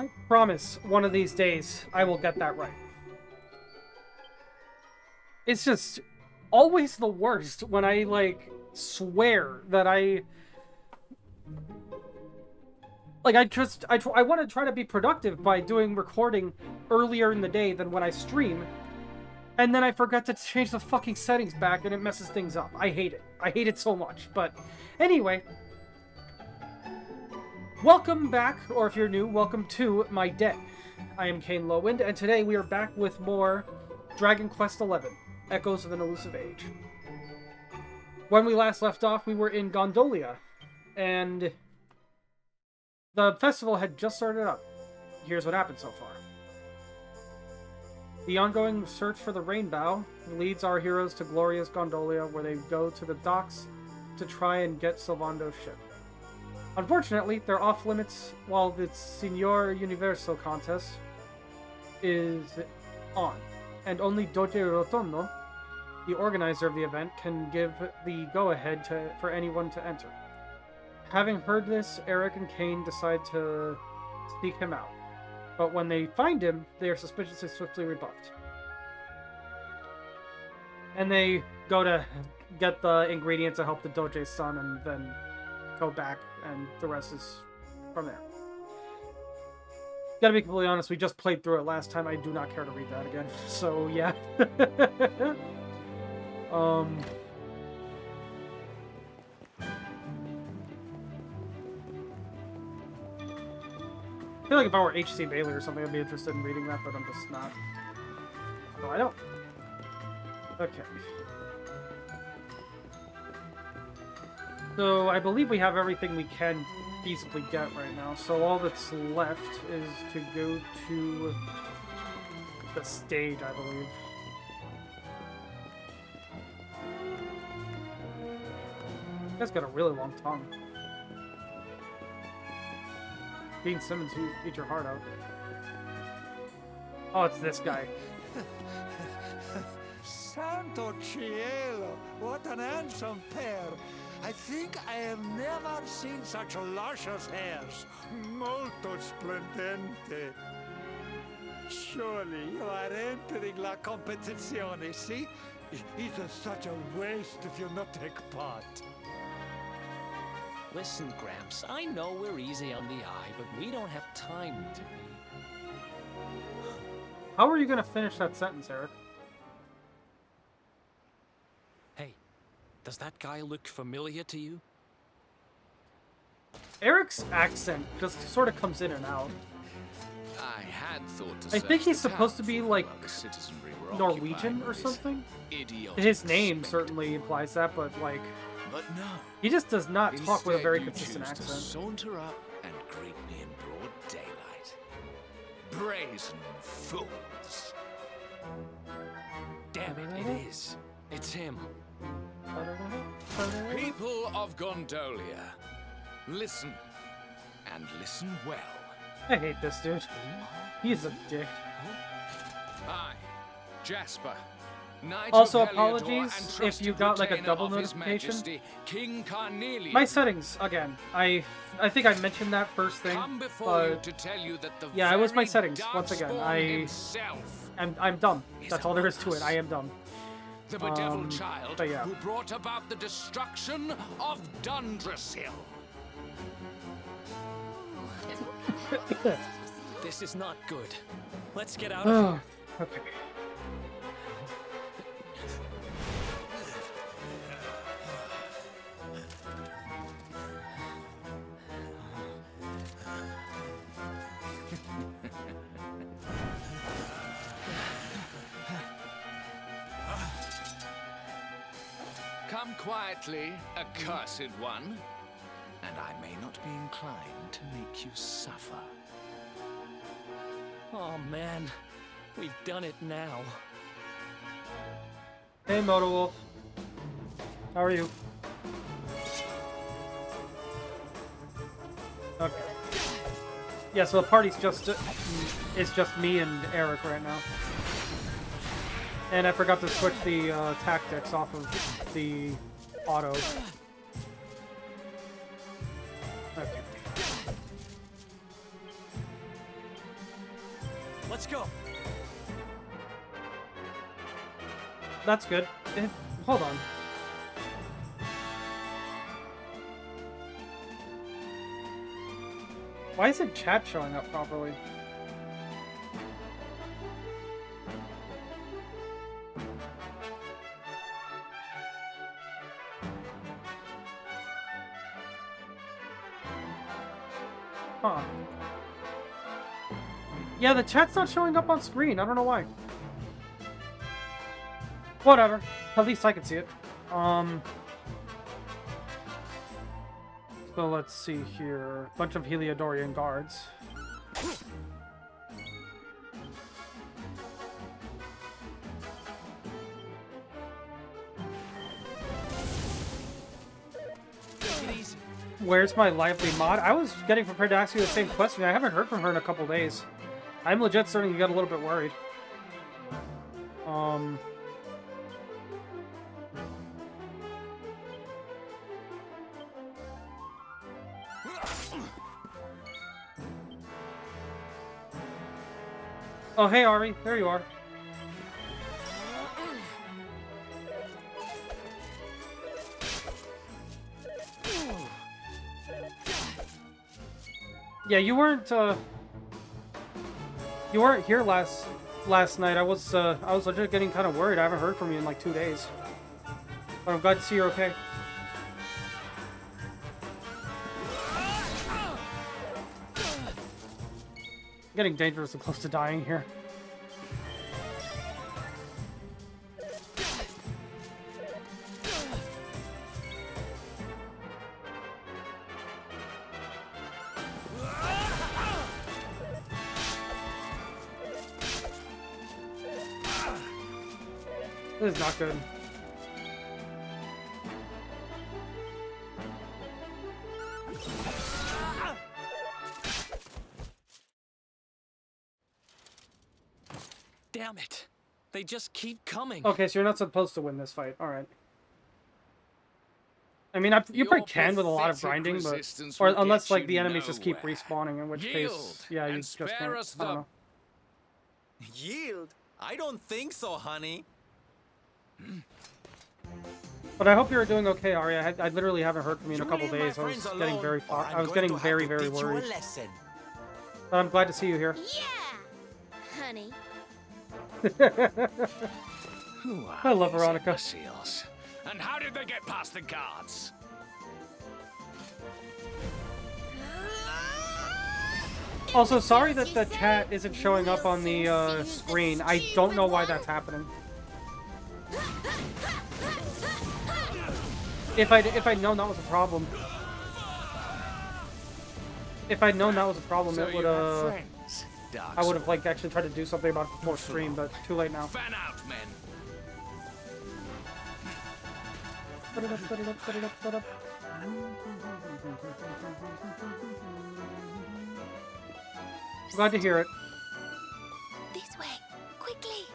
I promise one of these days I will get that right. It's just always the worst when I, like, swear that I want to try to be productive by doing recording earlier in the day than when I stream, and then I forget to change the fucking settings back and it messes things up. I hate it. I hate it so much. But anyway, welcome back, or if you're new, welcome to my day. I am Kane Lowwind, and today we are back with more Dragon Quest XI, Echoes of an Elusive Age. When we last left off, we were in Gondolia, and the festival had just started up. Here's what happened so far. The ongoing search for the Rainbow leads our heroes to glorious Gondolia, where they go to the docks to try and get Sylvando's ship. Unfortunately, they're off limits while the Signor Universo contest is on, and only Doge Rotondo, the organizer of the event, can give the go-ahead for anyone to enter. Having heard this, Eric and Kane decide to seek him out. But when they find him, they are suspiciously swiftly rebuffed. And they go to get the ingredients to help the Doge's son, and then go back, and the rest is from there. Gotta be completely honest, we just played through it last time. I do not care to read that again. So, yeah. I feel like if I were H.C. Bailey or something, I'd be interested in reading that, but I'm just not. So I don't. Okay. So I believe we have everything we can feasibly get right now. So all that's left is to go to the stage, I believe. You guys got a really long tongue. Gene Simmons, you eat your heart out. Oh, it's this guy. Santo Cielo, what an handsome pair. I think I have never seen such luscious hairs. Molto splendente. Surely you are entering la competizione, see? It is such a waste if you not take part. Listen, Gramps, I know we're easy on the eye, but we don't have time to be. How are you going to finish that sentence, Eric? Hey, does that guy look familiar to you? Eric's accent just sort of comes in and out. I had thought to I think search he's the supposed to town be, for like, other citizenry were Norwegian occupied or with this something. idiotic His name spectacle. certainly implies that, but, like, But no. he just does not talk with a Instead, very you consistent choose to accent. saunter up and greet me in broad daylight. Brazen fools. Damn it, it is. It's him. People of Gondolia, listen, and listen well. I hate this dude. He's a dick. I, Jasper, Knight Also, of Heliodor apologies and if you trusted got, like, a retainer double of His notification. Majesty, King Carnelian. My settings, again. I think I mentioned that first thing, Come before you but to tell you that the yeah, it was my very settings, once again. Darkspawn himself I'm dumb. is That's all there is among to it. us. I am dumb. The bedeviled child but yeah. who brought about the destruction of Dundrasil. This is not good. Let's get out of here. Okay. Come quietly, accursed one, and I may not be inclined to make you suffer. Oh man, we've done it now. Hey, Motowolf. How are you? Okay. Yeah, so the party's just it's just me and Eric right now. And I forgot to switch the tactics off of the auto. Okay. Let's go. That's good. Hold on. Why isn't chat showing up properly? Huh. Yeah, the chat's not showing up on screen. I don't know why. Whatever. At least I can see it. So let's see here. Bunch of Heliodorian guards. Where's my lively mod? I was getting prepared to ask you the same question. I haven't heard from her in a couple days. I'm legit starting to get a little bit worried. Oh, hey, Ari. There you are. Yeah, you weren't here last night. I was legit getting kind of worried. I haven't heard from you in like 2 days. But I'm glad to see you're okay. Getting dangerously close to dying here. This is not good. Damn it. They just keep coming. Okay, so you're not supposed to win this fight. All right. I mean, you probably can with a lot of grinding, but or unless like the enemies just keep respawning, in which case, yeah, you just can't. I don't know. Yield? I don't think so, honey. But I hope you're doing okay, Arya. I literally haven't heard from you in a couple days. I was getting very very worried. But I'm glad to see you here. Yeah, honey. I love Veronica. Seals. And how did they get past the guards? Also, sorry that the chat isn't showing up on the screen. I don't know why that's happening. If I'd known that was a problem, it would I would have like actually tried to do something about it before stream, but too late now. Fan out, men. Glad to hear it. This way, quickly.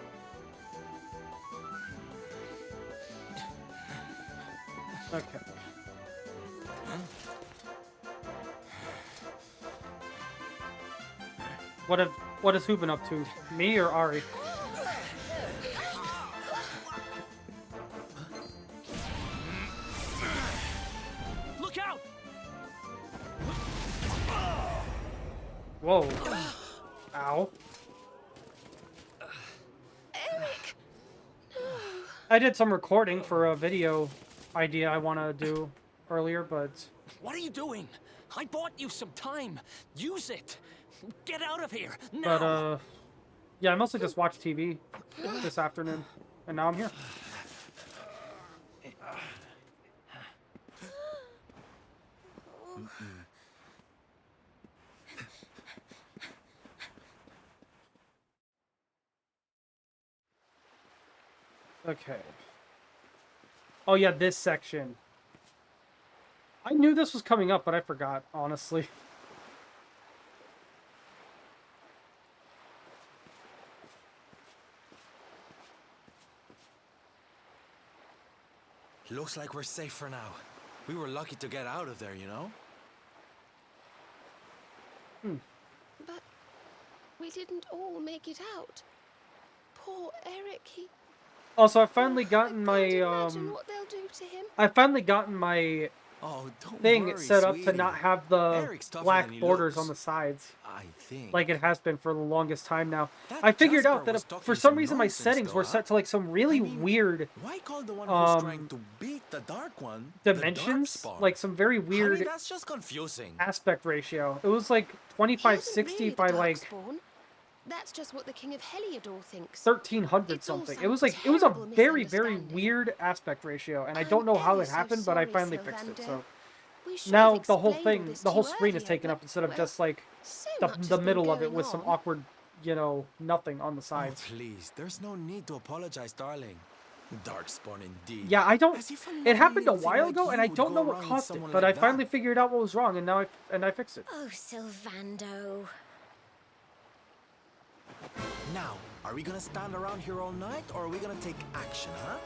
Okay. What is Hoopin up to? Me or Ari? Look out! Whoa. Ow. Eric! I did some recording for a video idea I want to do earlier, but... What are you doing? I bought you some time. Use it. Get out of here now. But, yeah, I mostly just watched TV this afternoon, and now I'm here. Okay. Oh, yeah, this section. I knew this was coming up, but I forgot, honestly. Looks like we're safe for now. We were lucky to get out of there, you know? But We didn't all make it out. Poor Eric, he... Also, I've finally I gotten can't my, imagine what they'll do to him. I've finally gotten my Oh, don't thing worry, set up to sweetie. not have the Eric's tougher black than he borders looks. on the sides. I think. Like it has been for the longest time now. That I figured Jasper out that was if, talking for some some reason my nonsense settings though, were huh? set to like some really I mean, weird Why call the one who's trying um, to beat the dark one dimensions, the dark like some very Honey, weird that's just confusing. aspect ratio. It was like He 2560 really by the like Darkspawn. That's just what the King of Heliodor thinks. 1300 It's all something. some It was a terrible very misunderstanding. weird aspect ratio, and I I'm don't know how ever it so happened, but I sorry, finally fixed it. Sylvando. So We should now have the whole explained all thing, this the to whole you screen is earlier, taken but, up instead of well, just like so the much has the been middle of it going with some on. awkward, you know, nothing on the Oh, sides. please. There's no need to apologize, darling. Darkspawn indeed. Yeah, I don't. As if a It lovely happened a little thing while like ago, and you I would don't go know what around with caused it. someone But like I finally that. figured out what was wrong, and now I fixed it. Oh, Sylvando. Now, are we gonna stand around here all night, or are we gonna take action, huh?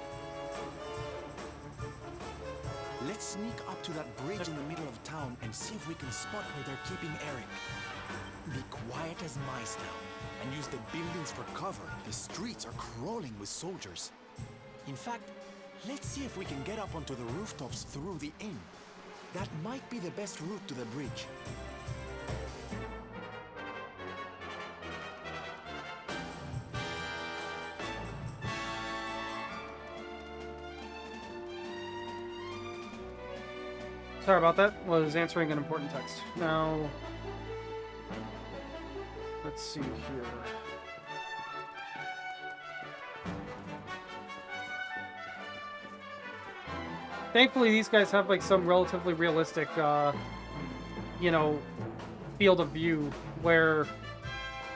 Let's sneak up to that bridge in the middle of town and see if we can spot where they're keeping Eric. Be quiet as mice now, and use the buildings for cover. The streets are crawling with soldiers. In fact, let's see if we can get up onto the rooftops through the inn. That might be the best route to the bridge. Sorry about that. Was answering an important text. Now, let's see here. Thankfully, these guys have like some relatively realistic, you know, field of view where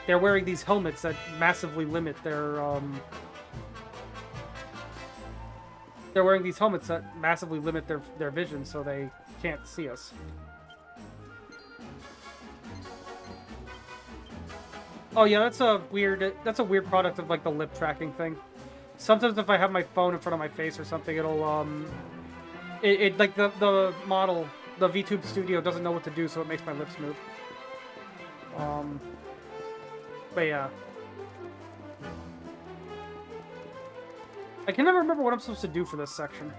they're wearing these helmets that massively limit their, they're wearing these helmets that massively limit their vision, so they can't see us. Oh yeah, that's a weird product of like the lip tracking thing. Sometimes if I have my phone in front of my face or something, it'll it like the model, the VTube Studio doesn't know what to do, so it makes my lips move. But yeah. I can never remember what I'm supposed to do for this section.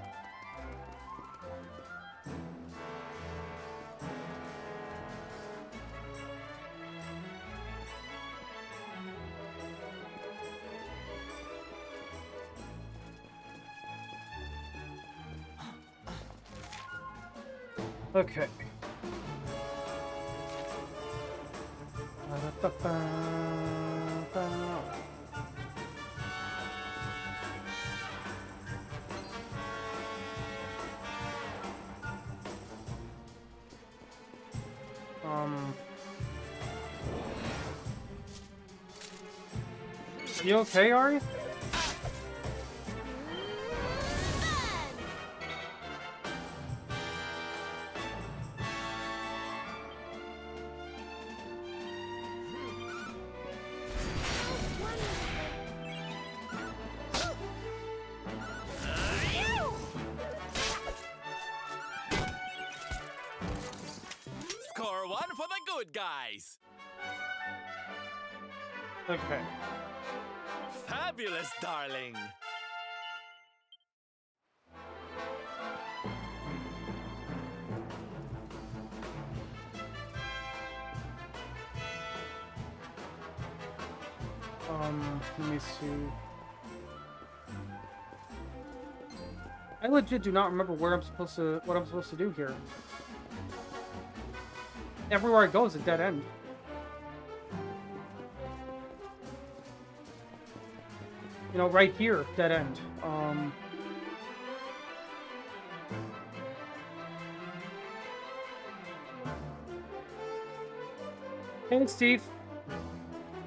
Okay. You okay, Ari? Score one for the good guys. Okay. Fabulous, darling. Let me see. I legit do not remember what I'm supposed to do here. Everywhere I go is a dead end. You know, right here, dead end. Hey, Steve.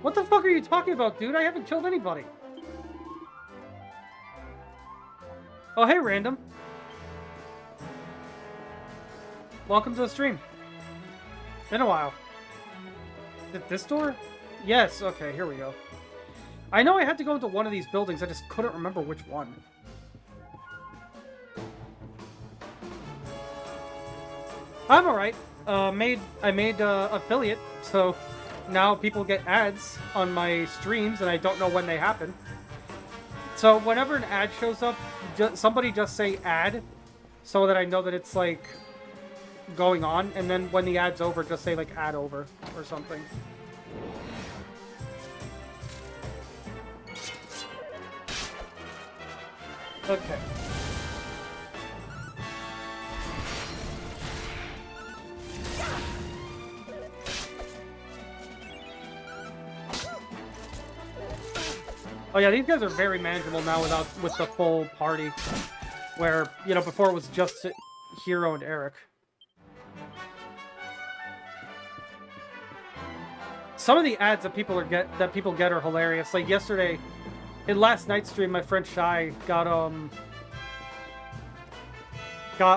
What the fuck are you talking about, dude? I haven't killed anybody. Oh, hey, random. Welcome to the stream. Been a while. Is it this door? Yes, okay, here we go. I know I had to go into one of these buildings, I just couldn't remember which one. I'm alright. I made affiliate, so now people get ads on my streams, and I don't know when they happen. So whenever an ad shows up, somebody just say ad, so that I know that it's like going on, and then when the ad's over, just say like ad over or something. Okay. Oh yeah, these guys are very manageable now with the full party. Where, you know, before it was just Hero and Eric. Some of the ads that people get are hilarious. Like yesterday, in last night's stream, my friend Shy got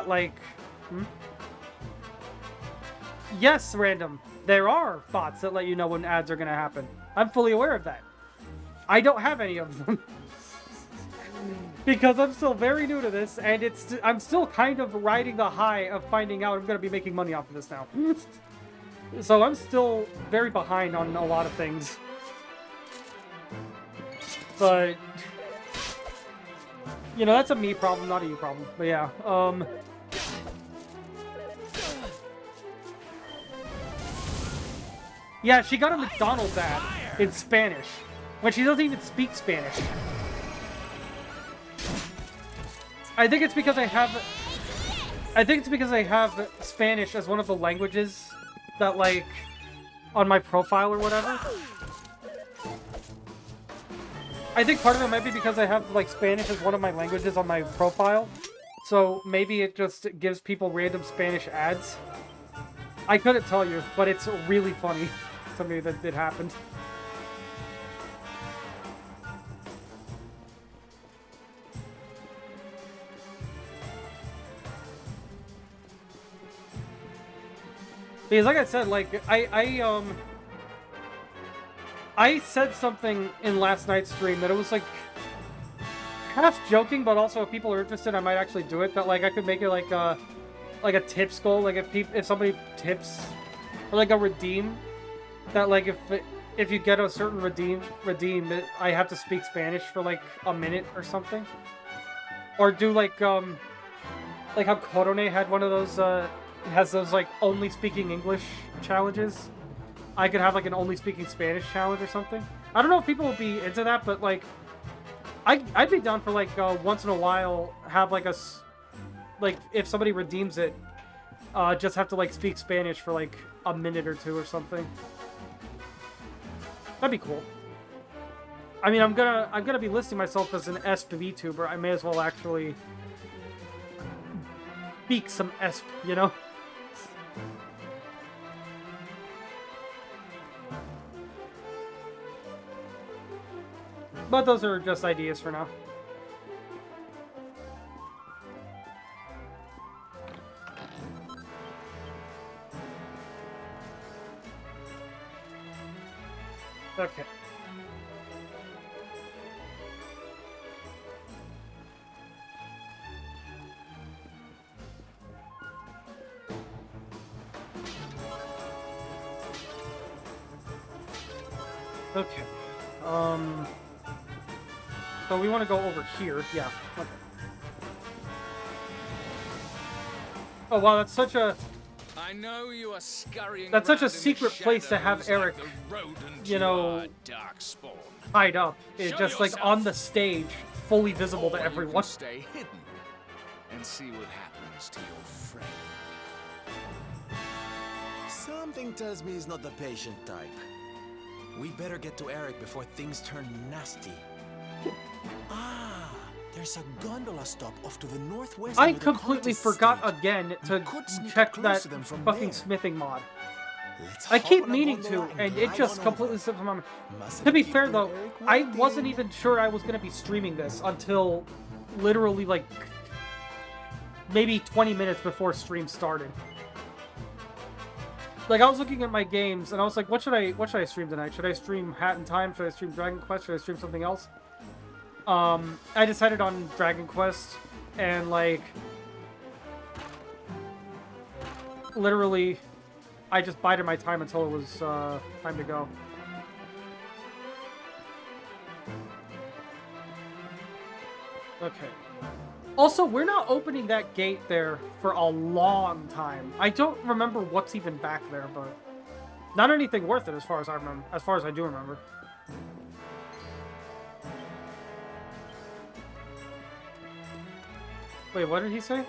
like, Yes, Random. There are bots that let you know when ads are gonna happen. I'm fully aware of that. I don't have any of them. Because I'm still very new to this, and I'm still kind of riding the high of finding out I'm gonna be making money off of this now. So I'm still very behind on a lot of things. But, you know, that's a me problem, not a you problem. But yeah, yeah, she got a McDonald's ad in Spanish, when she doesn't even speak Spanish. I think it's because I have Spanish as one of the languages that, like, on my profile or whatever. I think part of it might be because I have, like, Spanish as one of my languages on my profile. So maybe it just gives people random Spanish ads. I couldn't tell you, but it's really funny to me that it happened. Because like I said, like, I said something in last night's stream that it was, like, half joking, but also if people are interested, I might actually do it. That, like, I could make it, like a tips goal. Like, if somebody tips, or, like, a redeem, that, like, if you get a certain redeem, I have to speak Spanish for, like, a minute or something. Or do, like how Korone had one of those, has those, like, only speaking English challenges. I could have, like, an only speaking Spanish challenge or something. I don't know if people would be into that, but, like, I'd be down for, like, once in a while, have, like, like, if somebody redeems it, just have to, like, speak Spanish for, like, a minute or two or something. That'd be cool. I mean, I'm gonna be listing myself as an ESP VTuber. I may as well actually speak some ESP, you know? But those are just ideas for now. Okay. Okay. So we want to go over here. Yeah. Okay. Oh wow, that's such a. I know you are scurrying. That's such a around in the secret place to have shadows Eric, like the rodent you know, are, Darkspawn. tied up. It's Show just like yourself. on the stage, fully visible Or to you everyone. can stay hidden and see what happens to your friend. Something tells me he's not the patient type. We better get to Eric before things turn nasty. Ah, there's a gondola stop off to the northwest. I near the completely contest forgot stage. again to could sneak check close that to them from fucking there. smithing mod. Let's I hop keep on a meaning gondola to, and it glide just on completely over. slipped my mind. Mustn't To be keep fair the though, Eric I waiting. wasn't even sure I was gonna be streaming this until literally like maybe 20 minutes before stream started. Like I was looking at my games and I was like, what should I stream tonight? Should I stream Hat in Time? Should I stream Dragon Quest? Should I stream something else? I decided on Dragon Quest and like literally I just bided my time until it was time to go. Okay. Also, we're not opening that gate there for a long time. I don't remember what's even back there, but not anything worth it as far as I remember, as far as I do remember. Wait, what did he say?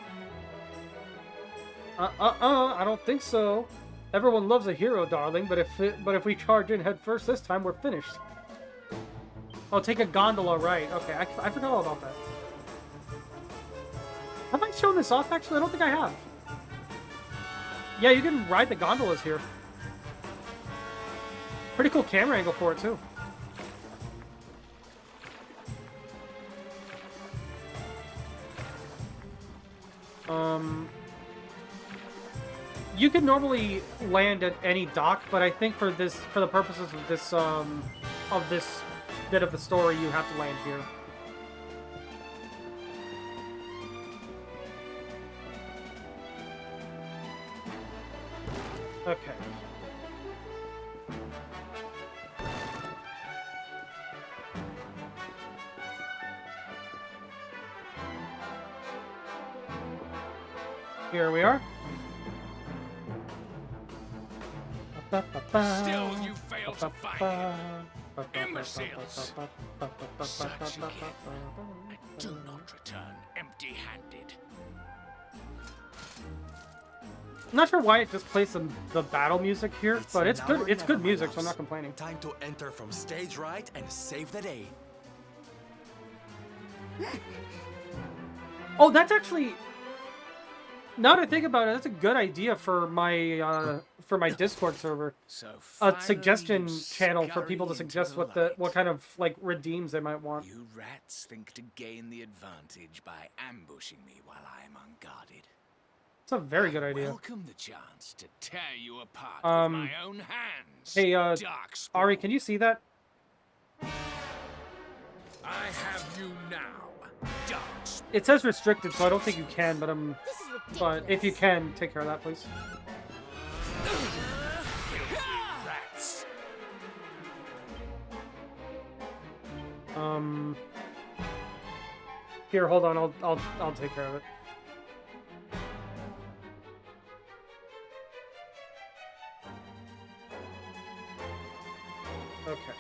I don't think so. Everyone loves a hero, darling, but if we charge in head first this time, we're finished. Oh, take a gondola, right. Okay, I forgot all about that. Have I shown this off, actually? I don't think I have. Yeah, you can ride the gondolas here. Pretty cool camera angle for it, too. You can normally land at any dock, but I think for the purposes of this bit of the story, you have to land here. Okay. Here we are. Still, you fail to find it. Imbeciles! Search again, and do not return empty-handed. I'm not sure why it just plays the battle music here, but it's now good. or It's never, good my music, so I'm loves. not complaining. Time to enter from stage right and save the day. Oh, that's actually. Now that I think about it, that's a good idea for my Discord server. So A finally suggestion you channel for people to scurry into suggest the light. what kind of like redeems they might want. You rats think to gain the advantage by ambushing me while I am unguarded. It's a very good idea. Welcome the chance to tear you apart Um, with my own hands. Hey, Darkspawn. Ari, can you see that? I have you now, Darkspawn. It says restricted, so I don't think you can. But This is ridiculous. but if you can, take care of that, please. Rats. Here, hold on. I'll take care of it. Okay.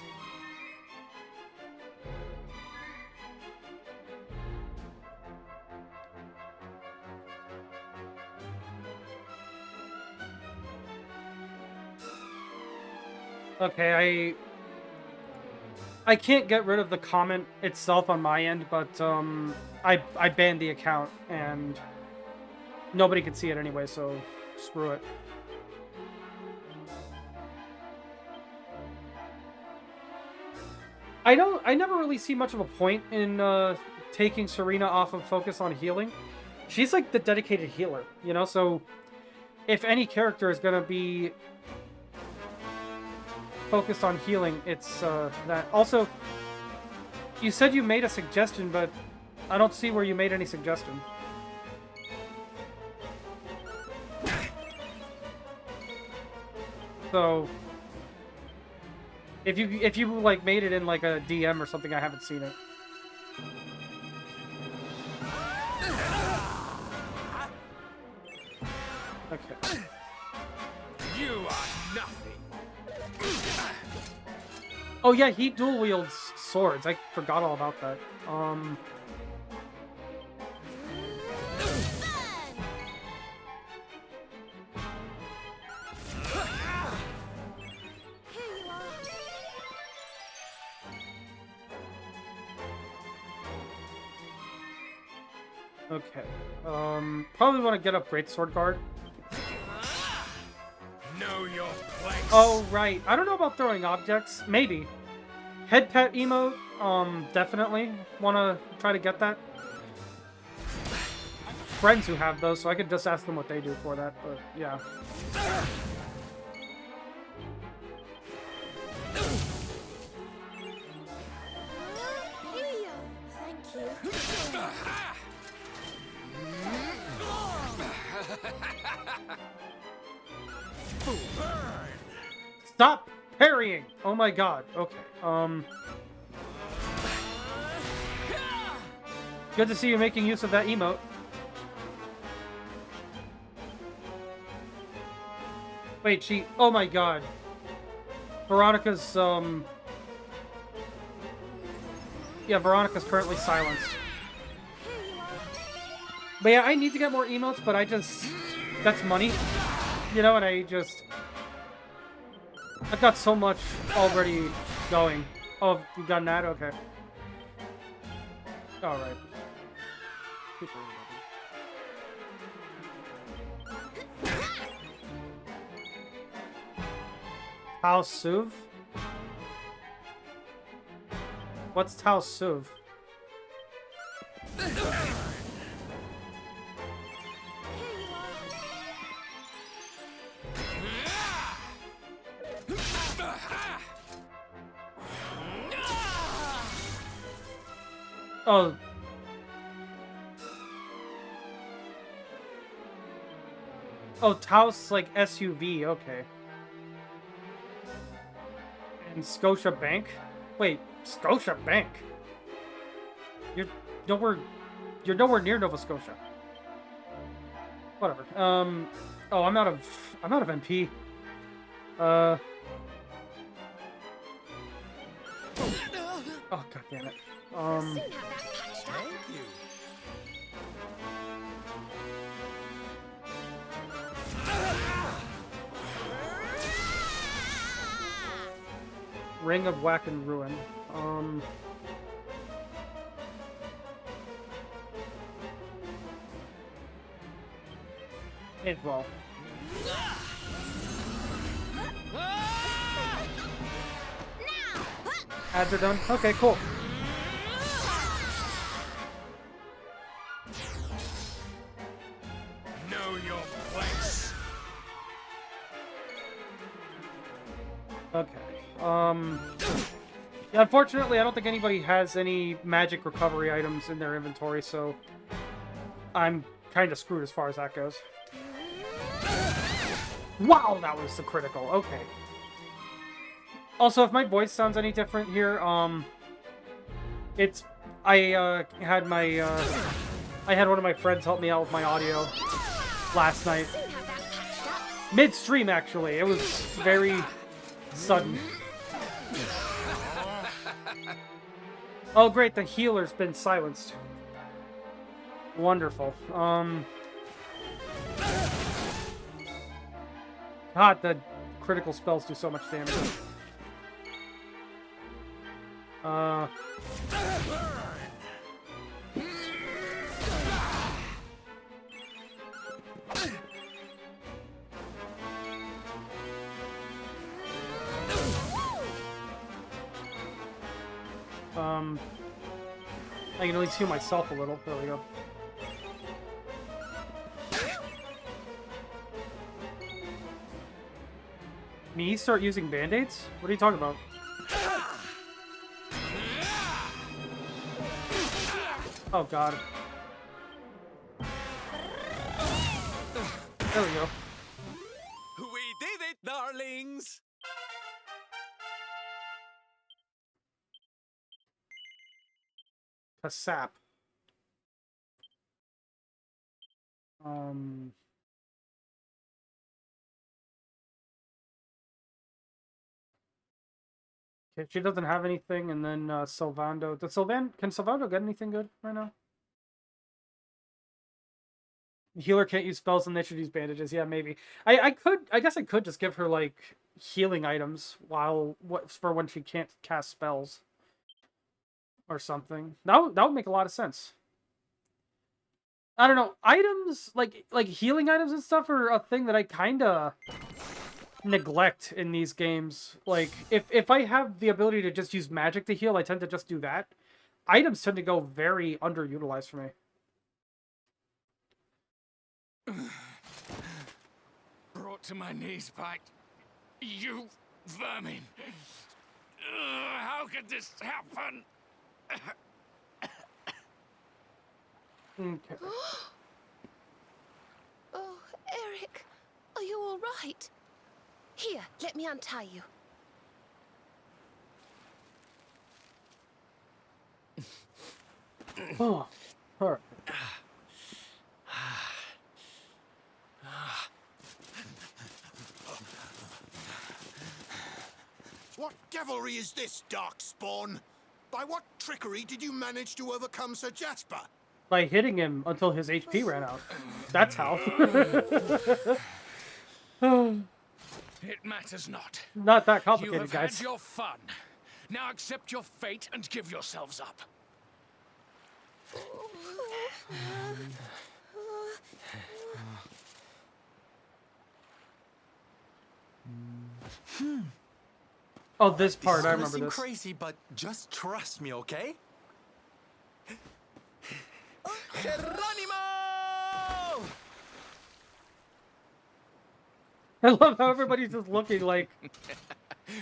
Okay, I can't get rid of the comment itself on my end, but I banned the account and nobody can see it anyway, so screw it. I never really see much of a point in taking Serena off of focus on healing. She's like the dedicated healer, you know, so if any character is gonna be focused on healing, it's that. Also, you said you made a suggestion, but I don't see where you made any suggestion. So, if you like made it in like a DM or something, I haven't seen it. Okay. You are nothing. Oh yeah, he dual wields swords. I forgot all about that. Here you are. Okay. Probably want to get up Great Sword Guard. Know your place. Oh, right. I don't know about throwing objects. Maybe. Head pet emote. Definitely want to try to get that. Friends who have those, so I could just ask them what they do for that, but yeah. Here. Thank you. Stop parrying! Oh my god. Okay. Good to see you making use of that emote. Wait, she... Oh my god. Veronica's, Yeah, Veronica's currently silenced. But yeah, I need to get more emotes, but I just... That's money. You know, and I've got so much already going. Oh, you got that? Okay. Alright. Tao Suv? What's Tao Suv? Oh. Oh, Taos like SUV, okay. And Scotia Bank? Wait, Scotia Bank? You're nowhere near Nova Scotia. Whatever. Oh, I'm out of MP. Oh, god damn it. Thank you. Ring of Whack and Ruin. Well. Ads are done? Okay, cool. Know your place. Okay. Yeah, unfortunately, I don't think anybody has any magic recovery items in their inventory, so I'm kind of screwed as far as that goes. Wow, that was the critical. Okay. Also, if my voice sounds any different here, it's... I had one of my friends help me out with my audio last night. Mid-stream, actually. It was very sudden. Oh, great, the healer's been silenced. Wonderful. God, the critical spells do so much damage. I can at least heal myself a little. There we go. Me start using band-aids? What are you talking about? Oh god. There we go. We did it, darlings! A sap. Okay, she doesn't have anything, and then Sylvando. Can Sylvando get anything good right now? The healer can't use spells, and they should use bandages. Yeah, maybe. I guess I could just give her like healing items for when she can't cast spells or something. That would make a lot of sense. I don't know. Items like healing items and stuff are a thing that I kind of neglect in these games. Like if I have the ability to just use magic to heal, I tend to just do that. Items tend to go very underutilized for me. Brought to my knees, Pike. You vermin. How could this happen? Okay. Oh, Eric, are you all right? Here, let me untie you. Oh, perfect. What devilry is this, Darkspawn? By what trickery did you manage to overcome Sir Jasper? By hitting him until his HP ran out. That's how. It matters not. Not that You complicated, have guys. had your fun. Now accept your fate and give yourselves up. Oh, this This part, is I gonna remember seem this. crazy, but just trust me, okay? Geronimo! I love how everybody's just looking like,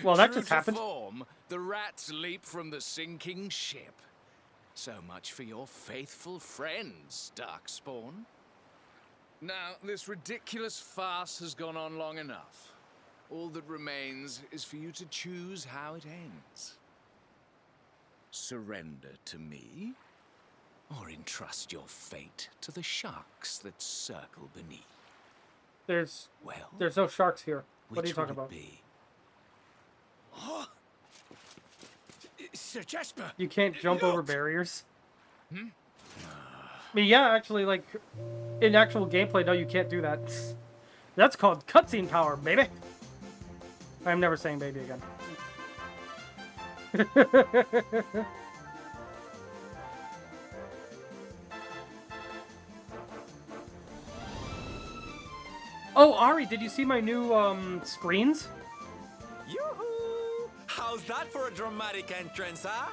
well, that True just to happened. form, the rats leap from the sinking ship. So much for your faithful friends, Darkspawn. Now, this ridiculous farce has gone on long enough. All that remains is for you to choose how it ends. Surrender to me, or entrust your fate to the sharks that circle beneath. There's Well, no sharks here. What are you which talking would about? it be? Sir Jasper! You can't jump over Look! barriers. I mean, yeah, actually, like, in actual gameplay, no, you can't do that. That's called cutscene power, baby. I'm never saying baby again. Oh, Ari, did you see my new screens? Yoo-hoo! How's that for a dramatic entrance, huh?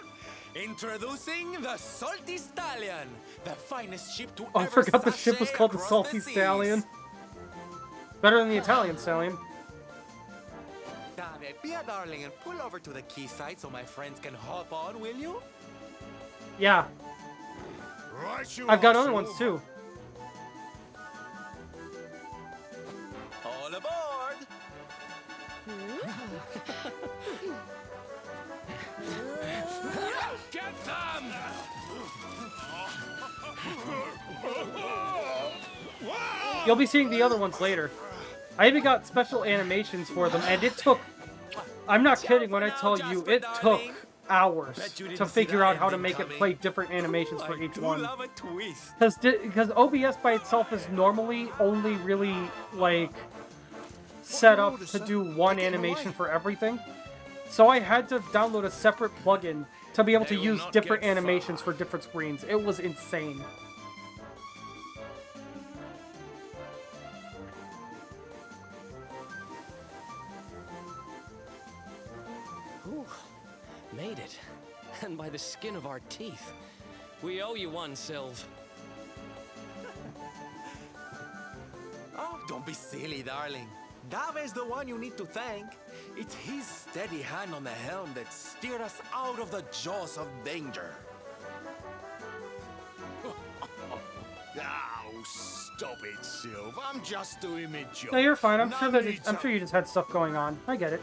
Introducing the Salty Stallion, the finest ship to Oh, I ever forgot the ship was sashay called the across Salty seas. Stallion. Better than the Italian Stallion. Dave, be a darling and pull over to the quayside so my friends can hop on, will you? Yeah, Right you I've got are, other ones Silver. too. All aboard! Get them! You'll be seeing the other ones later. I even got special animations for them, and it took... I'm not kidding when I tell you, it took hours Bet you to didn't see figure that out how to ending make it coming. play different animations for I each do one. love a twist. Because OBS by itself is normally only really, like, set up to do one animation for everything. So I had to download a separate plugin to be able to They will use not different get animations far. for different screens. It was insane. Ooh, made it. And by the skin of our teeth. We owe you one, Sylv. Oh, don't be silly, darling. Dave's the one you need to thank. It's his steady hand on the helm that steered us out of the jaws of danger. Oh, stop it, Sylv. I'm just doing my job. No, you're fine. I'm No sure that need I'm to- sure you just had stuff going on. I get it.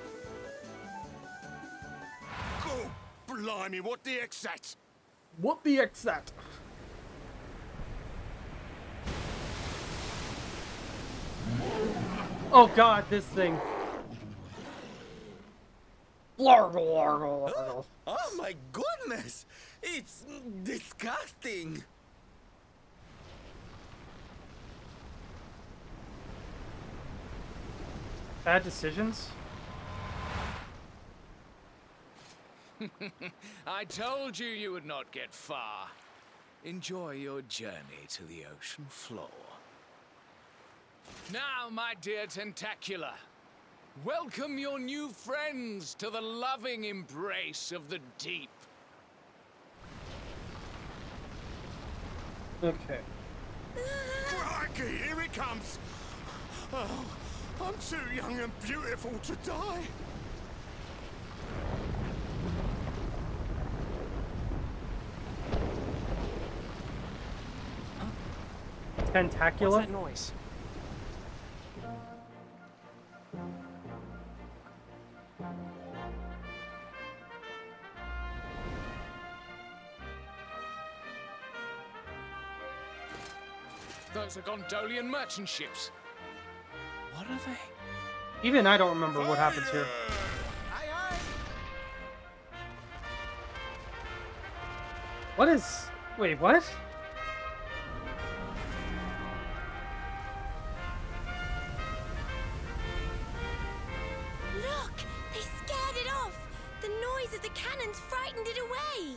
Oh, blimey, what the heck's that? What the heck's that? Oh god, this thing. Largle, largle, largle. Oh my goodness! It's disgusting! Bad decisions? I told you you would not get far. Enjoy your journey to the ocean floor. Now, my dear Tentacular, welcome your new friends to the loving embrace of the deep. Okay. Crikey, here it comes. Oh, I'm too young and beautiful to die. What's Tentacula? that noise? Those are Gondolian merchant ships. What are they? Even I don't remember what happens here. Aye, aye. What is... Wait, what? Look! They scared it off! The noise of the cannons frightened it away!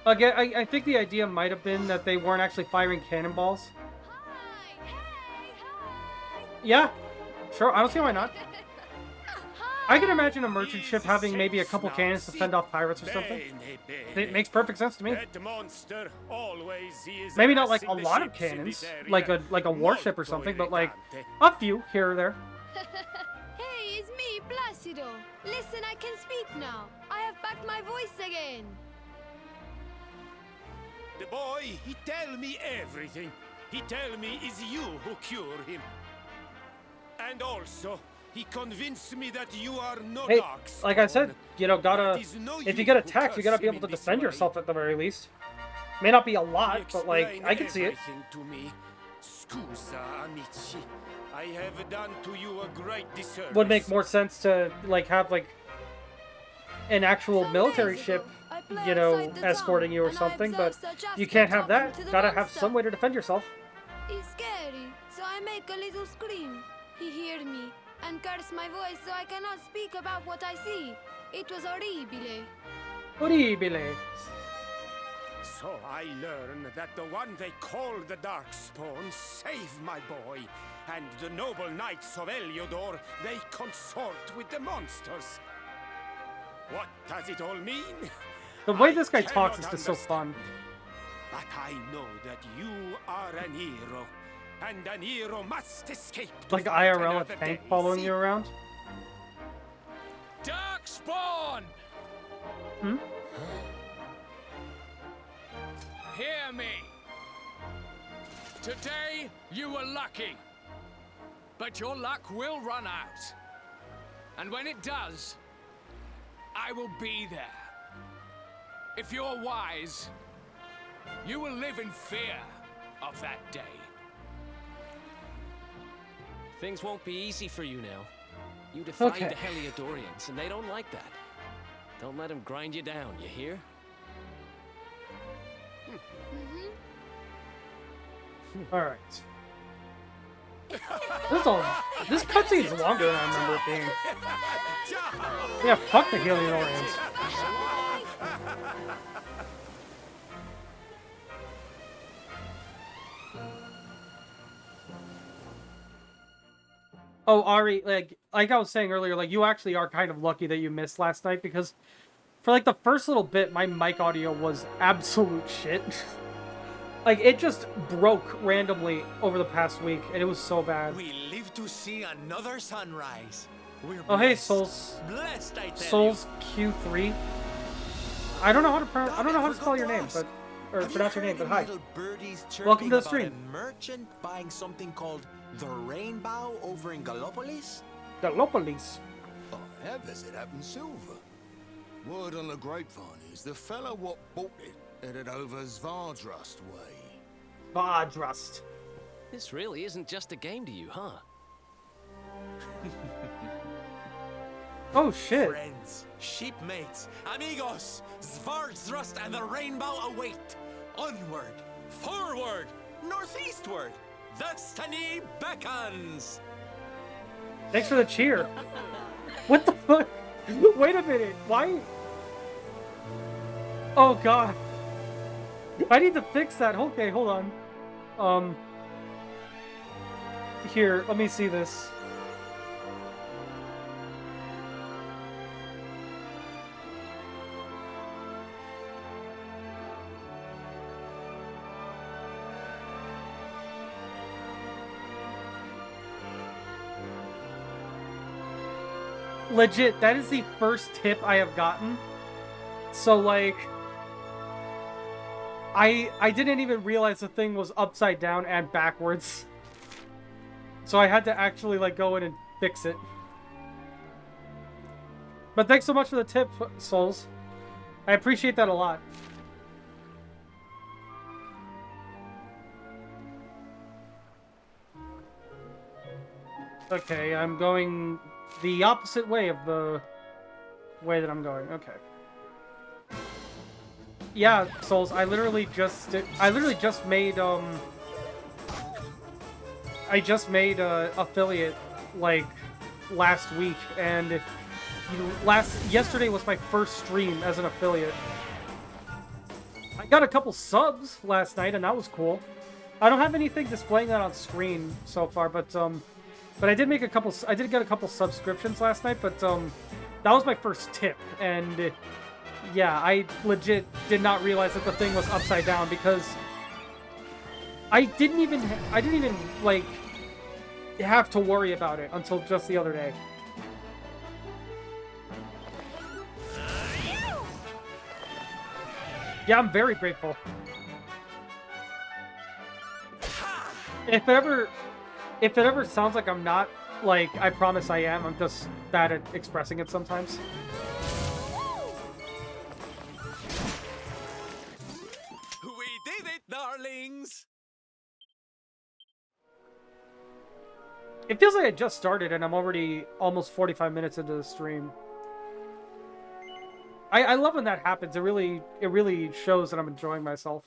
Again, I think the idea might have been that they weren't actually firing cannonballs. Hi! Hey! Hi! Yeah, sure. I don't see why not. Hi! I can imagine a merchant ship having maybe a couple cannons to fend off pirates or something. It makes perfect sense to me. That monster always is Maybe not like a harassing the lot of ships in cannons, this area. like a warship or Molto something, but like irritante. a few here or there. Hey, it's me, Placido. Listen, I can speak now. I have back my voice again. The boy, he tell me everything. He tell me it's you who cure him. And also, he convinced me that you are no Hey, darkspawn. like I said, you know, That is no if you you get who attacked, you gotta curse be him able to in this defend way. yourself at the very least. May not be a lot, but like Explain I can see it. everything to me. Scusa, amici. I have done to you a great disservice. Would make more sense to like have like an actual Some military days ship, ago, I play you know, outside the escorting town, you or and I something, but observed Sir you Jasper can't have talking that. to the Gotta have monster. some way to defend yourself. It's scary, so I make a little scream. He heard me and cursed my voice, so I cannot speak about what I see. It was horrible. Horribile. So I learn that the one they call the Darkspawn saved my boy, and the noble knights of Heliodor, they consort with the monsters. What does it all mean? The way I this guy talks is cannot just so understand. fun. But I know that you are an hero, and an hero must escape. to Like fight IRL another a tank day. following See? you around. Darkspawn! Hmm? Hear me. Today, you were lucky. But your luck will run out. And when it does, I will be there. If you're wise, you will live in fear of that day. Things won't be easy for you now. You defied Okay. the Heliodorians, and they don't like that. Don't let them grind you down, you hear? All right. This cutscene's longer than I remember it being. Yeah, fuck the Heliodorians. Oh, Ari, like I was saying earlier, like you actually are kind of lucky that you missed last night because for like the first little bit, my mic audio was absolute shit. Like it just broke randomly over the past week, and it was so bad. We live to see another sunrise. We're Oh hey, blessed. Souls, Blessed, I tell Souls Q3. I don't know how to you. I don't know how to spell your name, but or pronounce your name, but hi. Welcome to the stream. A merchant buying something called the Rainbow over in Gallopolis? Gallopolis. I have as it happens, Silver. Word on the grapevine is the fellow what bought it headed over Svardrust way. Vadrust. This really isn't just a game to you, huh? Oh shit. Friends, shipmates, amigos, Svardrust and the Rainbow await. Onward, forward, northeastward. Destiny beckons. Thanks for the cheer. What the fuck? Wait a minute. Why? Oh god. I need to fix that. Okay, hold on. Here, let me see this. Legit, that is the first tip I have gotten. So, like, I didn't even realize the thing was upside down and backwards. So I had to actually, like, go in and fix it. But thanks so much for the tip, Souls. I appreciate that a lot. Okay, I'm going the opposite way of the way that I'm going. Okay. Yeah, Souls, I literally just made, I just made a affiliate, like, last week, and yesterday was my first stream as an affiliate. I got a couple subs last night, and that was cool. I don't have anything displaying that on screen so far, but I did make a couple. I did get a couple subscriptions last night, but that was my first tip, and yeah, I legit did not realize that the thing was upside down because I didn't even like have to worry about it until just the other day. Yeah, I'm very grateful. If it ever sounds like I'm not, like, I promise I am. I'm just bad at expressing it sometimes. We did it, darlings! It feels like I just started and I'm already almost 45 minutes into the stream. I love when that happens. It really shows that I'm enjoying myself.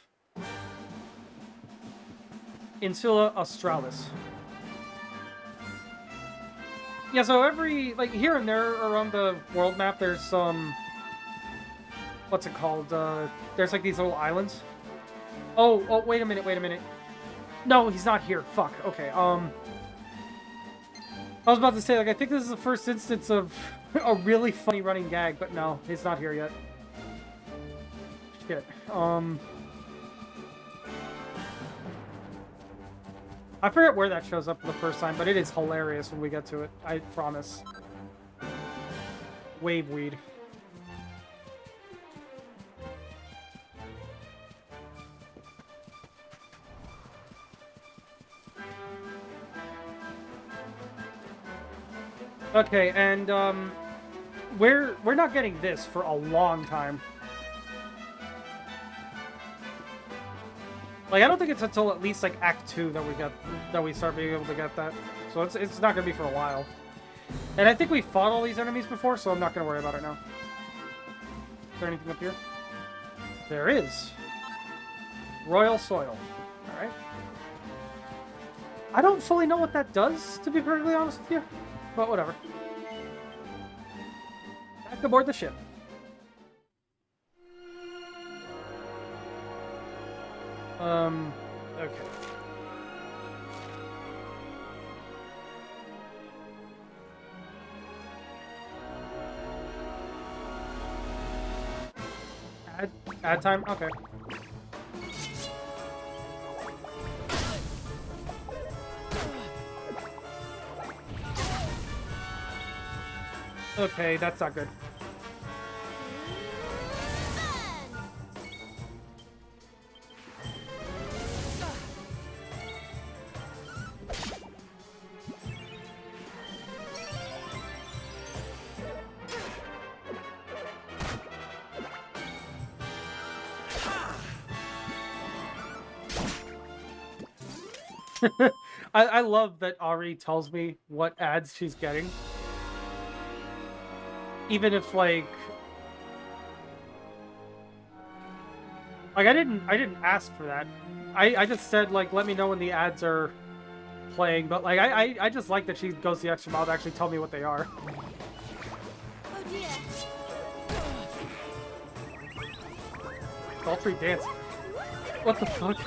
Insula Australis. Yeah, so every, like, here and there around the world map, there's some, what's it called? There's, like, these little islands. Oh, wait a minute. No, he's not here. Fuck. Okay, I was about to say, like, I think this is the first instance of a really funny running gag, but no, he's not here yet. Shit. I forget where that shows up for the first time, but it is hilarious when we get to it. I promise. Waveweed. Okay, and we're not getting this for a long time. Like, I don't think it's until at least, like, Act 2 that we start being able to get that. So it's not gonna be for a while. And I think we fought all these enemies before, so I'm not gonna worry about it now. Is there anything up here? There is. Royal Soil. Alright. I don't fully know what that does, to be perfectly honest with you. But whatever. Back aboard the ship. Okay. Add time? Okay. Okay, that's not good. I love that Ari tells me what ads she's getting. Even if, like I didn't ask for that. I just said, like, let me know when the ads are playing, but, like, I just like that she goes the extra mile to actually tell me what they are. Oh dear. Sultry dance. What the fuck?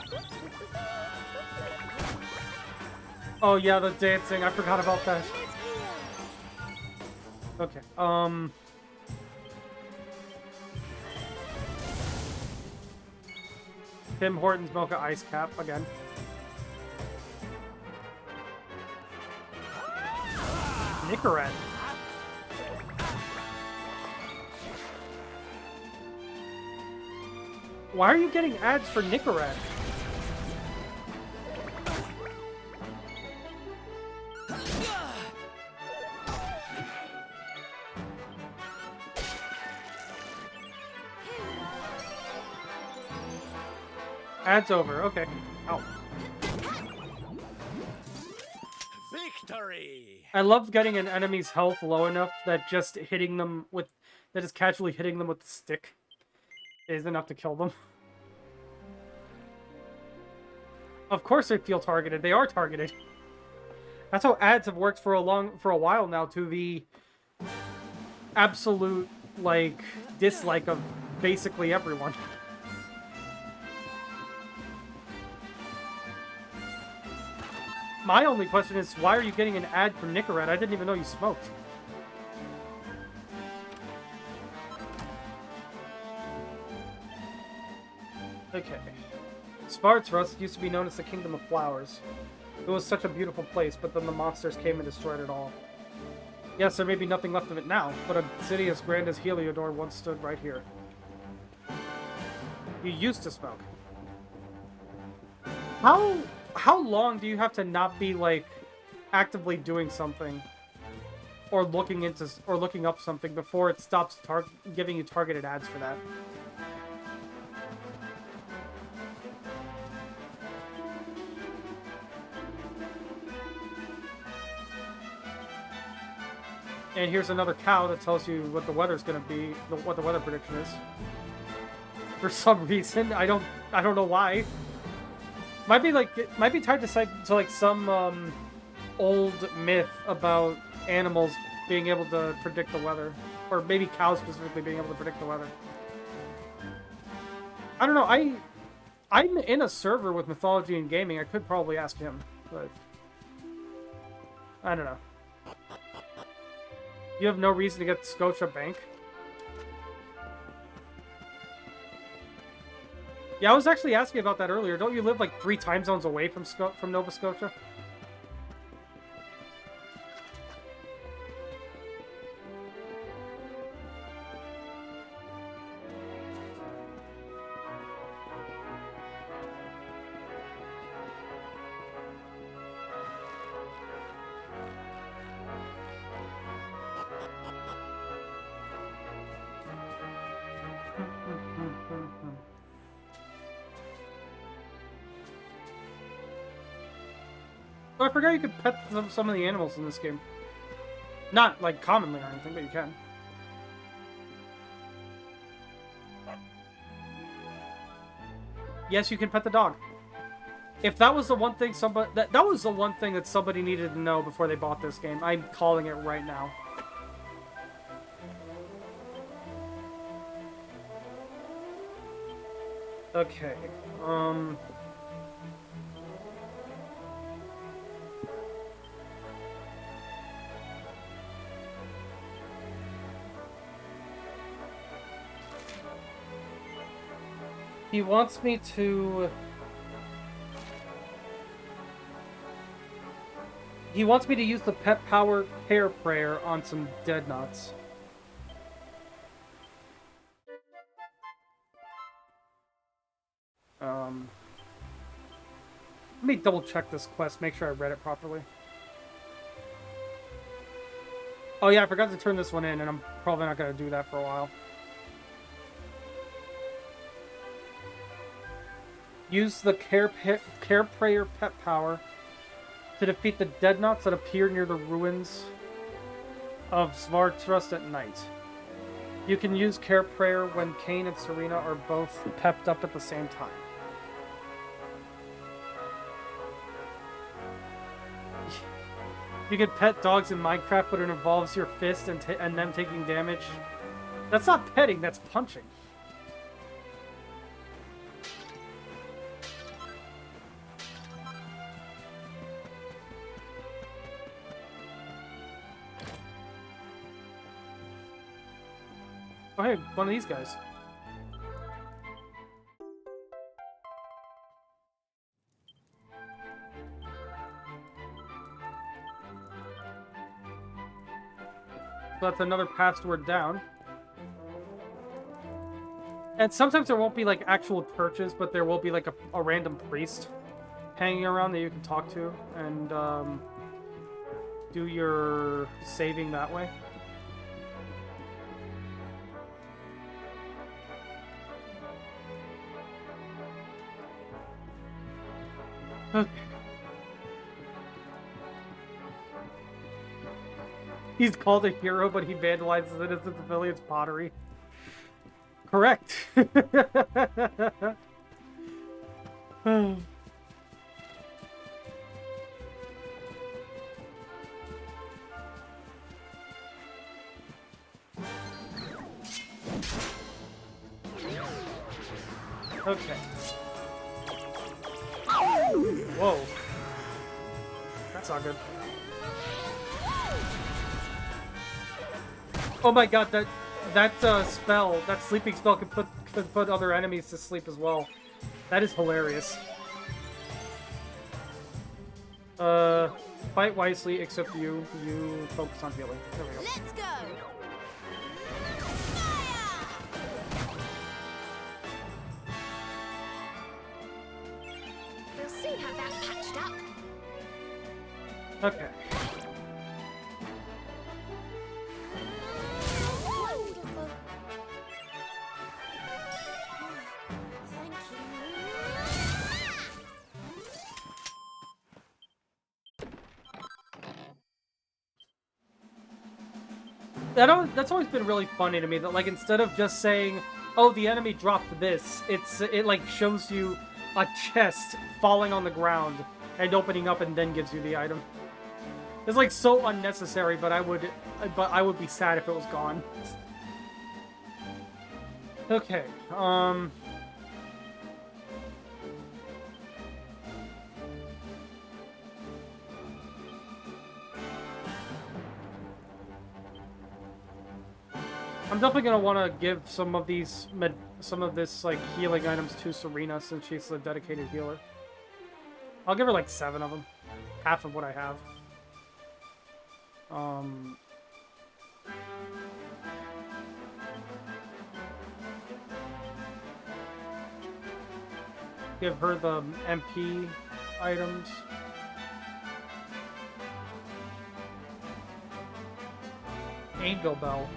Oh yeah, the dancing. I forgot about that. Okay, Tim Hortons Mocha Ice Cap again. Nicorette. Why are you getting ads for Nicorette? Ads over, okay. Ow. Victory! I love getting an enemy's health low enough that just hitting them with... that is casually hitting them with the stick is enough to kill them. Of course they feel targeted. They are targeted. That's how ads have worked for a while now, to the absolute, like, dislike of basically everyone. My only question is, why are you getting an ad for Nicorette? I didn't even know you smoked. Okay. Svartrust used to be known as the Kingdom of Flowers. It was such a beautiful place, but then the monsters came and destroyed it all. Yes, there may be nothing left of it now, but a city as grand as Heliodor once stood right here. You used to smoke. How long do you have to not be, like, actively doing something or looking up something before it stops giving you targeted ads for that? And here's another cow that tells you what the weather's gonna be, what the weather prediction is. For some reason, I don't know why. Might be tied to like some old myth about animals being able to predict the weather, or maybe cows specifically being able to predict the weather. I don't know. I'm in a server with Mythology and Gaming. I could probably ask him, but I don't know. You have no reason to get Scotia Bank. Yeah, I was actually asking about that earlier. Don't you live like 3 time zones away from Nova Scotia? Oh, I forgot you could pet some of the animals in this game. Not, like, commonly or anything, but you can. Yes, you can pet the dog. If that was the one thing that was the one thing that somebody needed to know before they bought this game, I'm calling it right now. Okay, he wants me to... He wants me to use the Pet Power Hair Prayer on some dead nuts. Let me double check this quest, make sure I read it properly. Oh yeah, I forgot to turn this one in, and I'm probably not going to do that for a while. Use the Care Prayer Pet Power to defeat the Deadnots that appear near the ruins of Svartrust at night. You can use Care Prayer when Kane and Serena are both pepped up at the same time. You can pet dogs in Minecraft, but it involves your fist and them taking damage. That's not petting, that's punching. Oh hey, one of these guys. So that's another password down. And sometimes there won't be like actual churches, but there will be like a random priest hanging around that you can talk to and do your saving that way. Okay. He's called a hero, but he vandalizes innocent civilians' pottery. Correct. Okay. Whoa. That's not good. Oh my god, that spell, that sleeping spell can put other enemies to sleep as well. That is hilarious. Fight wisely, except you focus on healing. There we go. Let's go. We'll soon have that patched up. Okay. Wonderful. Thank you. That's always been really funny to me that, like, instead of just saying, "Oh, the enemy dropped this," it like shows you a chest falling on the ground and opening up and then gives you the item. It's like so unnecessary, but I would be sad if it was gone. Okay. I'm definitely gonna want to give some of this like healing items to Serena since she's a dedicated healer. I'll give her like 7 of them, half of what I have. Give her the MP items. Angel Bell.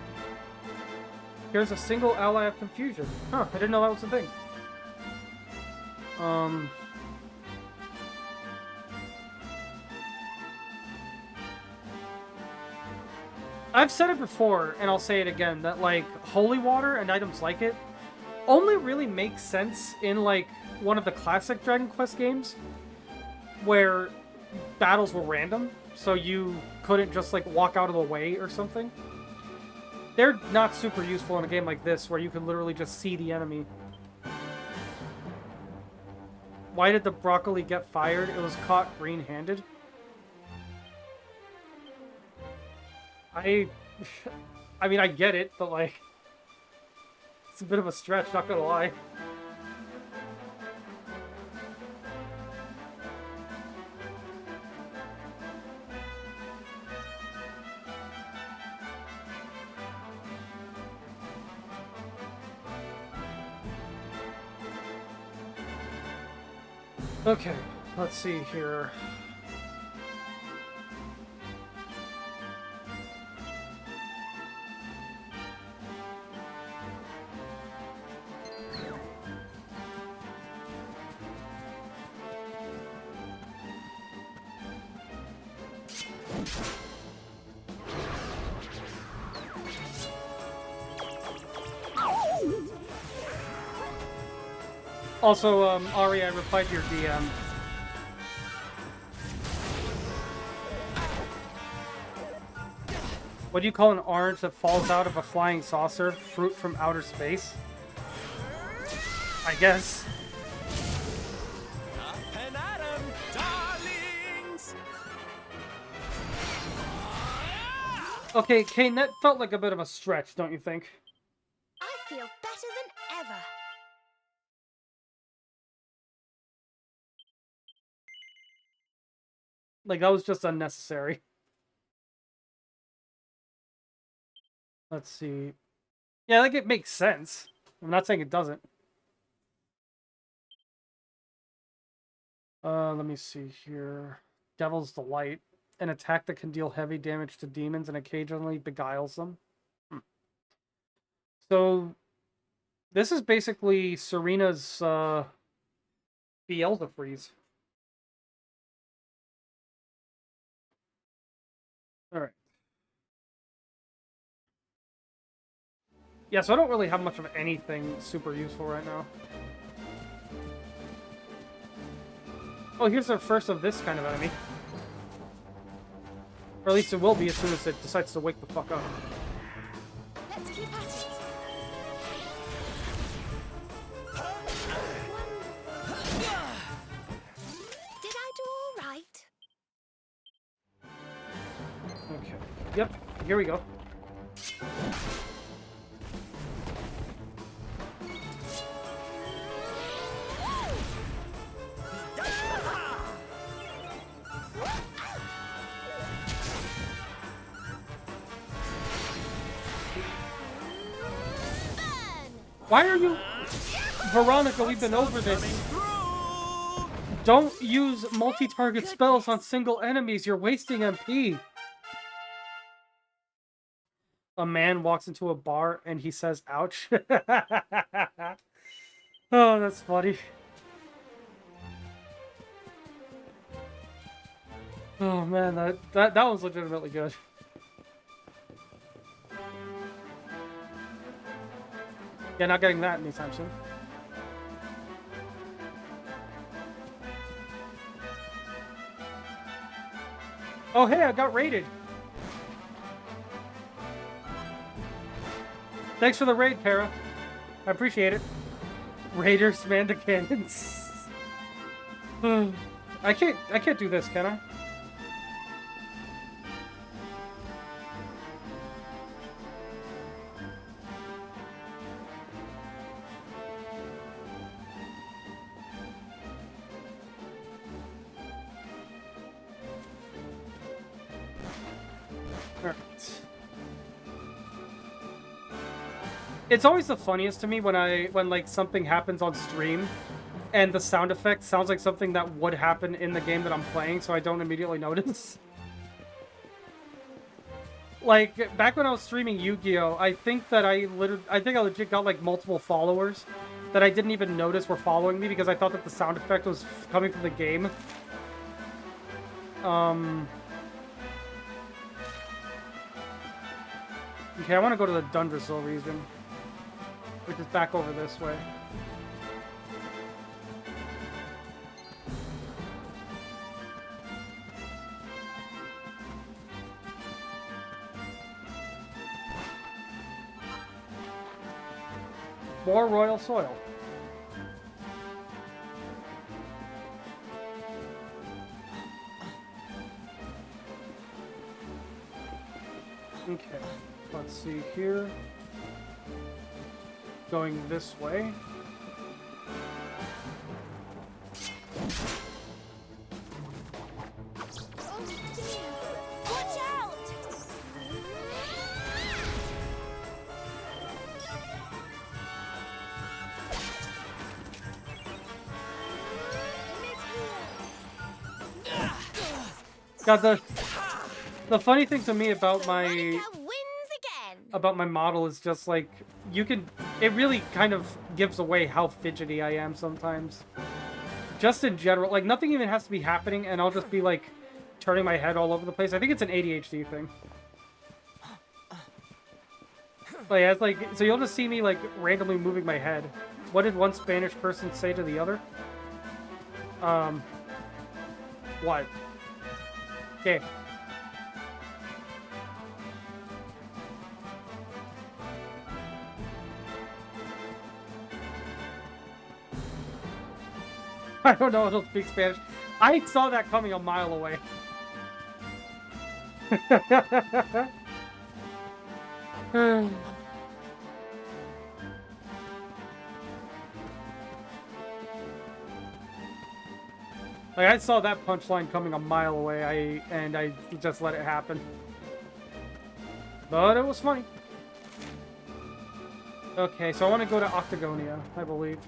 Here's a single ally of confusion. Huh, I didn't know that was a thing. I've said it before, and I'll say it again, that, like, holy water and items like it only really make sense in, like, one of the classic Dragon Quest games, where battles were random, so you couldn't just, like, walk out of the way or something. They're not super useful in a game like this, where you can literally just see the enemy. Why did the broccoli get fired? It was caught green-handed. I mean, I get it, but, like, it's a bit of a stretch, not gonna lie. Okay, let's see here. Also, Ari, I replied to your DM. What do you call an orange that falls out of a flying saucer? Fruit from outer space? I guess. Up and at 'em, darlings! Okay, Kane, that felt like a bit of a stretch, don't you think? I feel better than ever. Like, that was just unnecessary. Let's see. Yeah, like, it makes sense. I'm not saying it doesn't. Let me see here. Devil's Delight. An attack that can deal heavy damage to demons and occasionally beguiles them. So, this is basically Serena's, Beelzefreeze. Alright. Yeah, so I don't really have much of anything super useful right now. Oh, here's our first of this kind of enemy. Or at least it will be as soon as it decides to wake the fuck up. Let's keep at it. Did I do all right? Okay. Yep, here we go. Why are you... Veronica, we've been over this. Don't use multi-target spells on single enemies. You're wasting MP. A man walks into a bar and he says, ouch. Oh, that's funny. Oh man, that was legitimately good. Yeah, not getting that anytime soon. Oh hey, I got raided. Thanks for the raid, Para. I appreciate it. Raiders man the cannons. I can't do this, can I? It's always the funniest to me when like something happens on stream and the sound effect sounds like something that would happen in the game that I'm playing, so I don't immediately notice. Like back when I was streaming Yu-Gi-Oh, I think I legit got like multiple followers that I didn't even notice were following me because I thought that the sound effect was coming from the game. Okay, I want to go to the Dundrasil region, which is back over this way. More royal soil. Okay, let's see here. Going this way. Oh dear! Watch out! God, the funny thing to me about my Monica wins again. about my model is just like it really kind of gives away how fidgety I am sometimes. Just in general, like nothing even has to be happening and I'll just be like turning my head all over the place. I think it's an ADHD thing. So you'll just see me like randomly moving my head. What did one Spanish person say to the other? What? Okay. I don't know, I don't speak Spanish. I saw that coming a mile away. Like, I saw that punchline coming a mile away, and I just let it happen. But it was funny. Okay, so I want to go to Octagonia, I believe.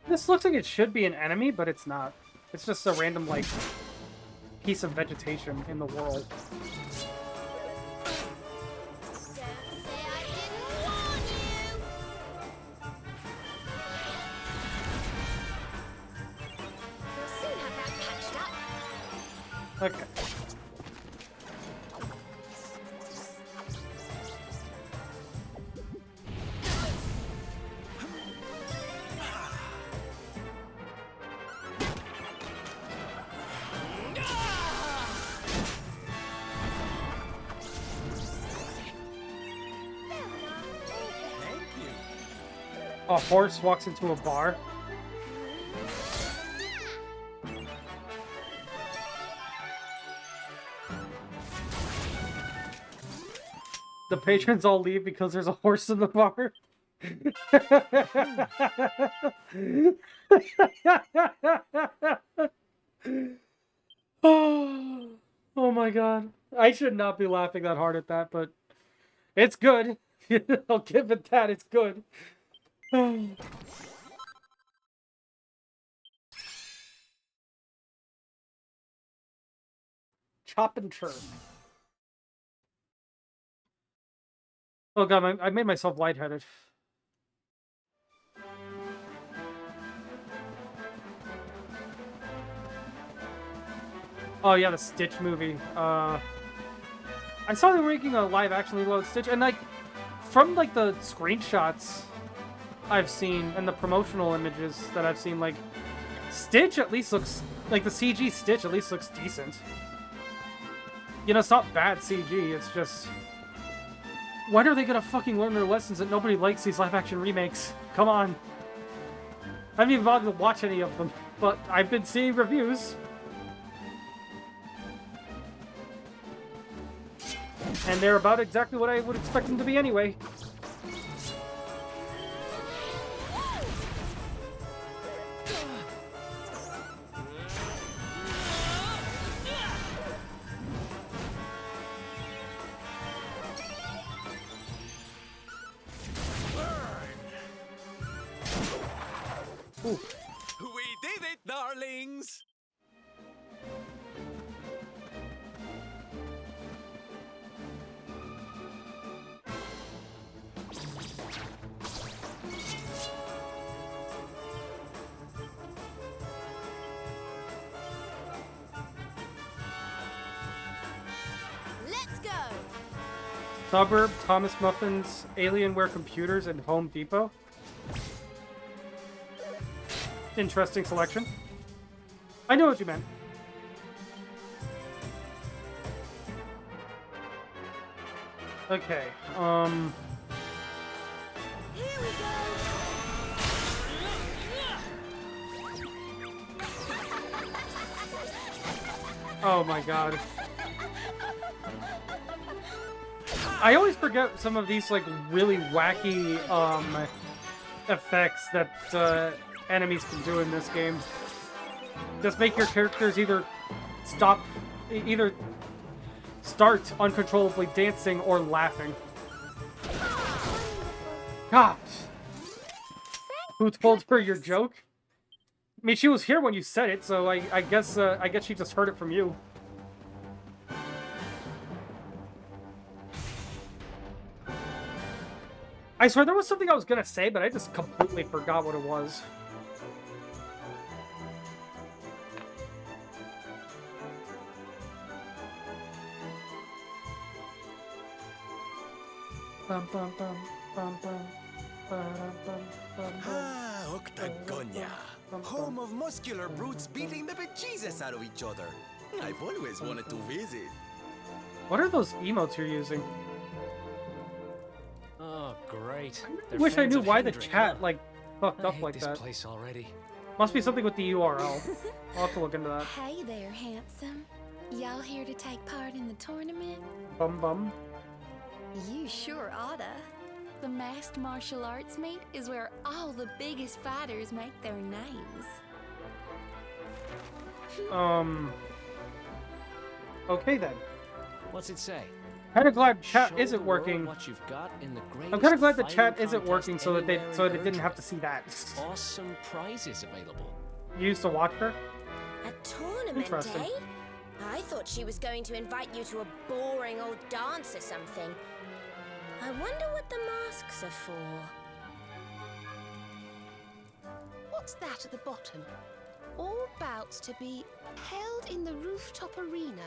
This looks like it should be an enemy, but it's not. It's just a random, like, piece of vegetation in the world. Okay. A horse walks into a bar. The patrons all leave because there's a horse in the bar. Oh my god. I should not be laughing that hard at that, but it's good. I'll give it that, it's good. Chop and chirp. Oh god, I made myself lightheaded. Oh yeah, the Stitch movie. I saw they were making a live-action Lilo and Stitch, and like, from like the screenshots I've seen and the promotional images that I've seen, like, Stitch at least looks like the CG Stitch at least looks decent. You know, it's not bad CG. It's just, when are they gonna fucking learn their lessons that nobody likes these live-action remakes? Come on. I haven't even bothered to watch any of them, but I've been seeing reviews. And they're about exactly what I would expect them to be anyway. Ooh. We did it, darlings! Let's go. Suburb, Thomas Muffins, Alienware Computers, and Home Depot. Interesting selection. I know what you meant. Okay, Here we go. oh my god. I always forget some of these, like, really wacky, effects that, enemies can do in this game. Just make your characters either start uncontrollably dancing or laughing. Gosh. Who told her your joke? I mean, she was here when you said it, so I guess she just heard it from you. I swear there was something I was gonna say, but I just completely forgot what it was. Bum, bum, bum, bum, bum, ba-dum, bum, bum, bum. Ah, Octagonia. Home of muscular brutes beating the bejesus out of each other. I've always wanted to visit. What are those emotes you're using? Oh, great. I wish I knew why the chat, like, fucked up like this that. place already. Must be something with the URL. I'll have to look into that. Hey there, handsome. Y'all here to take part in the tournament? Bum bum. You sure oughta. The masked martial arts meet is where all the biggest fighters make their names. Okay then. What's it say? Kinda glad chat Show isn't the world working. what you've got in the I'm kinda glad the greatest chat fighting isn't working contest so that they anywhere in didn't country. have to see that. Awesome prizes available. You used to watch her? A tournament, Interesting. eh? I thought she was going to invite you to a boring old dance or something. I wonder what the masks are for. What's that at the bottom? all bouts to be held in the rooftop arena.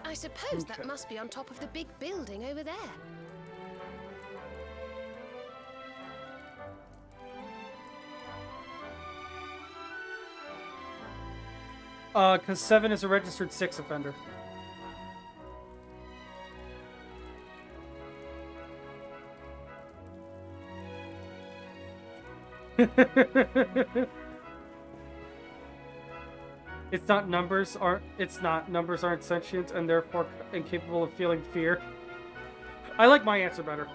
I suppose that must be on top of the big building over there. Because 7 is a registered 6 offender. It's not numbers aren't sentient and therefore incapable of feeling fear. I like my answer better.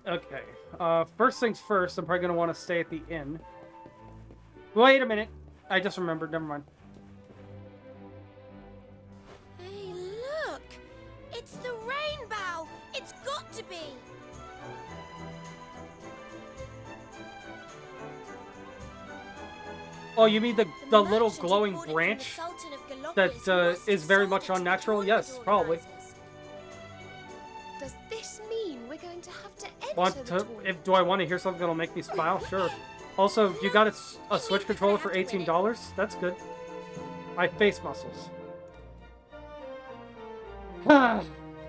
Okay. First things first, I'm probably gonna want to stay at the inn. Wait a minute. I just remembered. Never mind. Hey, look! It's the rainbow! It's got to be! Oh, you mean the little glowing branch that is very much unnatural? Yes, probably. Does this mean we're going to have to enter the tournament? Do I want to hear something that'll make me smile? Sure. Also, you got a Switch controller for $18? That's good. My face muscles.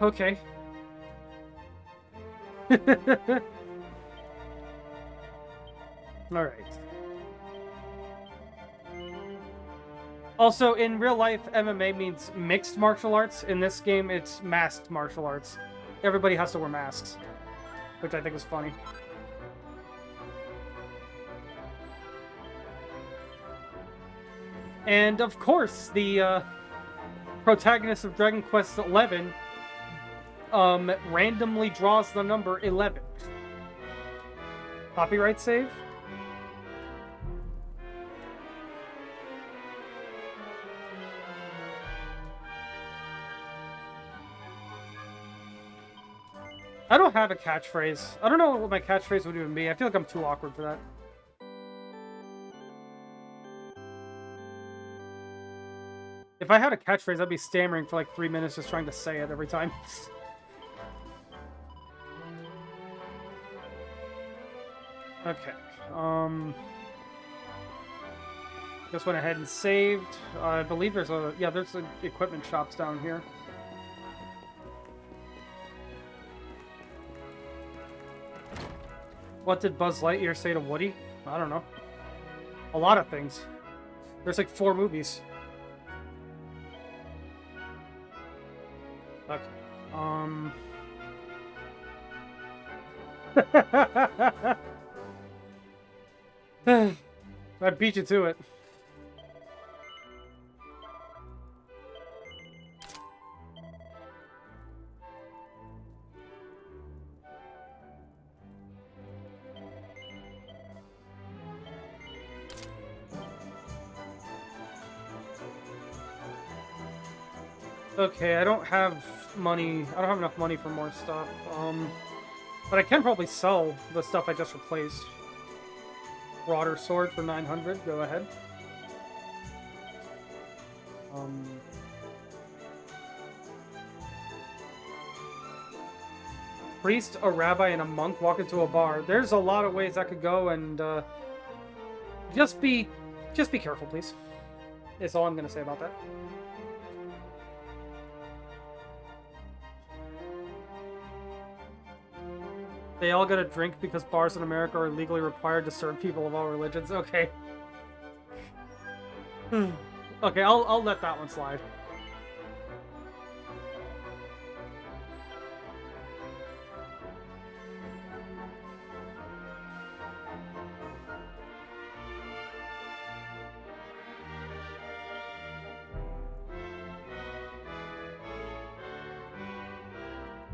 Okay. Alright. Also, in real life, MMA means mixed martial arts. In this game, it's masked martial arts. Everybody has to wear masks, which I think is funny. And, of course, the protagonist of Dragon Quest XI randomly draws the number 11. Copyright save? I don't have a catchphrase. I don't know what my catchphrase would even be. I feel like I'm too awkward for that. If I had a catchphrase, I'd be stammering for like 3 minutes just trying to say it every time. Okay. Just went ahead and saved. I believe there's there's equipment shops down here. What did Buzz Lightyear say to Woody? I don't know. A lot of things. There's like 4 movies. Okay. I beat you to it. Okay, I don't have money. I don't have enough money for more stuff. But I can probably sell the stuff I just replaced. Broader sword for 900. Go ahead. Priest, a rabbi, and a monk walk into a bar. There's a lot of ways that could go, and just be careful, please. That's all I'm gonna say about that. They all get a drink because bars in America are legally required to serve people of all religions. Okay. Okay, I'll let that one slide.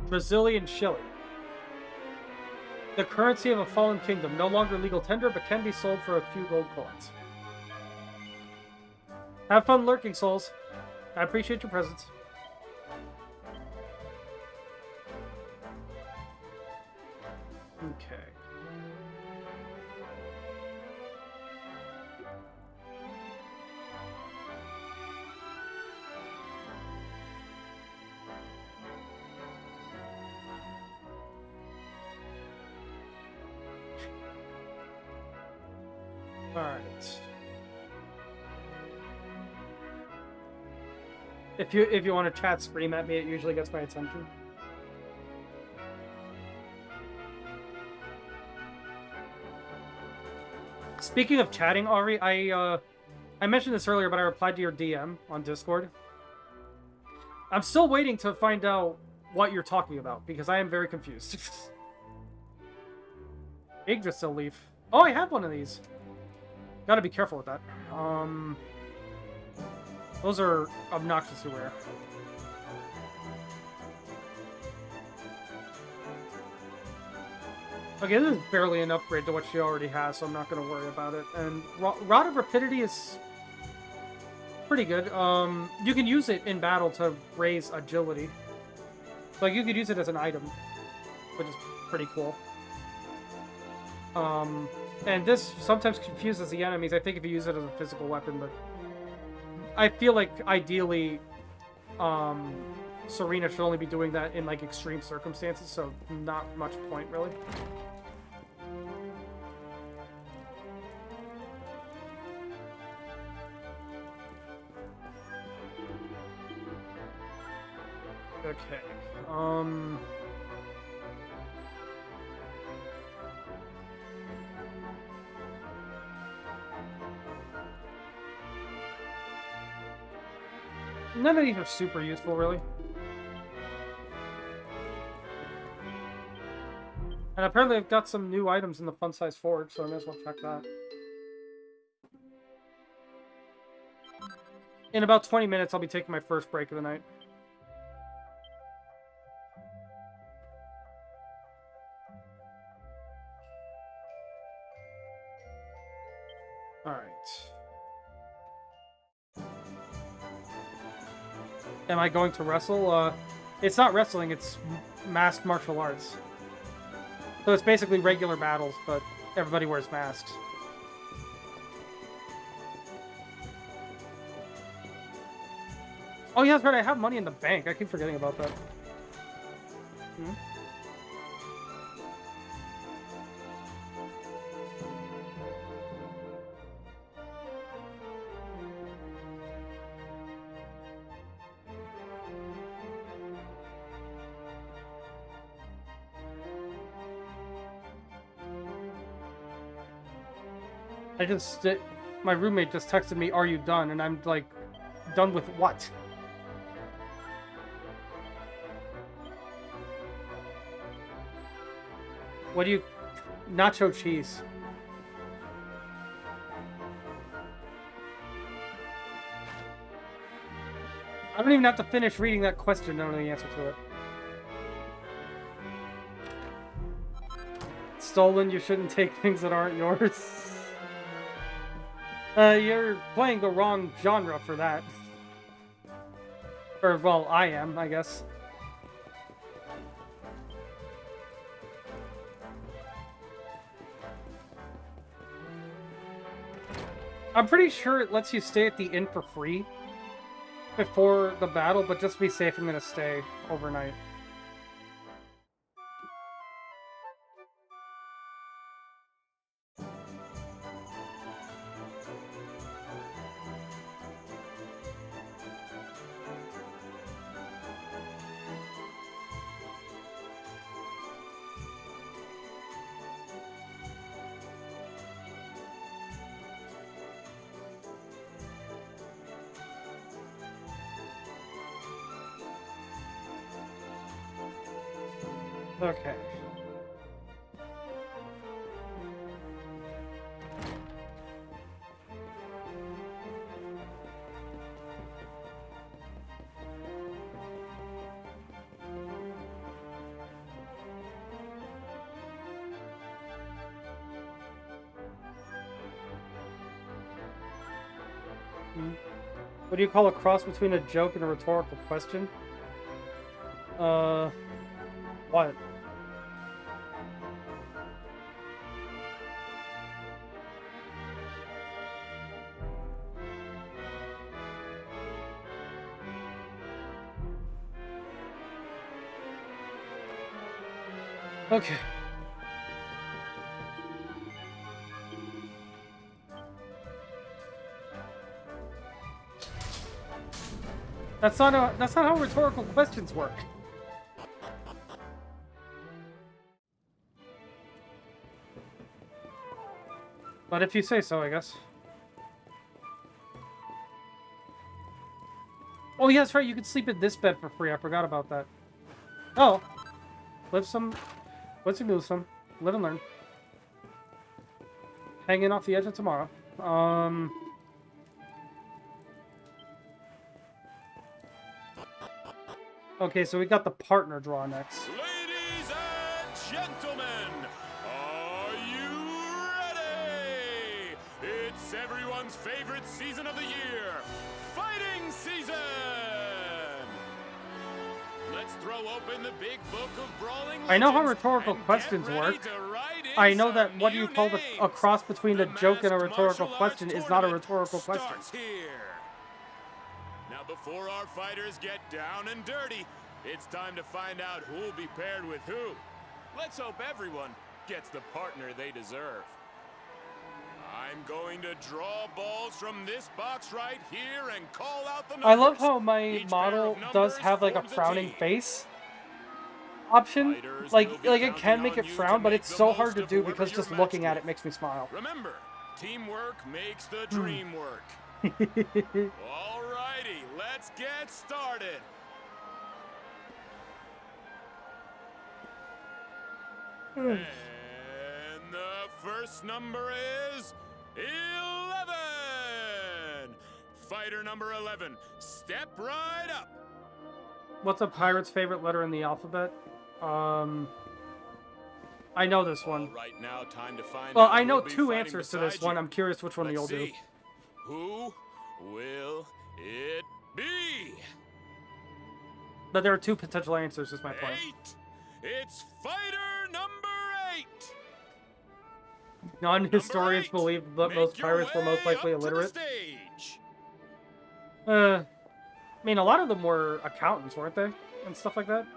Brazilian shilling. The currency of a fallen kingdom, no longer legal tender, but can be sold for a few gold coins. Have fun lurking, souls. I appreciate your presence. Okay. Alright. If you want to chat scream at me, it usually gets my attention. Speaking of chatting, Ari, I mentioned this earlier, but I replied to your DM on Discord. I'm still waiting to find out what you're talking about, because I am very confused. Yggdrasil leaf. Oh, I have one of these. Gotta be careful with that. Those are obnoxiously rare. Okay, this is barely an upgrade to what she already has, so I'm not going to worry about it. And Rod of Rapidity is pretty good. You can use it in battle to raise agility. So, like, you could use it as an item, which is pretty cool. And this sometimes confuses the enemies. I think if you use it as a physical weapon, but I feel like ideally, Serena should only be doing that in like extreme circumstances, so not much point really. Okay. None of these are super useful, really. And apparently I've got some new items in the fun-size forge, so I may as well check that. In about 20 minutes, I'll be taking my first break of the night. Alright. Am I going to wrestle? It's not wrestling, it's masked martial arts. So it's basically regular battles, but everybody wears masks. Oh yeah, that's right, I have money in the bank. I keep forgetting about that. Hmm? My roommate just texted me, "Are you done?" And I'm like, done with what? What do you... Nacho cheese. I don't even have to finish reading that question to know the answer to it. Stolen, you shouldn't take things that aren't yours. You're playing the wrong genre for that. Or, well, I am, I guess. I'm pretty sure it lets you stay at the inn for free before the battle, but just to be safe, I'm gonna stay overnight. Okay. What do you call a cross between a joke and a rhetorical question? What? Okay. That's not how rhetorical questions work. But if you say so, I guess. Oh, yeah, that's right. You could sleep in this bed for free. I forgot about that. Oh. Live some. Let's move some. Live and learn. Hanging off the edge of tomorrow. Okay, so we got the partner draw next. Ladies and gentlemen, are you ready? It's everyone's favorite season of the year, fighting season! Let's throw open the big book of brawling legends. I know how rhetorical questions work. I know that what do you call a cross between a joke and a rhetorical question is not a rhetorical question. Here. Now, before our fighters get down and dirty, it's time to find out who'll be paired with who. Let's hope everyone gets the partner they deserve. I'm going to draw balls from this box right here and call out the numbers. I love how my model does have like a frowning face option. Like it can make it frown, but it's so hard to do because just looking at it makes me smile. Remember, teamwork makes the dream work. Alrighty, let's get started. And the first number is 11. Fighter number 11, step right up. What's a pirate's favorite letter in the alphabet? I know this one. Right now, time to find well, out I know who'll be two fighting answers to beside this one. you. I'm curious which one you'll do. Who will it be? But there are two potential answers, is my point. 8. It's fighter number 8. Non-historians believe that most pirates were most likely illiterate. I mean, a lot of them were accountants, weren't they? And stuff like that.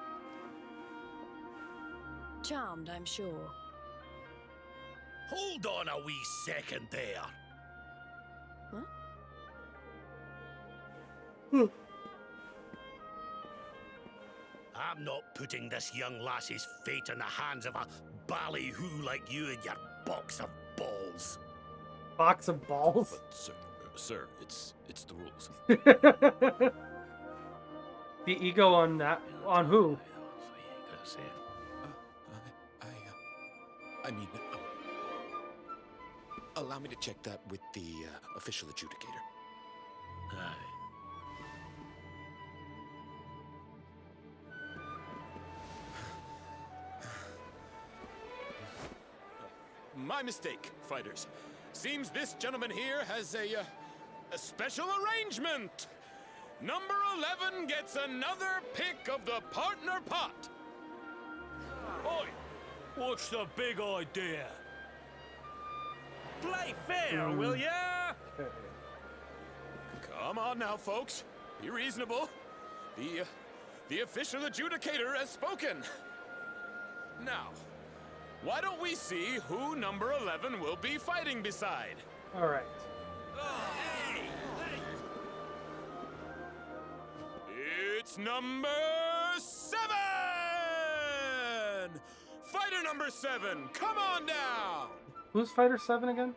Charmed, I'm sure. Hold on a wee second there. Huh? I'm not putting this young lassie's fate in the hands of a ballyhoo like you and your box of balls. Box of balls? But, sir, it's the rules. The ego on that, on who? I mean, allow me to check that with the official adjudicator. Aye. My mistake, fighters. Seems this gentleman here has a special arrangement. Number 11 gets another pick of the partner pot. Oi, what's the big idea? Play fair, will ya? Come on now, folks. Be reasonable. The official adjudicator has spoken. Now, why don't we see who number 11 will be fighting beside? All right. It's number 7! Fighter number 7, come on down! Who's fighter 7 again?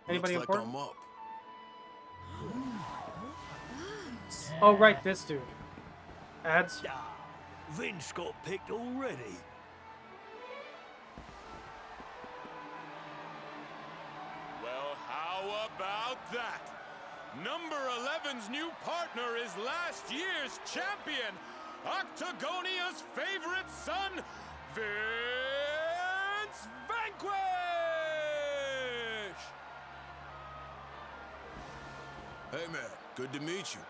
Anybody Looks like important? I'm up. Oh, right, this dude. Ads. Vince got picked already. Well, how about that? Number 11's new partner is last year's champion, Octagonia's favorite son, Vince Vanquish! Hey man, good to meet you.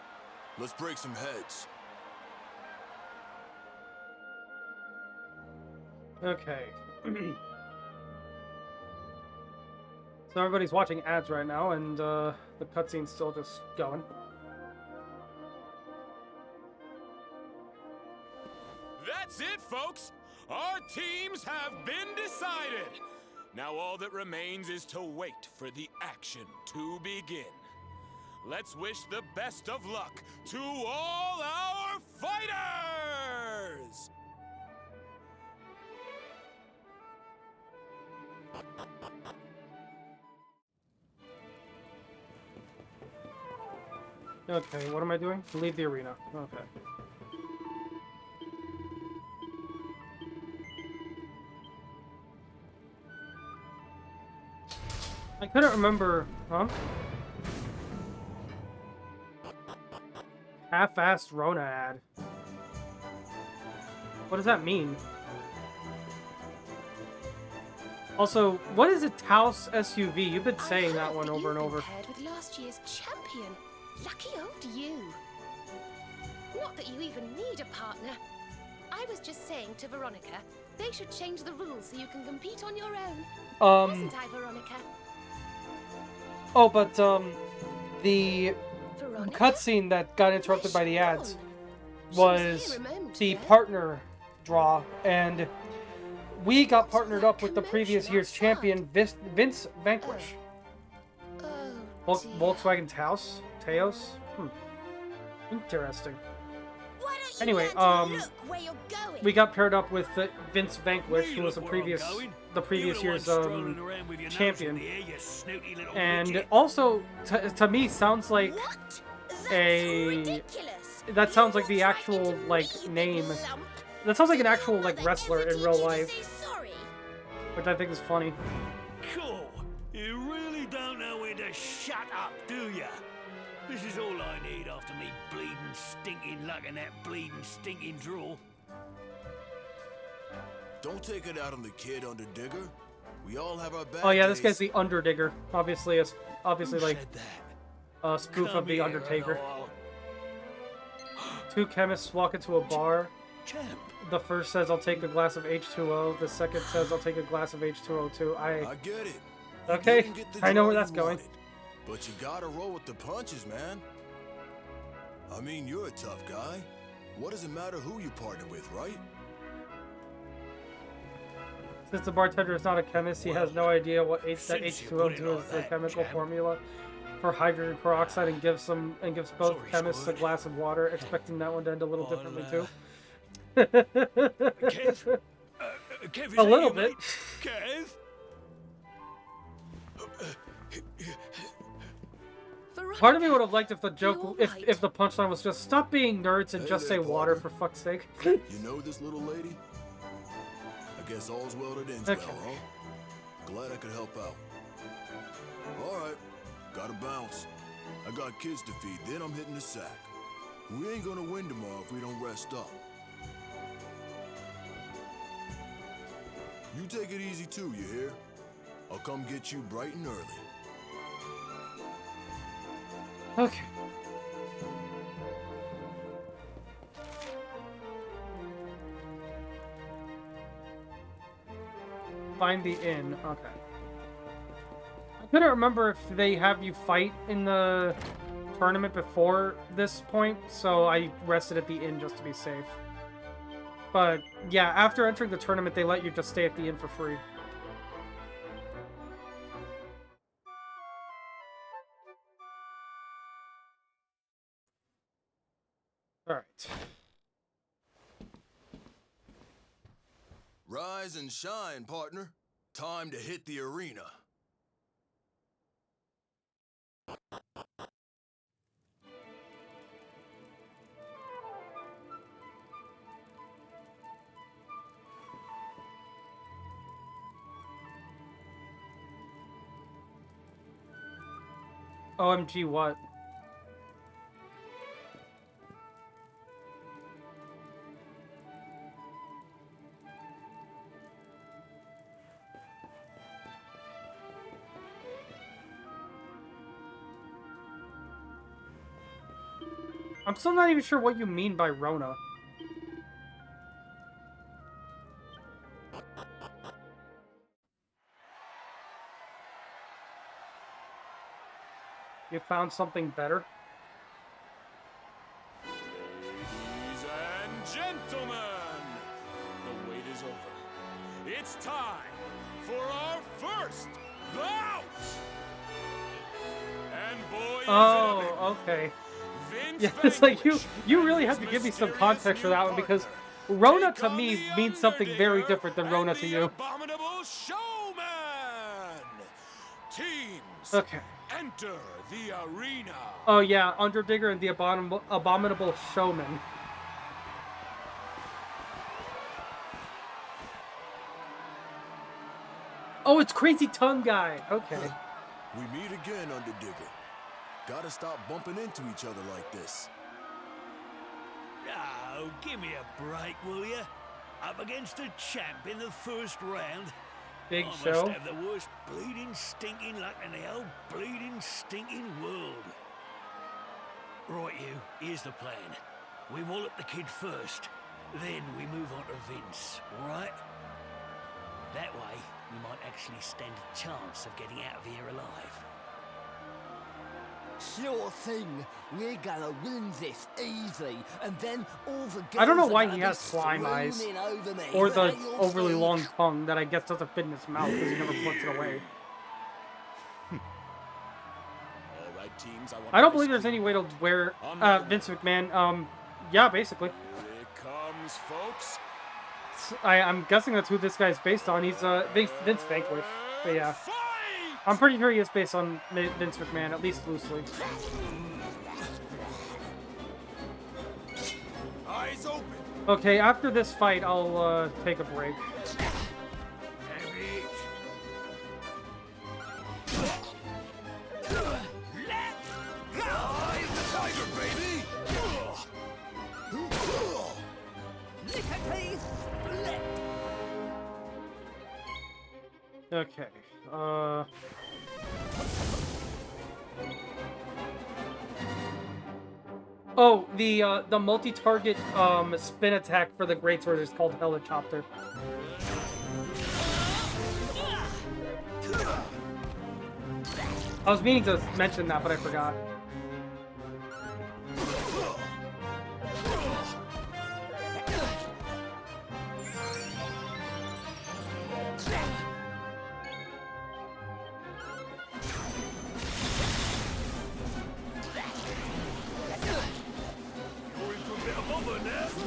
Let's break some heads. Okay. So everybody's watching ads right now, and the cutscene's still just going. That's it, folks! Our teams have been decided! Now all that remains is to wait for the action to begin. let's wish the best of luck to all our fighters! Okay, what am I doing? Leave the arena. Okay. I couldn't remember, huh? Half-assed Rona ad. What does that mean? Also, what is a Taos SUV? You've been saying that one over and over. Paired with last year's champion. Lucky old you. Not that you even need a partner. I was just saying to Veronica, they should change the rules so you can compete on your own. Wasn't I, Veronica? Oh, but the cutscene that got interrupted by the ads was the partner draw, and we got partnered up with the previous year's champion, Vince Vanquish. Volkswagen Taos? Interesting. Anyway, we got paired up with Vince Vanquish, who was the previous year's champion, and also to me sounds like that sounds like the actual name. That sounds like an actual wrestler in real life, which I think is funny. Cool. You really don't know when to shut up, do ya? This is all I need after me bleeding, stinking luck in that bleeding, stinking draw. Don't take it out on the kid, Underdigger. We all have our bad Oh yeah, this days. guy's the Underdigger. Obviously a spoof of the Undertaker. Two chemists walk into a bar. The first says, "I'll take a glass of H2O." The second says, "I'll take a glass of H2O too." I get it. Okay, I know where that's going. But you gotta roll with the punches, man. I mean, you're a tough guy. What does it matter who you partner with, right? Since the bartender is not a chemist, he has no idea what that H2O2 is, the chemical formula for hydrogen peroxide, and gives both chemists a glass of water, expecting that one to end a little differently too. Kev, A little bit. Kev? Part of me would have liked if the joke, if the punchline was just stop being nerds and just say water for fuck's sake. You know this little lady? I guess all's well that ends well, huh? Glad I could help out. Alright, gotta bounce. I got kids to feed, then I'm hitting the sack. We ain't gonna win tomorrow if we don't rest up. You take it easy too, you hear? I'll come get you bright and early. Okay. Find the inn. Okay. I couldn't remember if they have you fight in the tournament before this point, so I rested at the inn just to be safe. But yeah, after entering the tournament, they let you just stay at the inn for free. Alright. Rise and shine, partner. Time to hit the arena. OMG what? I'm still not even sure what you mean by Rona. You found something better? Ladies and gentlemen, the wait is over. It's time for our first bout! And boy Oh, okay. Vince Yeah, it's like Vanquish you really have to give me some context for that one because Rona to me means something very different than Rona to you. Abominable Showman. Teams, Okay. enter the arena. Oh yeah, Underdigger and the Abominable Showman. Oh, it's Crazy Tongue Guy. Okay. We meet again, Underdigger. Gotta stop bumping into each other like this. Oh, give me a break, will ya? Up against a champ in the first round. Big I show. must have the worst bleeding stinking luck in the whole bleeding stinking world. Right, you. Here's the plan. We wallop the kid first, then we move on to Vince, all right? That way, we might actually stand a chance of getting out of here alive. Sure thing. We're gonna win this easy, and then all the girls I don't know are why gonna he be has slime eyes. swooning over me. Or the You'll overly see. long tongue that I guess doesn't fit in his mouth because he never puts it away. All right, teams, I don't believe there's any way to wear Vince McMahon. Yeah, basically. Here it comes, folks. I'm guessing that's who this guy's based on. He's Vince Vanquish. But yeah. I'm pretty sure he is based on Vince McMahon, at least loosely. Eyes open. Okay, after this fight, I'll take a break. Okay. Oh, the multi-target spin attack for the greatsword is called Helicopter. I was meaning to mention that, but I forgot.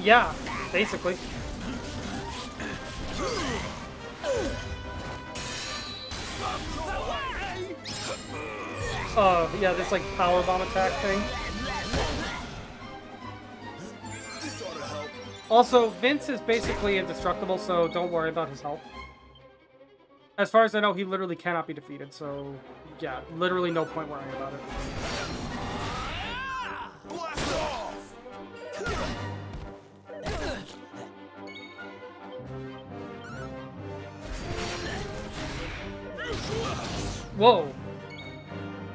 Yeah, basically. Yeah, this like power bomb attack thing. Also, Vince is basically indestructible, so don't worry about his health. As far as I know, he literally cannot be defeated, so yeah, literally no point worrying about it. Whoa.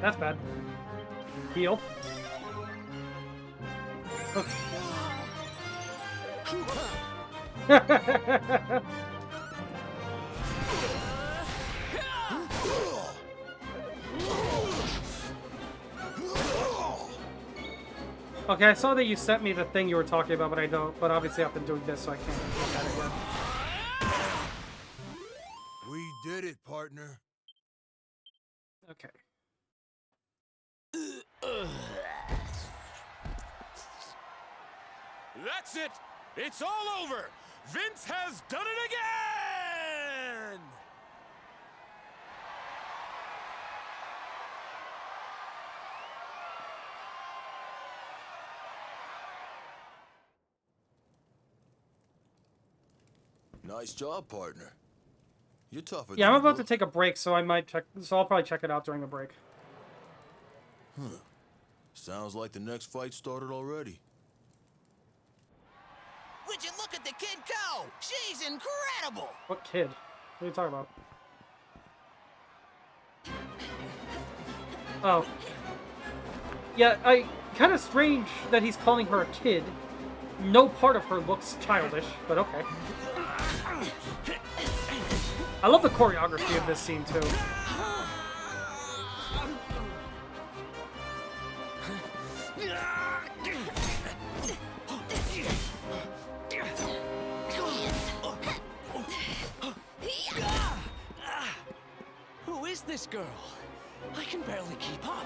That's bad. Heal. Okay, I saw that you sent me the thing you were talking about, but obviously I've been doing this, so I can't look at it yet. We did it, partner. Okay. That's it! It's all over! Vince has done it again! Nice job, partner. You're tougher. Yeah, I'm than you about to take a break, so I might check. So I'll probably check it out during the break. Sounds like the next fight started already. Would you look at the kid go? She's incredible. What kid? What are you talking about? Oh. Yeah, kind of strange that he's calling her a kid. No part of her looks childish, but okay. I love the choreography of this scene, too. Who is this girl? I can barely keep up.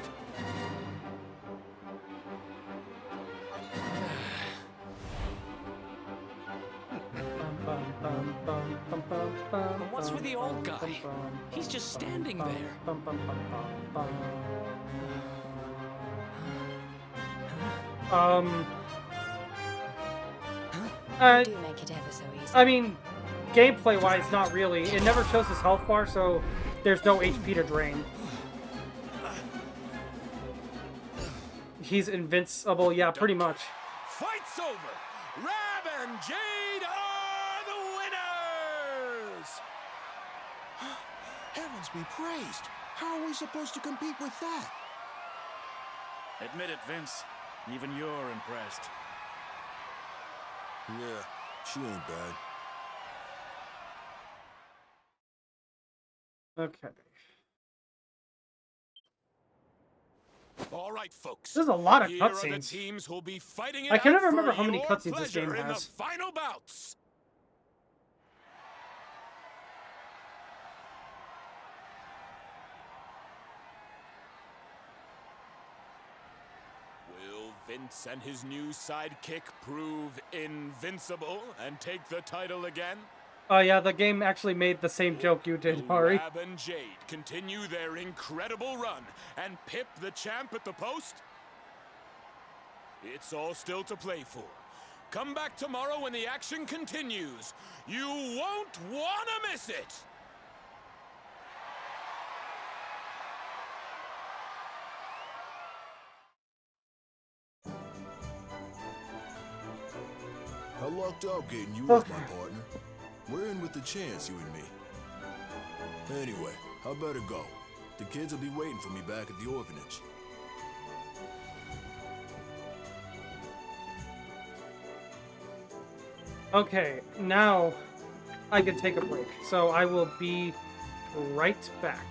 And what's with the old guy? He's just standing there. Do make it ever so easy. I mean, gameplay-wise, not really. It never shows his health bar, so there's no HP to drain. He's invincible, yeah, pretty much. Fight's over! Rab and Jade are the winners! Heavens be praised. How are we supposed to compete with that? Admit it, Vince. Even you're impressed. Yeah, she ain't bad. Okay. All right, folks. There's a lot of Here are the cutscenes. teams who'll be fighting it I can out never remember for how many your cutscenes this game pleasure in the has. final bouts. Will Vince and his new sidekick prove invincible and take the title again? Oh yeah, the game actually made the same joke you did, Ari. Rab and Jade continue their incredible run and pip the champ at the post? It's all still to play for. Come back tomorrow when the action continues. You won't want to miss it! I lucked out getting you as my partner. We're in with the chance, you and me. Anyway, I better go. The kids will be waiting for me back at the orphanage. Okay, now I can take a break. So I will be right back.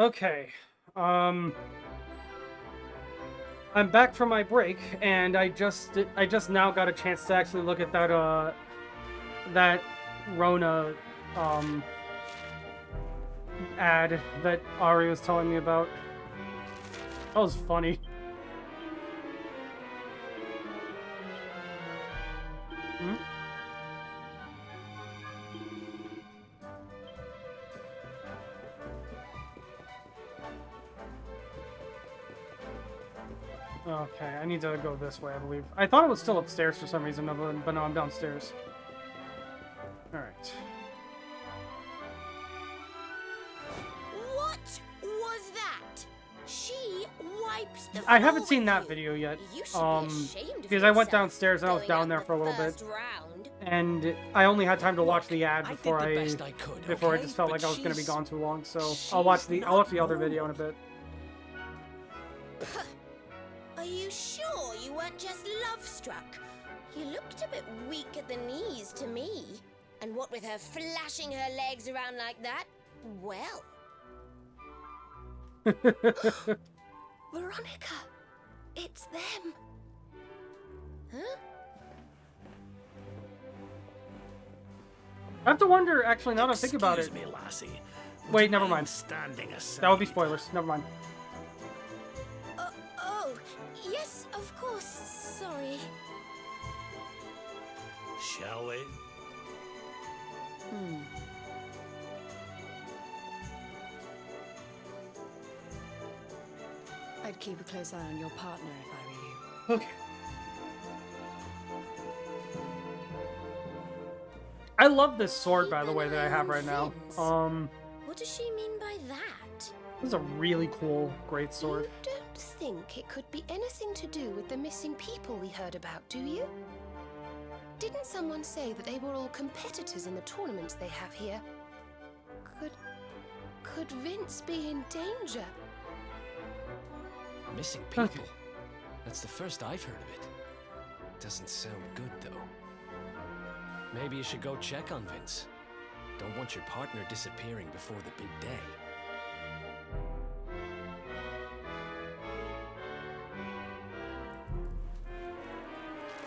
Okay. I'm back from my break, and I just now got a chance to actually look at that Rona ad that Ari was telling me about. That was funny. Hmm? Okay, I need to go this way, I believe. I thought it was still upstairs for some reason, but no, I'm downstairs. Alright. What was that? She wipes the I haven't seen that video yet. Because I went downstairs and I was down there for a little bit. And I only had time to watch the ad before I just felt like I was going to be gone too long. So I'll watch the other video in a bit. Are you sure you weren't just love-struck? You looked a bit weak at the knees to me. And what with her flashing her legs around like that? Well. Veronica, it's them. Huh? I have to wonder, actually, now that I think about it. Me, lassie. Wait, never mind. Standing aside. That would be spoilers. Never mind. Oh, yes, of course. Sorry. Shall we? I'd keep a close eye on your partner if I were you. Okay. I love this sword, by the way, that I have right now. What does she mean by that? This is a really cool, great sword. You don't think it could be anything to do with the missing people we heard about, do you? Didn't someone say that they were all competitors in the tournaments they have here? Could Vince be in danger? Missing people? That's the first I've heard of it. Doesn't sound good, though. Maybe you should go check on Vince. Don't want your partner disappearing before the big day.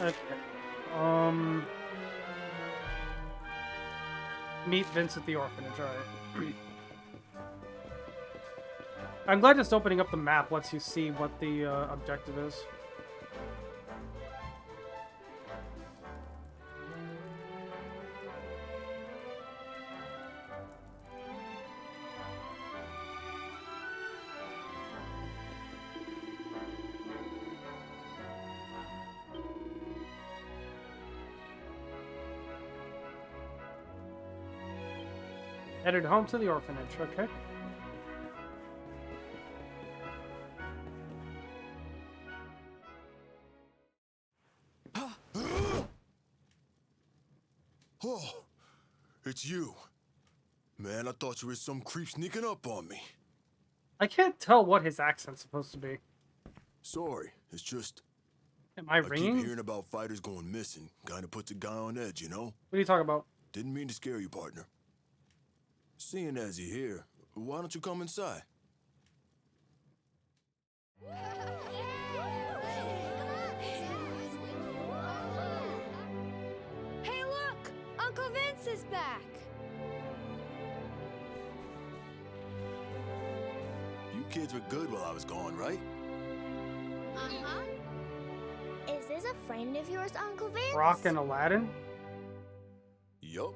Okay. Meet Vince at the orphanage, alright. I'm glad just opening up the map lets you see what the objective is. Headed home to the orphanage, okay. Oh, it's you. Man, I thought you were some creep sneaking up on me. I can't tell what his accent's supposed to be. Sorry, it's just... Am I ringing? I keep hearing about fighters going missing. Kinda puts a guy on edge, you know? What are you talking about? Didn't mean to scare you, partner. Seeing as you're here, why don't you come inside? Hey, look! Uncle Vince is back! You kids were good while I was gone, right? Uh-huh. Is this a friend of yours, Uncle Vince? Brock and Aladdin? Yup.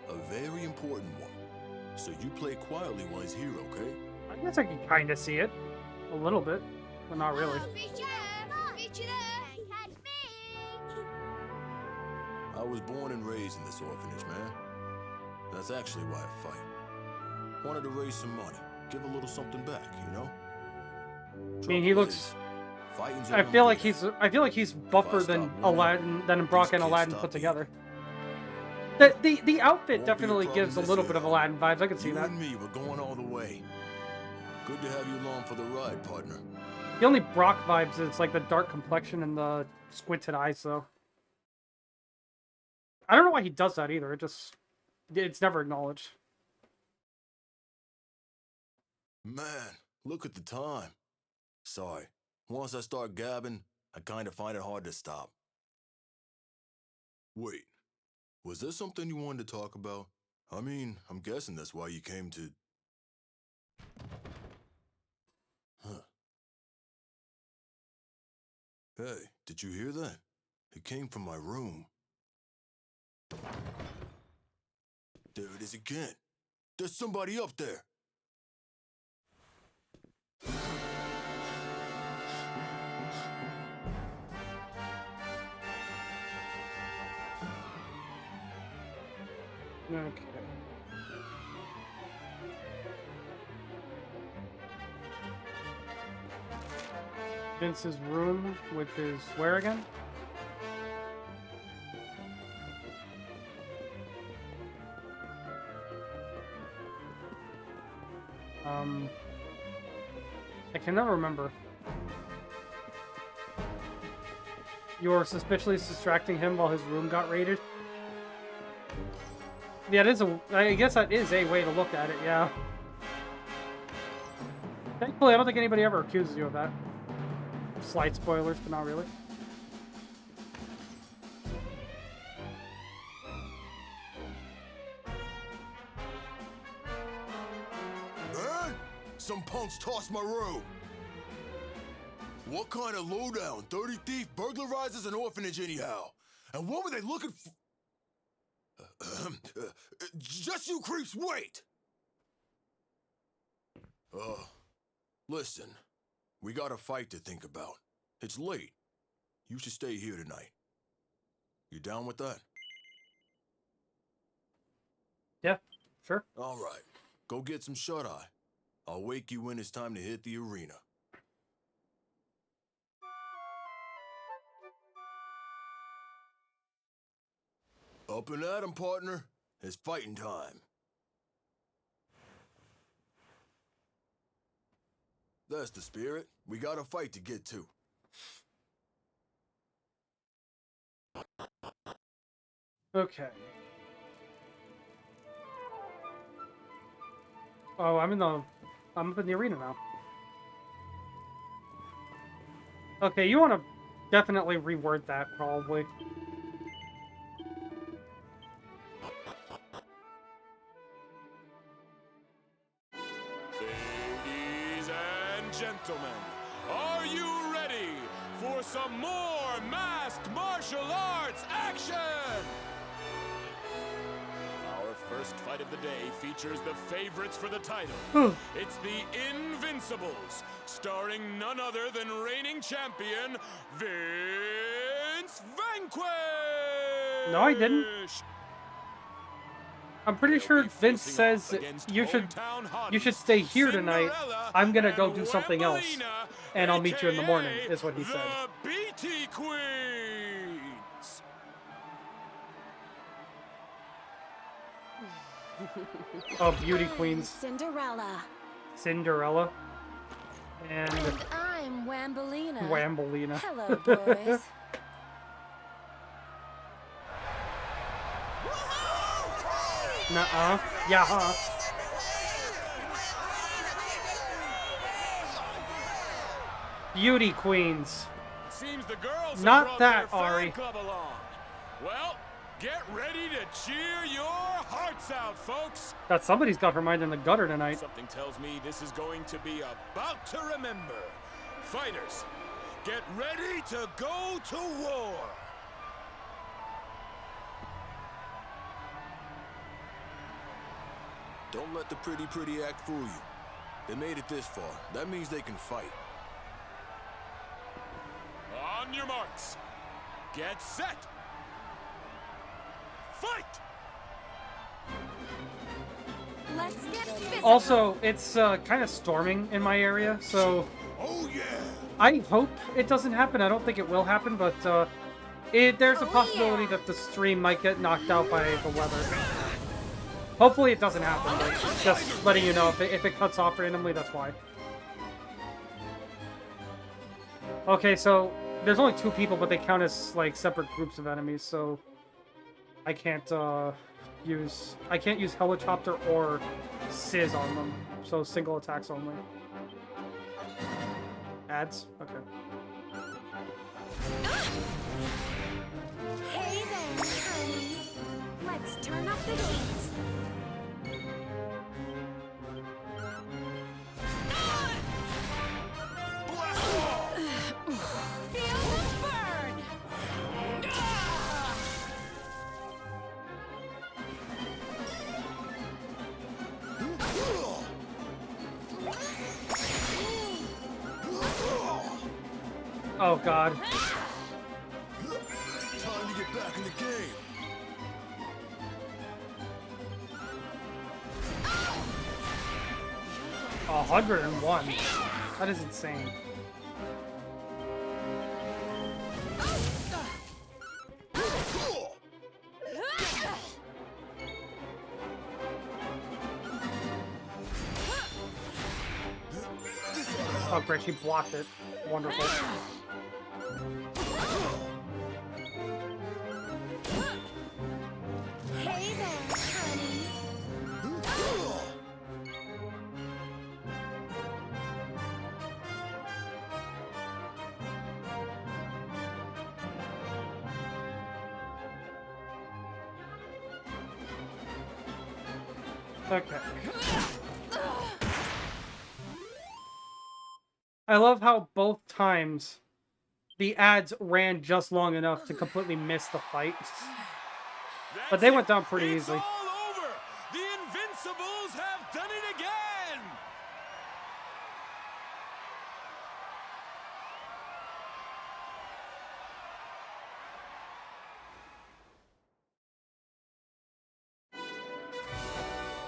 A very important one. So you play quietly while he's here, okay? I guess I can kind of see it. A little bit, but not really. I was born and raised in this orphanage, man. That's actually why I fight. Wanted to raise some money. Give a little something back, you know? I mean, he looks... I feel like he's buffer than Aladdin, than Brock and Aladdin put together. The outfit definitely gives a little bit of Aladdin vibes. I can see that. You and me, we're going all the way. Good to have you along for the ride, partner. The only Brock vibes is like the dark complexion and the squinted eyes, though. I don't know why he does that either. It's never acknowledged. Man, look at the time. Sorry. Once I start gabbing, I kind of find it hard to stop. Wait, was there something you wanted to talk about? I mean, I'm guessing that's why you came to... Huh. Hey, did you hear that? It came from my room. There it is again. There's somebody up there. Okay. Vince's room, which is where again? I can never remember. You were suspiciously distracting him while his room got raided? Yeah, it is I guess that is a way to look at it, yeah. Thankfully, I don't think anybody ever accuses you of that. Slight spoilers, but not really. Man, some punks tossed my room. What kind of lowdown, dirty thief burglarizes an orphanage anyhow? And what were they looking for? Just you creeps, wait! Listen, we got a fight to think about. It's late. You should stay here tonight. You down with that? Yeah, sure. All right, go get some shut-eye. I'll wake you when it's time to hit the arena. Up and at 'em, partner. It's fighting time. That's the spirit. We got a fight to get to. Okay. Oh, I'm up in the arena now. Okay, you want to definitely reword that, probably. Ladies and gentlemen, are you ready for some more masked martial arts action? Our first fight of the day features the favorites for the title. It's the Invincibles, starring none other than reigning champion Vince Vanquish! No, I didn't. I'm pretty sure Vince says you should stay here tonight. I'm gonna go do something else, and I'll meet you in the morning, is what he said. The BT Queens! Oh, beauty queens. Cinderella. Cinderella. And I'm Wambolina. Wambolina. Hello, boys. Nuh-uh. Yeah, huh? Beauty queens. Seems the girls Not have brought that, their fan Ari. club along. Well, get ready to cheer your hearts out, folks. God, somebody's got her mind in the gutter tonight. Something tells me this is going to be about to remember. Fighters, get ready to go to war. Don't let the pretty act fool you. They made it this far. That means they can fight. On your marks. Get set. Fight! Let's get physical. Also, it's kind of storming in my area, so... Oh, yeah! I hope it doesn't happen. I don't think it will happen, but there's a possibility that the stream might get knocked out by the weather. Hopefully it doesn't happen, but just letting you know, if it cuts off randomly, that's why. Okay, so there's only 2 people, but they count as, like, separate groups of enemies, so I can't use helicopter or Sizz on them. so single attacks only. Ads? Okay. Hey there, honey. Let's turn up the heat. Feel the burn! Oh god. Time to get back in the game. 101. That is insane. Oh great, she blocked it. Wonderful. Hey there, honey. Okay. I love how both times the ads ran just long enough to completely miss the fight. But they went down pretty easily. All over! The Invincibles have done it again!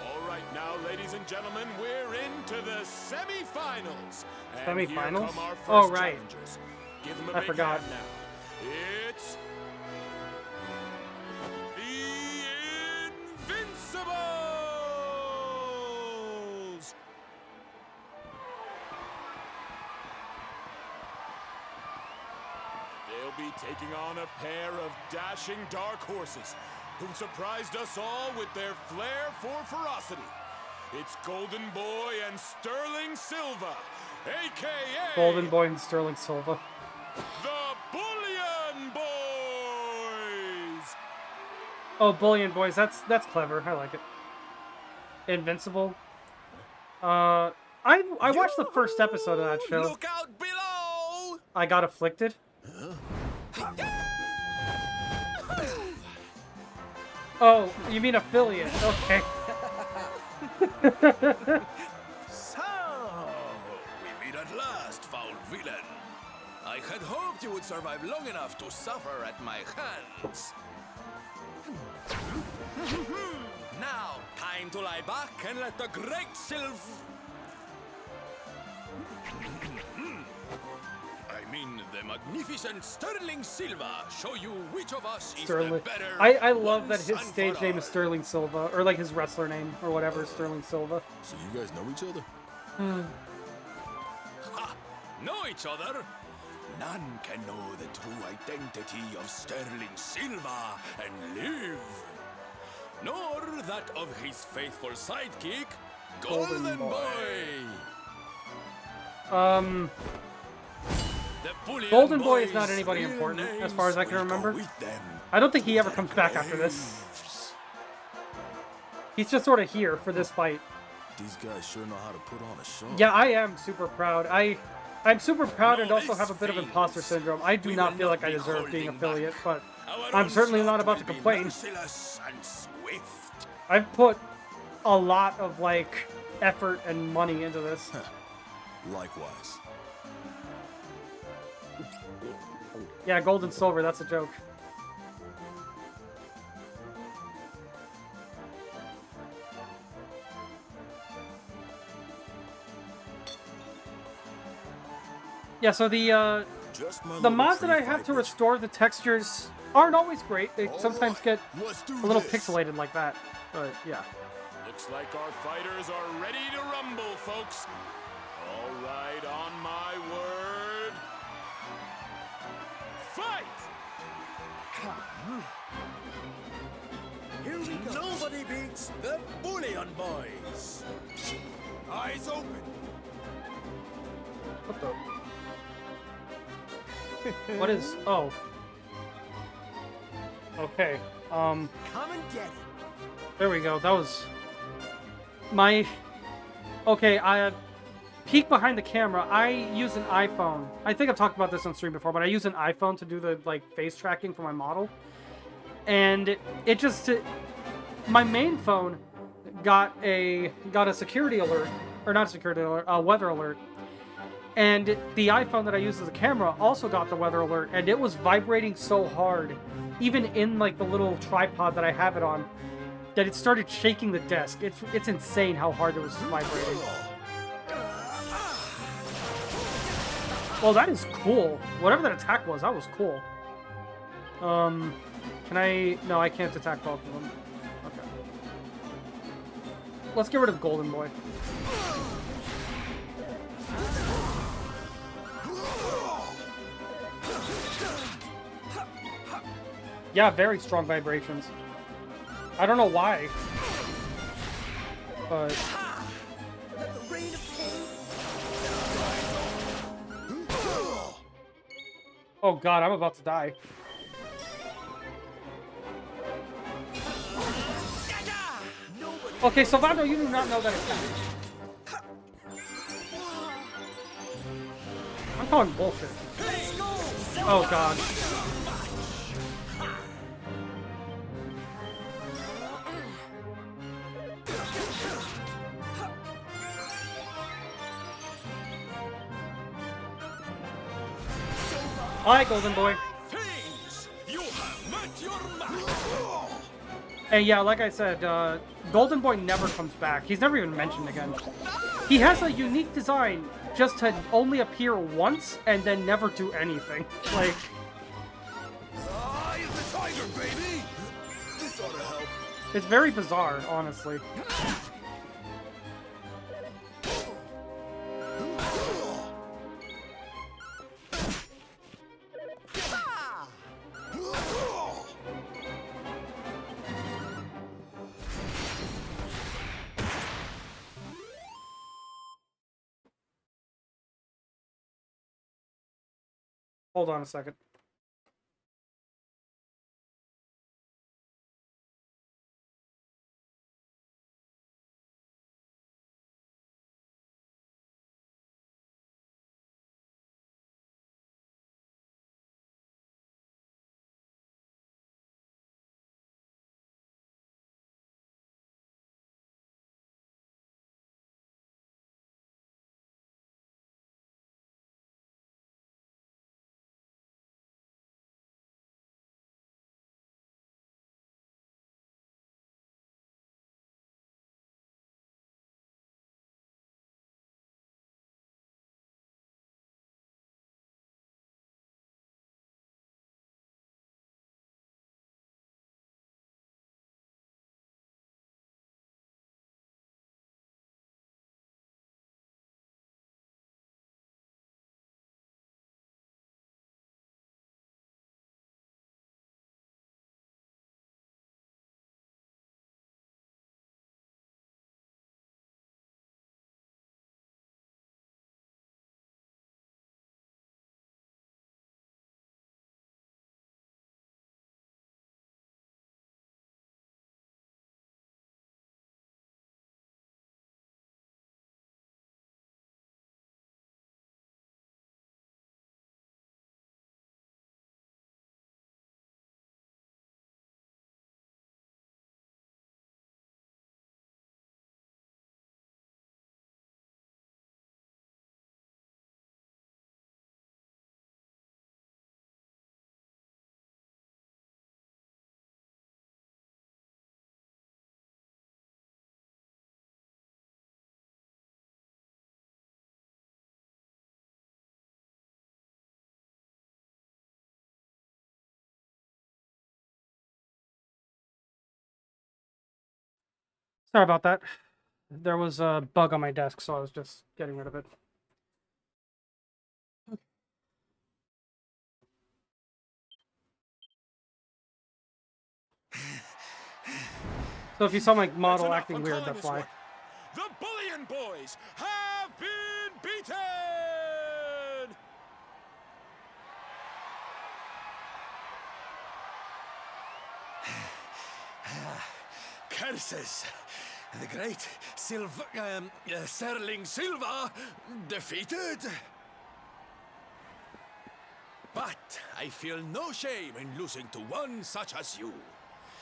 All right, now, ladies and gentlemen, we're into the semi-finals. And here Semi-finals? come our first Oh, right. challengers. Give them a I big forgot. hand now. It's the Invincibles! They'll be taking on a pair of dashing dark horses who surprised us all with their flair for ferocity. It's Golden Boy and Sterling Silva, a.k.a. Golden Boy and Sterling Silva. the Bullion Boys! Oh, Bullion Boys, that's clever. I like it. Invincible. I watched the first episode of that show. Look out below! I got afflicted. Oh, you mean affiliate? Okay. So, we meet at last, foul villain. I had hoped you would survive long enough to suffer at my hands. Now, time to lie back and let the great I mean, the magnificent Sterling Silva show you which of us is Sterling. the better. I love that his once and stage for name all. is Sterling Silva, or like his wrestler name, or whatever, Sterling Silva. So you guys know each other? Ha! Know each other? None can know the true identity of Sterling Silva and live. Nor that of his faithful sidekick, Golden Boy. The Bullion Golden Boy is not Boy's anybody real important, as names far as I can will go remember. with them. I don't think he ever comes back after this. He's just sort of here for this fight. These guys sure know how to put on a show. Yeah, I am super proud. I'm super proud and also have a bit of imposter syndrome. I do not feel like I deserve being affiliate, but I'm certainly not about to complain. Merciless and swift. I've put a lot of, like, effort and money into this. Likewise. Yeah, gold and silver, that's a joke. Yeah, so the mods that I have to restore the textures aren't always great. They sometimes get a little pixelated like that. But yeah. Looks like our fighters are ready to rumble, folks. All right, on my word. Fight! Here we go. Nobody beats the Bullion Boys. Eyes open. What the? What is? Oh. Okay. Come and get it. There we go. That was my. Okay, I peek behind the camera. I use an iPhone. I think I've talked about this on stream before, but I use an iPhone to do the like face tracking for my model, and it just my main phone got a security alert, or not a security alert, a weather alert. And the iPhone that I use as a camera also got the weather alert, and it was vibrating so hard, even in like the little tripod that I have it on, that it started shaking the desk. It's insane how hard it was vibrating. Well, that is cool. Whatever that attack was, that was cool. Can I? No, I can't attack both of them. Okay. Let's get rid of Golden Boy. Yeah, very strong vibrations. I don't know why. But... Oh god, I'm about to die. Okay, Sylvando, you do not know that attack. I'm calling bullshit. Oh god. Hi, Golden Boy. You have met your match. And yeah, like I said, Golden Boy never comes back. He's never even mentioned again. He has a unique design just to only appear once and then never do anything. Like... Eye of the tiger, baby! This ought to help. It's very bizarre, honestly. Hold on a second. Sorry about that. There was a bug on my desk, so I was just getting rid of it. So if you saw my model acting weird, that's why. The Bullion Boys Curses! The great Sterling Silva defeated. But I feel no shame in losing to one such as you.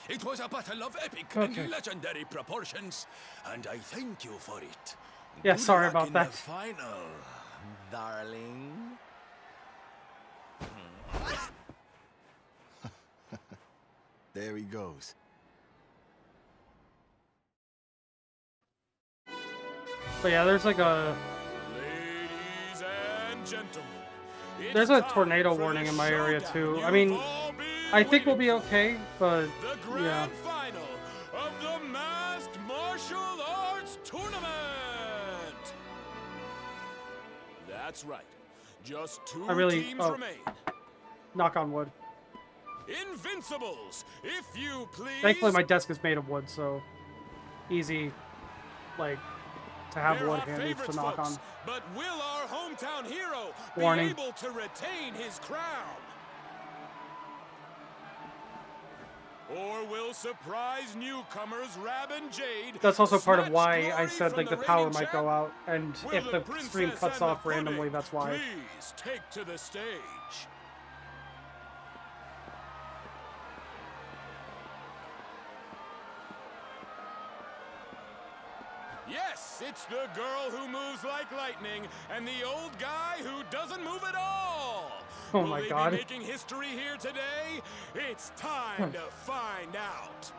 It was a battle of epic and legendary proportions, and I thank you for it. Yeah, Good sorry luck about in that. The final, darling. There he goes. But yeah, there's like a... Ladies and gentlemen, There's a tornado warning in my area too. I mean, I think we'll be okay, but yeah. final of the Masked Martial Arts Tournament! That's right. Just two teams remain. Knock on wood. Invincibles, if you please. Thankfully, my desk is made of wood, so easy, like, to have wood handy to knock on. But will our hometown hero Warning. be able to retain his crown? Or will surprise newcomers Rab and Jade? That's also part of why I said like the power might go out, and if the stream cuts off randomly, that's why. Please take to the stage. Yes, it's the girl who moves like lightning and the old guy who doesn't move at all. Oh Will my they God. be making history here today? It's time to find out.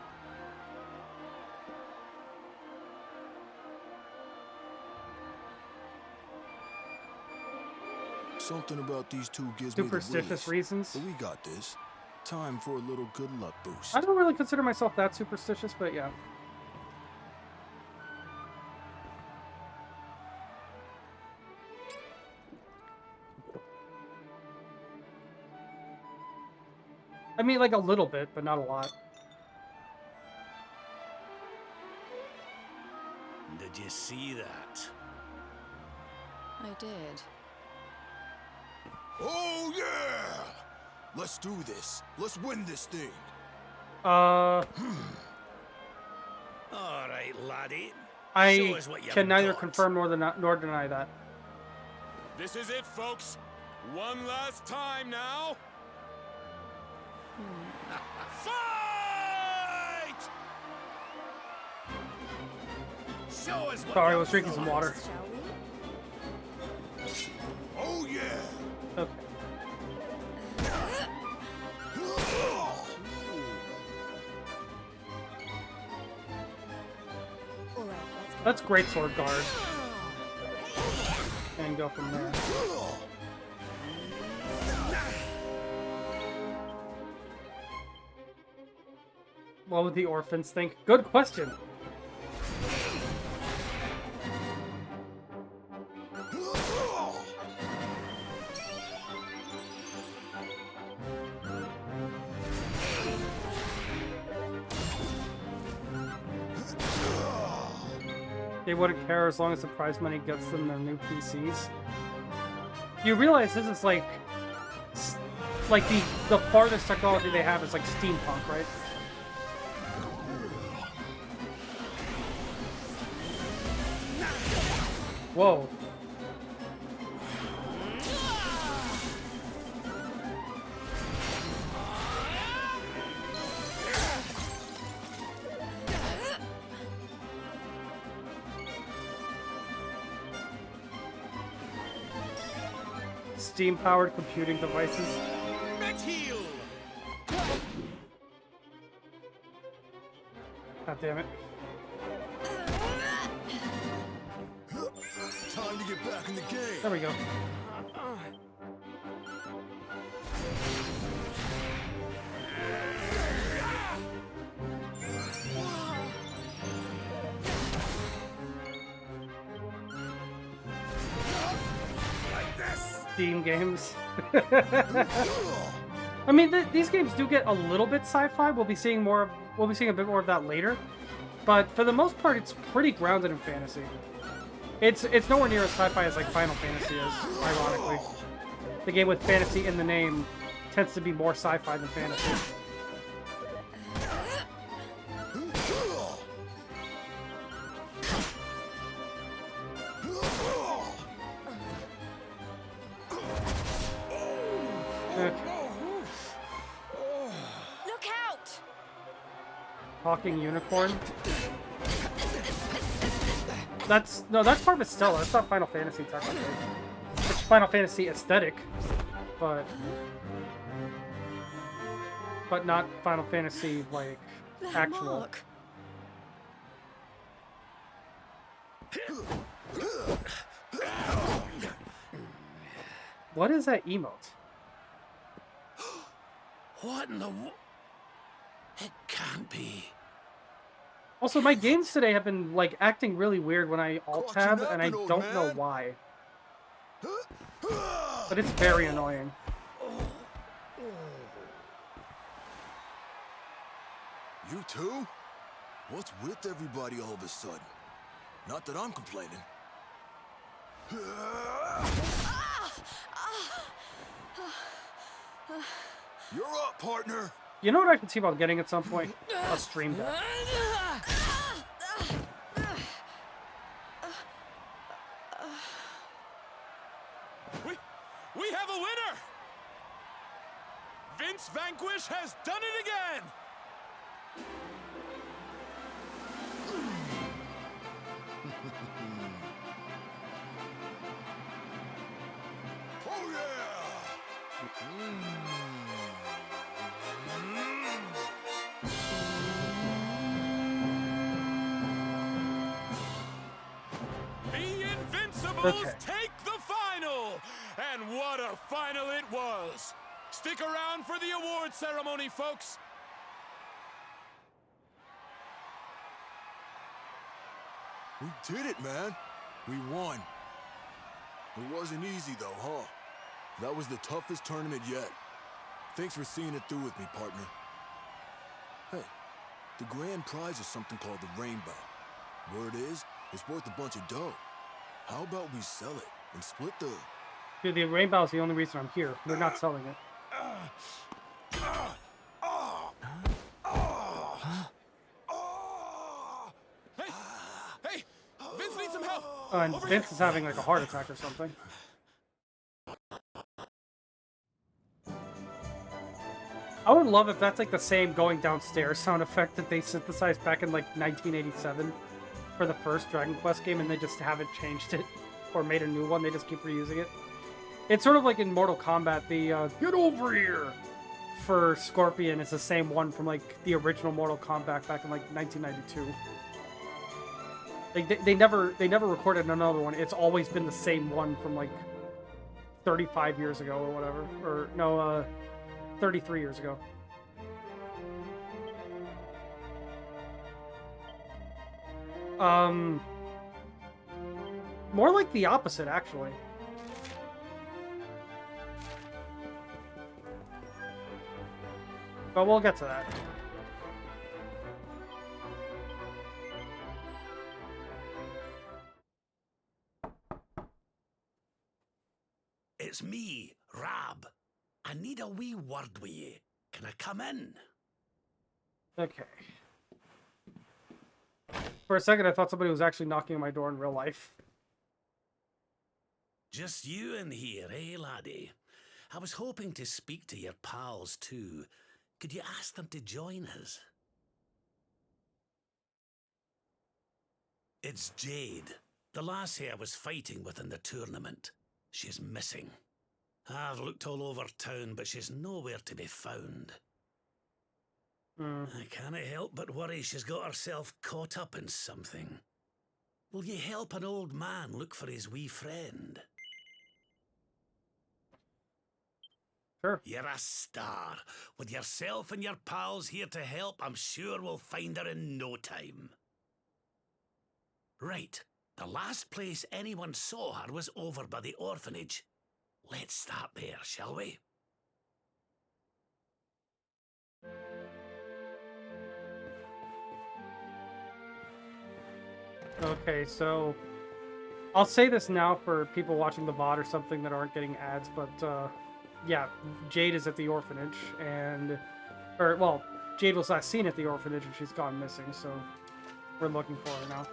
Something about these two gives me the Superstitious willies. reasons? But we got this. Time for a little good luck boost. I don't really consider myself that superstitious, but yeah. I mean, like a little bit, but not a lot. Did you see that? I did. Oh yeah! Let's do this. Let's win this thing. All right, laddie. I Show us what you can neither got. confirm nor deny that. This is it, folks. One last time now. Fight! Show us what Sorry, I you was drinking got. some water. Oh yeah! Okay. Let's greatsword guard. And go from there. What would the orphans think? Good question. They wouldn't care as long as the prize money gets them their new PCs. You realize this is like the farthest technology they have is like steampunk, right? Whoa. Steam-powered computing devices. Metal! God damn it. Time to get back in the game. There we go. Steam games. I mean, these games do get a little bit sci-fi. We'll be seeing a bit more of that later. But for the most part, it's pretty grounded in fantasy. It's nowhere near as sci-fi as like Final Fantasy is, ironically. The game with fantasy in the name tends to be more sci-fi than fantasy. Okay. Look out! Talking unicorn. That's part of Stella. That's not Final Fantasy technically. It's Final Fantasy aesthetic, but not Final Fantasy like actual. Mark. What is that emote? What in the... It can't be. Also, my games today have been like acting really weird when I alt tab, and I don't know why. But it's very annoying. You too? What's with everybody all of a sudden? Not that I'm complaining. You're up, partner. You know what I can see about getting at some point? A stream deck. We have a winner! Vince Vanquish has done it again! Oh yeah! The Invincibles take the final! And what a final it was! Stick around for the award ceremony, folks! We did it, man. We won. It wasn't easy though, huh? That was the toughest tournament yet. Thanks for seeing it through with me, partner. Hey, the grand prize is something called the Rainbow. Word is, it's worth a bunch of dough. How about we sell it and split the... Dude, the rainbow is the only reason I'm here. We're not selling it. Hey! Vince needs some help! And Vince is having like a heart attack or something. I would love if that's like the same going downstairs sound effect that they synthesized back in like 1987 for the first Dragon Quest game, and they just haven't changed it or made a new one. They just keep reusing it. It's sort of like in Mortal Kombat, the "Get over here" for Scorpion is the same one from like the original Mortal Kombat back in like 1992. Like they never recorded another one. It's always been the same one from like 35 years ago or whatever, or no, 33 years ago. More like the opposite, actually. But we'll get to that. It's me, Rab. I need a wee word with you. Can I come in? Okay. For a second, I thought somebody was actually knocking on my door in real life. Just you in here, eh, laddie? I was hoping to speak to your pals, too. Could you ask them to join us? It's Jade, the lassie I was fighting with in the tournament. She's missing. I've looked all over town, but she's nowhere to be found. I can't help but worry she's got herself caught up in something. Will you help an old man look for his wee friend? Sure. You're a star. With yourself and your pals here to help, I'm sure we'll find her in no time. Right. The last place anyone saw her was over by the orphanage. Let's start there, shall we? Okay, so I'll say this now for people watching the VOD or something that aren't getting ads, but yeah, Jade is at the orphanage, well, Jade was last seen at the orphanage and she's gone missing, so we're looking for her now.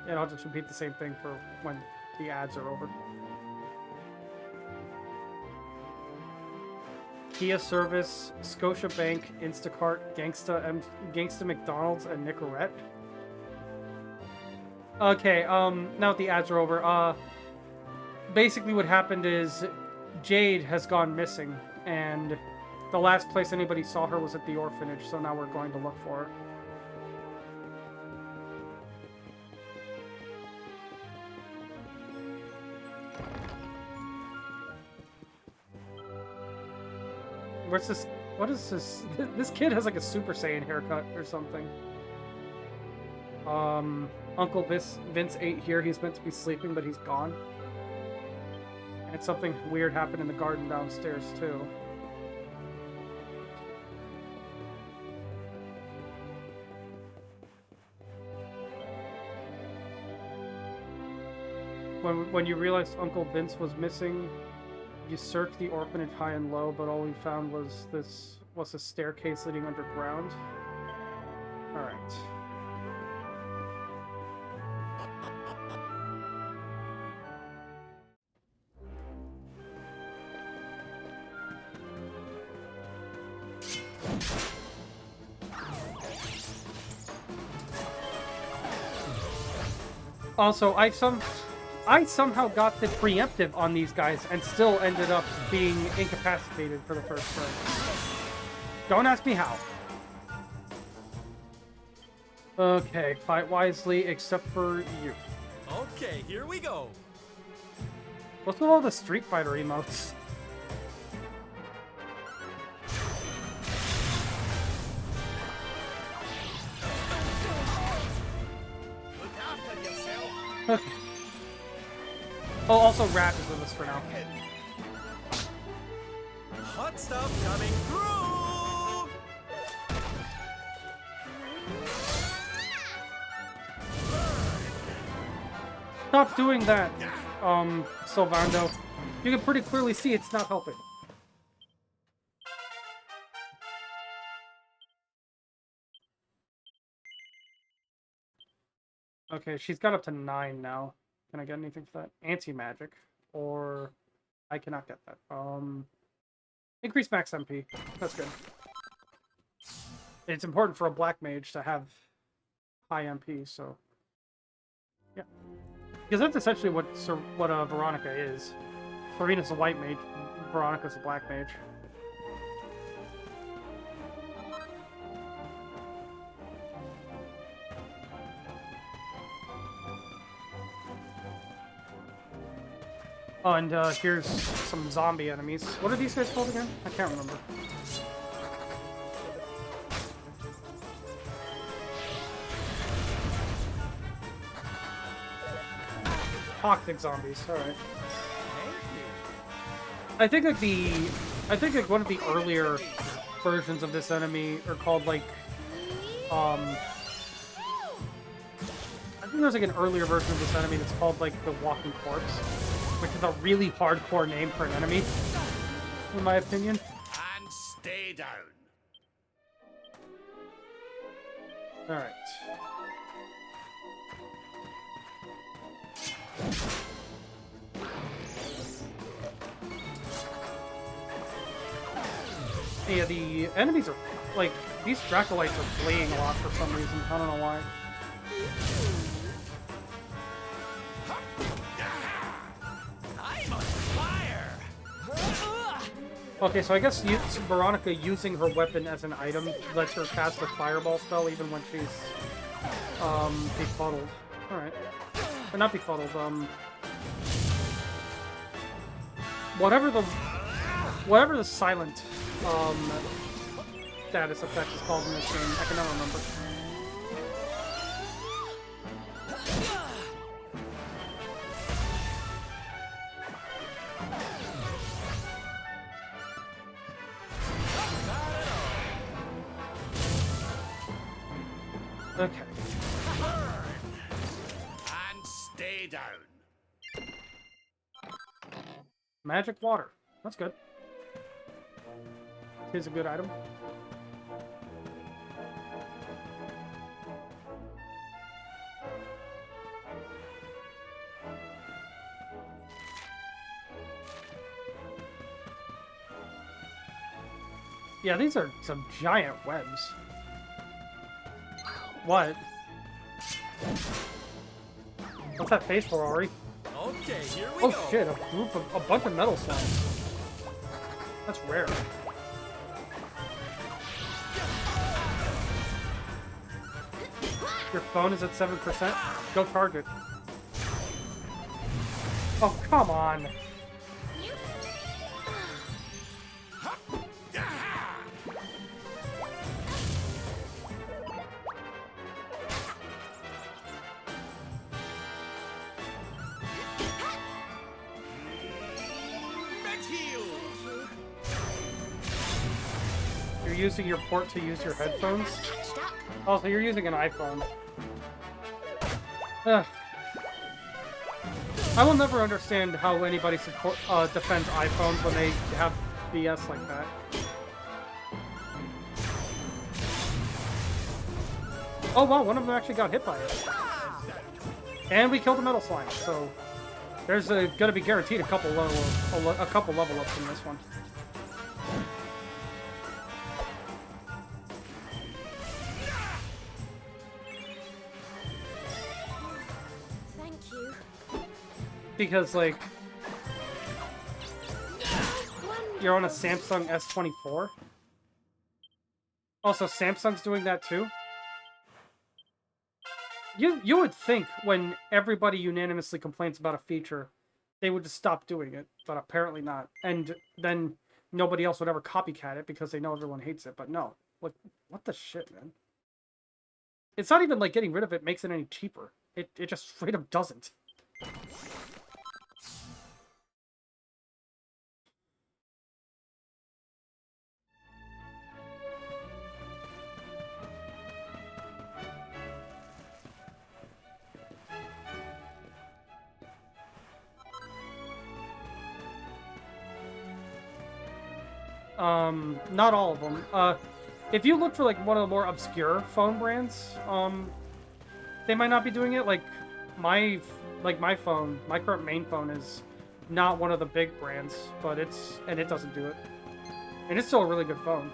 And I'll just repeat the same thing for when the ads are over. Kia Service, Scotia Bank, Instacart, Gangsta McDonald's, and Nicorette. Okay, now that the ads are over, basically what happened is Jade has gone missing, and the last place anybody saw her was at the orphanage, so now we're going to look for her. Where's this? What is this? This kid has like a Super Saiyan haircut or something. Uncle Vince ate here. He's meant to be sleeping, but he's gone. And something weird happened in the garden downstairs, too. When you realized Uncle Vince was missing, you searched the orphanage high and low, but all we found was a staircase leading underground. Alright. Also, I somehow got the preemptive on these guys and still ended up being incapacitated for the first turn. Don't ask me how. Okay, fight wisely except for you. Okay, here we go. What's with all the Street Fighter emotes? Okay. Oh, also Rat is with us for now. Hot stuff coming through! Stop doing that, Sylvando. You can pretty clearly see it's not helping. Okay, she's got up to 9 now. Can I get anything for that? Anti-magic. Or... I cannot get that. Increase max MP. That's good. It's important for a black mage to have high MP, so... Yeah. Because that's essentially what Veronica is. Serena's a white mage, Veronica's a black mage. Oh, and here's some zombie enemies. What are these guys called again? I can't remember. Toxic zombies, alright. I think like one of the earlier versions of this enemy are called like, I think there's like an earlier version of this enemy that's called like the Walking Corpse, which is a really hardcore name for an enemy, in my opinion. And stay down. Alright. Yeah, the enemies are, like, these Dracolites are fleeing a lot for some reason. I don't know why. I'm on fire! Okay, so I guess Veronica using her weapon as an item lets her cast a fireball spell even when she's, befuddled. Alright. Or not befuddled, whatever the silent, status effect is called in this game, I can never remember. Okay. And stay down. Magic water. That's good. Here's a good item. Yeah, these are some giant webs. What? What's that face for, Ari? Okay, here we Oh go. shit, a bunch of metal slimes. That's rare. Your phone is at 7%? Go target. Oh, come on. You're using your port to use your headphones? Oh, so you're using an iPhone. Ugh. I will never understand how anybody defends iPhones when they have BS like that. Oh wow, one of them actually got hit by it. And we killed the metal slime, so there's gonna be guaranteed a couple level ups in this one. Because, like, you're on a Samsung S24. Also, Samsung's doing that too. You would think when everybody unanimously complains about a feature, they would just stop doing it, but apparently not. And then nobody else would ever copycat it because they know everyone hates it. But no, what the shit, man? It's not even like getting rid of it makes it any cheaper. It just straight up doesn't. Not all of them. If you look for like one of the more obscure phone brands, they might not be doing it. Like my phone, my current main phone is not one of the big brands, but it doesn't do it. And it's still a really good phone.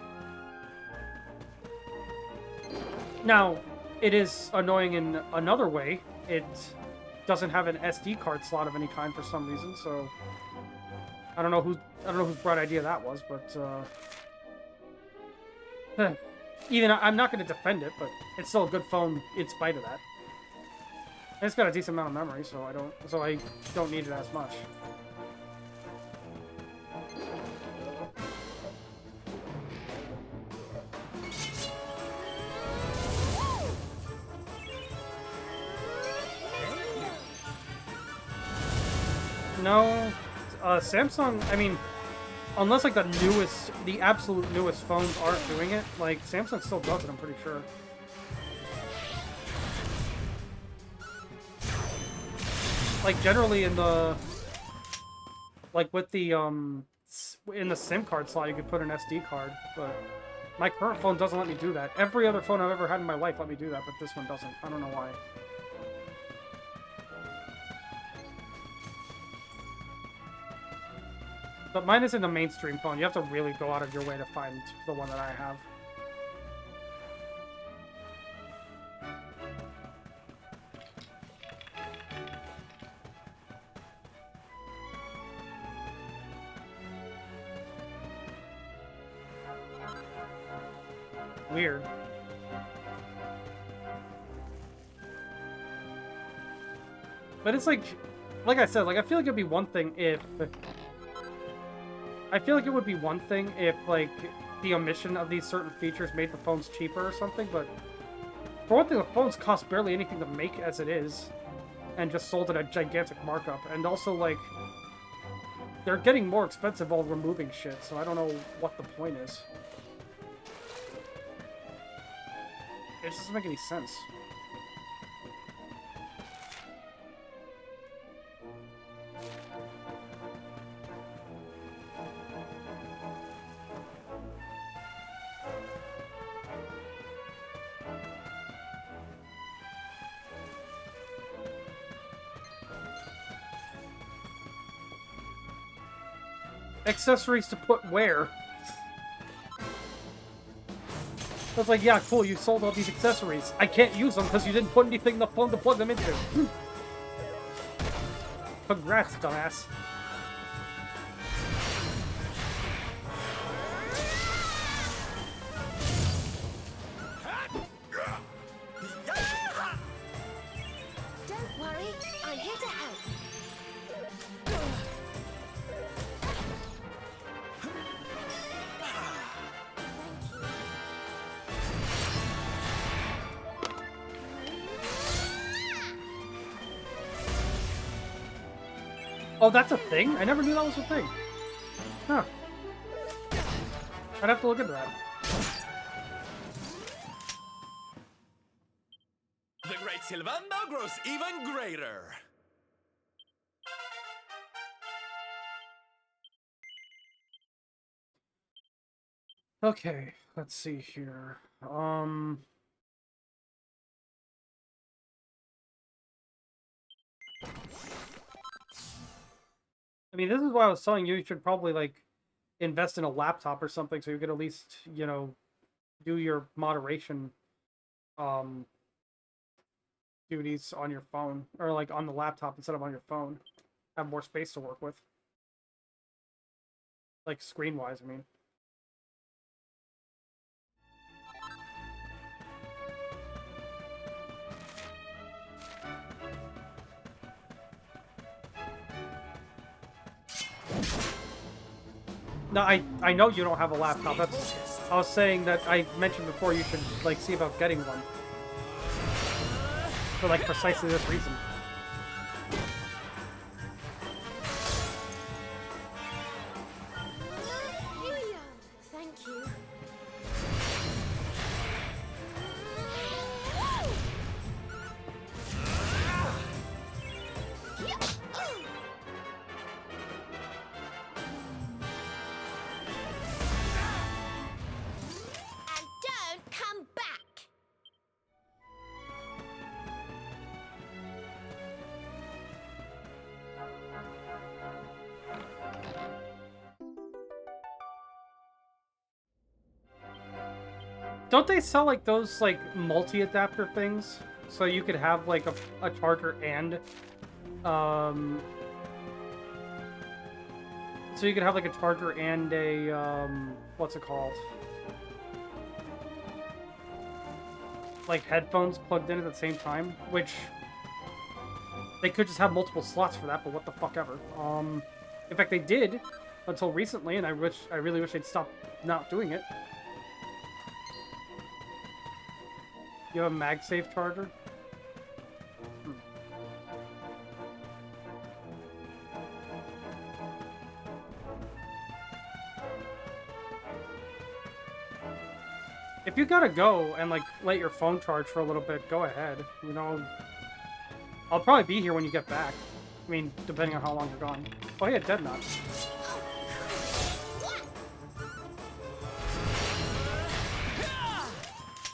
Now, it is annoying in another way. It doesn't have an SD card slot of any kind for some reason, so I don't know whose bright idea that was, but even I'm not going to defend it, but it's still a good phone in spite of that. And it's got a decent amount of memory, so I don't need it as much. No, Samsung, I mean, unless like the absolute newest phones aren't doing it, like Samsung still does it, I'm pretty sure. Like generally in the, like with the, in the SIM card slot you could put an SD card, but my current phone doesn't let me do that. Every other phone I've ever had in my life let me do that, but this one doesn't. I don't know why. But mine isn't a mainstream phone. You have to really go out of your way to find the one that I have. Weird. But it's like I said, like I feel like it'd be one thing if like the omission of these certain features made the phones cheaper or something, but for one thing, the phones cost barely anything to make as it is, and just sold at a gigantic markup, and also like they're getting more expensive while removing shit, so I don't know what the point is. It just doesn't make any sense. Accessories to put where? I was like, yeah, cool, you sold all these accessories. I can't use them because you didn't put anything in the phone to plug them into. Congrats, dumbass. Don't worry, I'm here to help. Oh, that's a thing? I never knew that was a thing. Huh. I'd have to look into that. The great Sylvando grows even greater. Okay, let's see here. I mean, this is why I was telling you should probably, like, invest in a laptop or something so you could at least, you know, do your moderation, duties on your phone. Or, like, on the laptop instead of on your phone. Have more space to work with. Like, screen-wise, I mean. No, I know you don't have a laptop. That's, I was saying that I mentioned before you should, like, see about getting one. For, like, precisely this reason. Here we are. Thank you. And don't come back. Don't they sell, like, those, like, multi-adapter things? So you could have, like, a charger and, so you could have, like, a charger and a, what's it called? Like, headphones plugged in at the same time, which... They could just have multiple slots for that, but what the fuck ever. In fact, they did, until recently, and I really wish they'd stop not doing it. You have a MagSafe charger? If you gotta go and, like, let your phone charge for a little bit, go ahead. You know, I'll probably be here when you get back. I mean, depending on how long you're gone. Oh yeah, Dead Knot.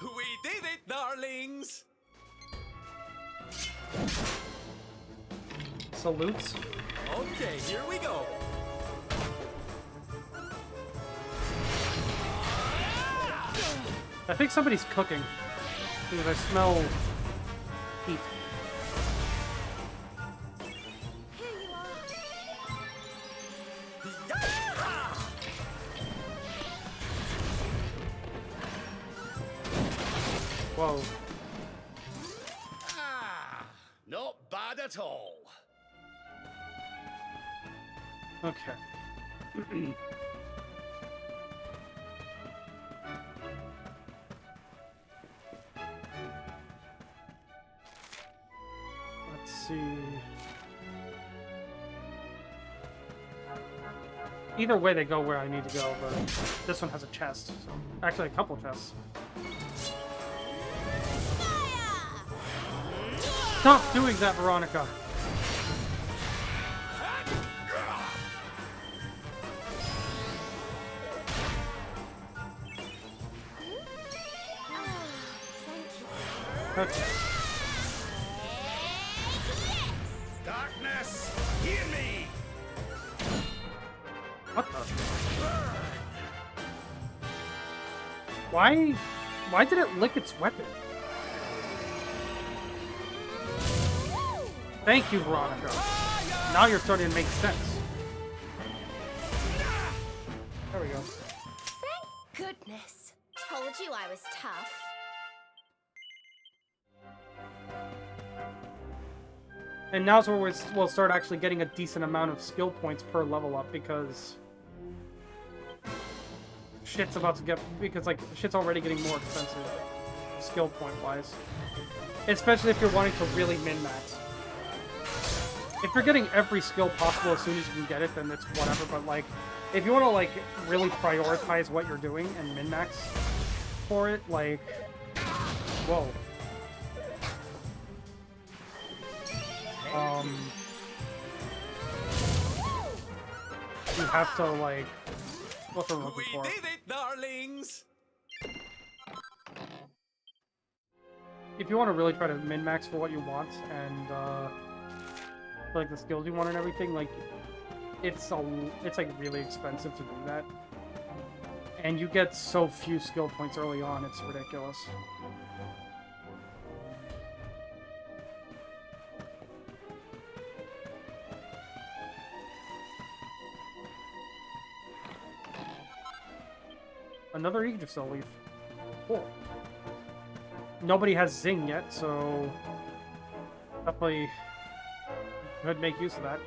We did it, darlings! Salutes. Okay, here we go. I think somebody's cooking. Because I smell heat. Whoa. Not bad at all. Okay. Let's see. Either way, they go where I need to go, but this one has a chest. So. Actually, a couple chests. Stop doing that, Veronica! Okay. Darkness, hear me! What the? Why Why did it lick its weapon? Thank you, Veronica. Now you're starting to make sense. There we go. Thank goodness. Told you I was tough. And now's where we'll start actually getting a decent amount of skill points per level up, because shit's about to get, like, shit's already getting more expensive skill point wise. Especially if you're wanting to really min-max. If you're getting every skill possible as soon as you can get it, then it's whatever, but like, if you want to like really prioritize what you're doing and min-max for it, like, whoa. You have to, like, what's I'm looking for? We did it, darlings! If you want to really try to min-max for what you want and, like, the skills you want and everything, like, it's like, really expensive to do that. And you get so few skill points early on, it's ridiculous. Another Yggdrasil leaf. Cool. Nobody has Zing yet, so definitely could make use of that.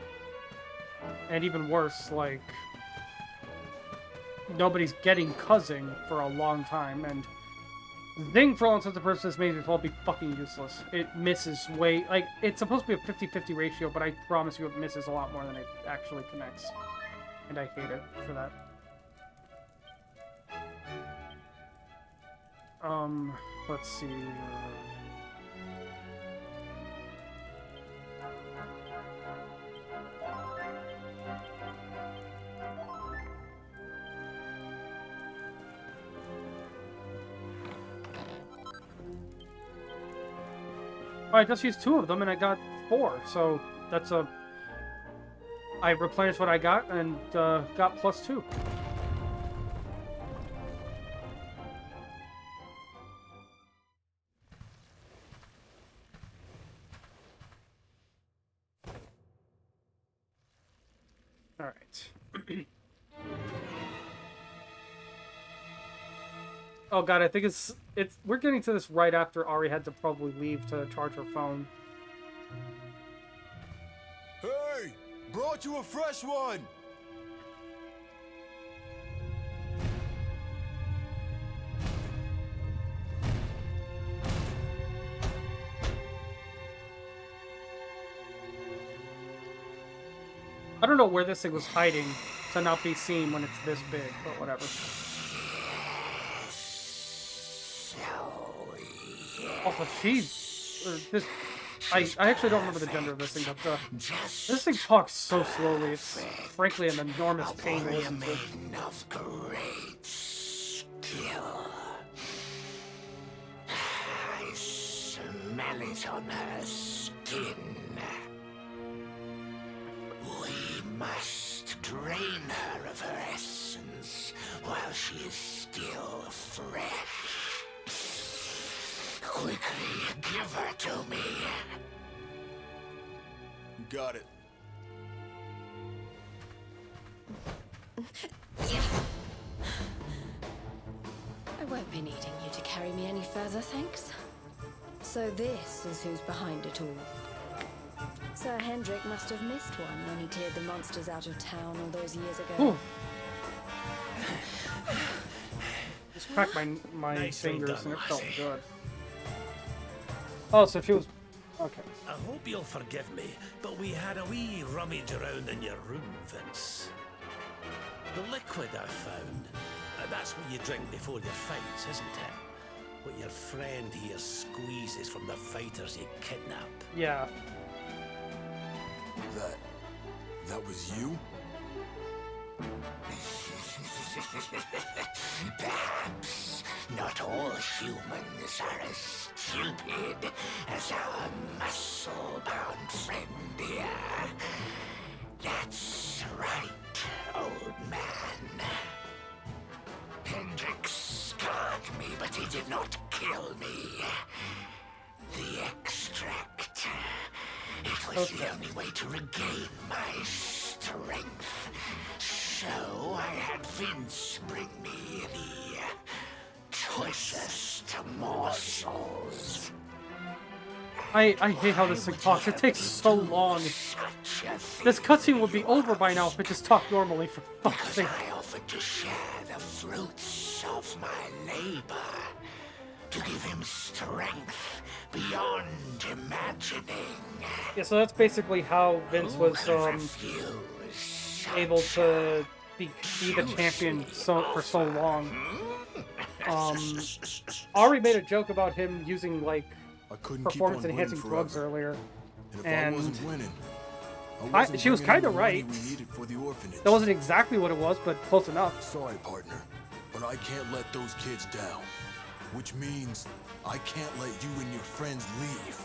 And even worse, like, nobody's getting Cuzzing for a long time, and Zing, for all intents and purposes, may as well be fucking useless. It misses way, like, it's supposed to be a 50-50 ratio, but I promise you it misses a lot more than it actually connects. And I hate it for that. Let's see. I just used 2 of them and I got 4, so that's a... I replenished what I got and got +2. Alright. Oh god, I think it's we're getting to this right after Ari had to probably leave to charge her phone. Hey! Brought you a fresh one! I don't know where this thing was hiding to not be seen when it's this big, but whatever. Also, this... I actually don't remember the gender of this thing, but this thing talks so slowly, it's frankly an enormous pain to listen to. Of great skill. I smell it on her skin. We must drain her of her essence while she is still fresh. Quickly, give her to me. You got it. I won't be needing you to carry me any further, thanks. So this is who's behind it all. Sir Hendrik must have missed one when he cleared the monsters out of town all those years ago. Ooh. Just cracked my fingers and it felt good. Oh, so she was... Okay. I hope you'll forgive me, but we had a wee rummage around in your room, Vince. The liquid I found, that's what you drink before your fights, isn't it? What your friend here squeezes from the fighters he kidnap. Yeah. That was you? Perhaps not all humans are as stupid as our muscle-bound friend here. That's right, old man. Hendrik Scott me, but he did not kill me. The extract. It was the only way to regain my strength. So I had Vince bring me the choicest morsels. I hate how this thing talks. It takes so long. This cutscene would be over by now if it just talked normally, for fuck's sake. I offered to share the fruits of my labor. To give him strength beyond imagining. Yeah, so that's basically how Vince was able to be the champion for so long. Ari made a joke about him using like performance-enhancing drugs earlier, and she was kind of right. That wasn't exactly what it was, but close enough. Sorry, partner, but I can't let those kids down. Which means I can't let you and your friends leave.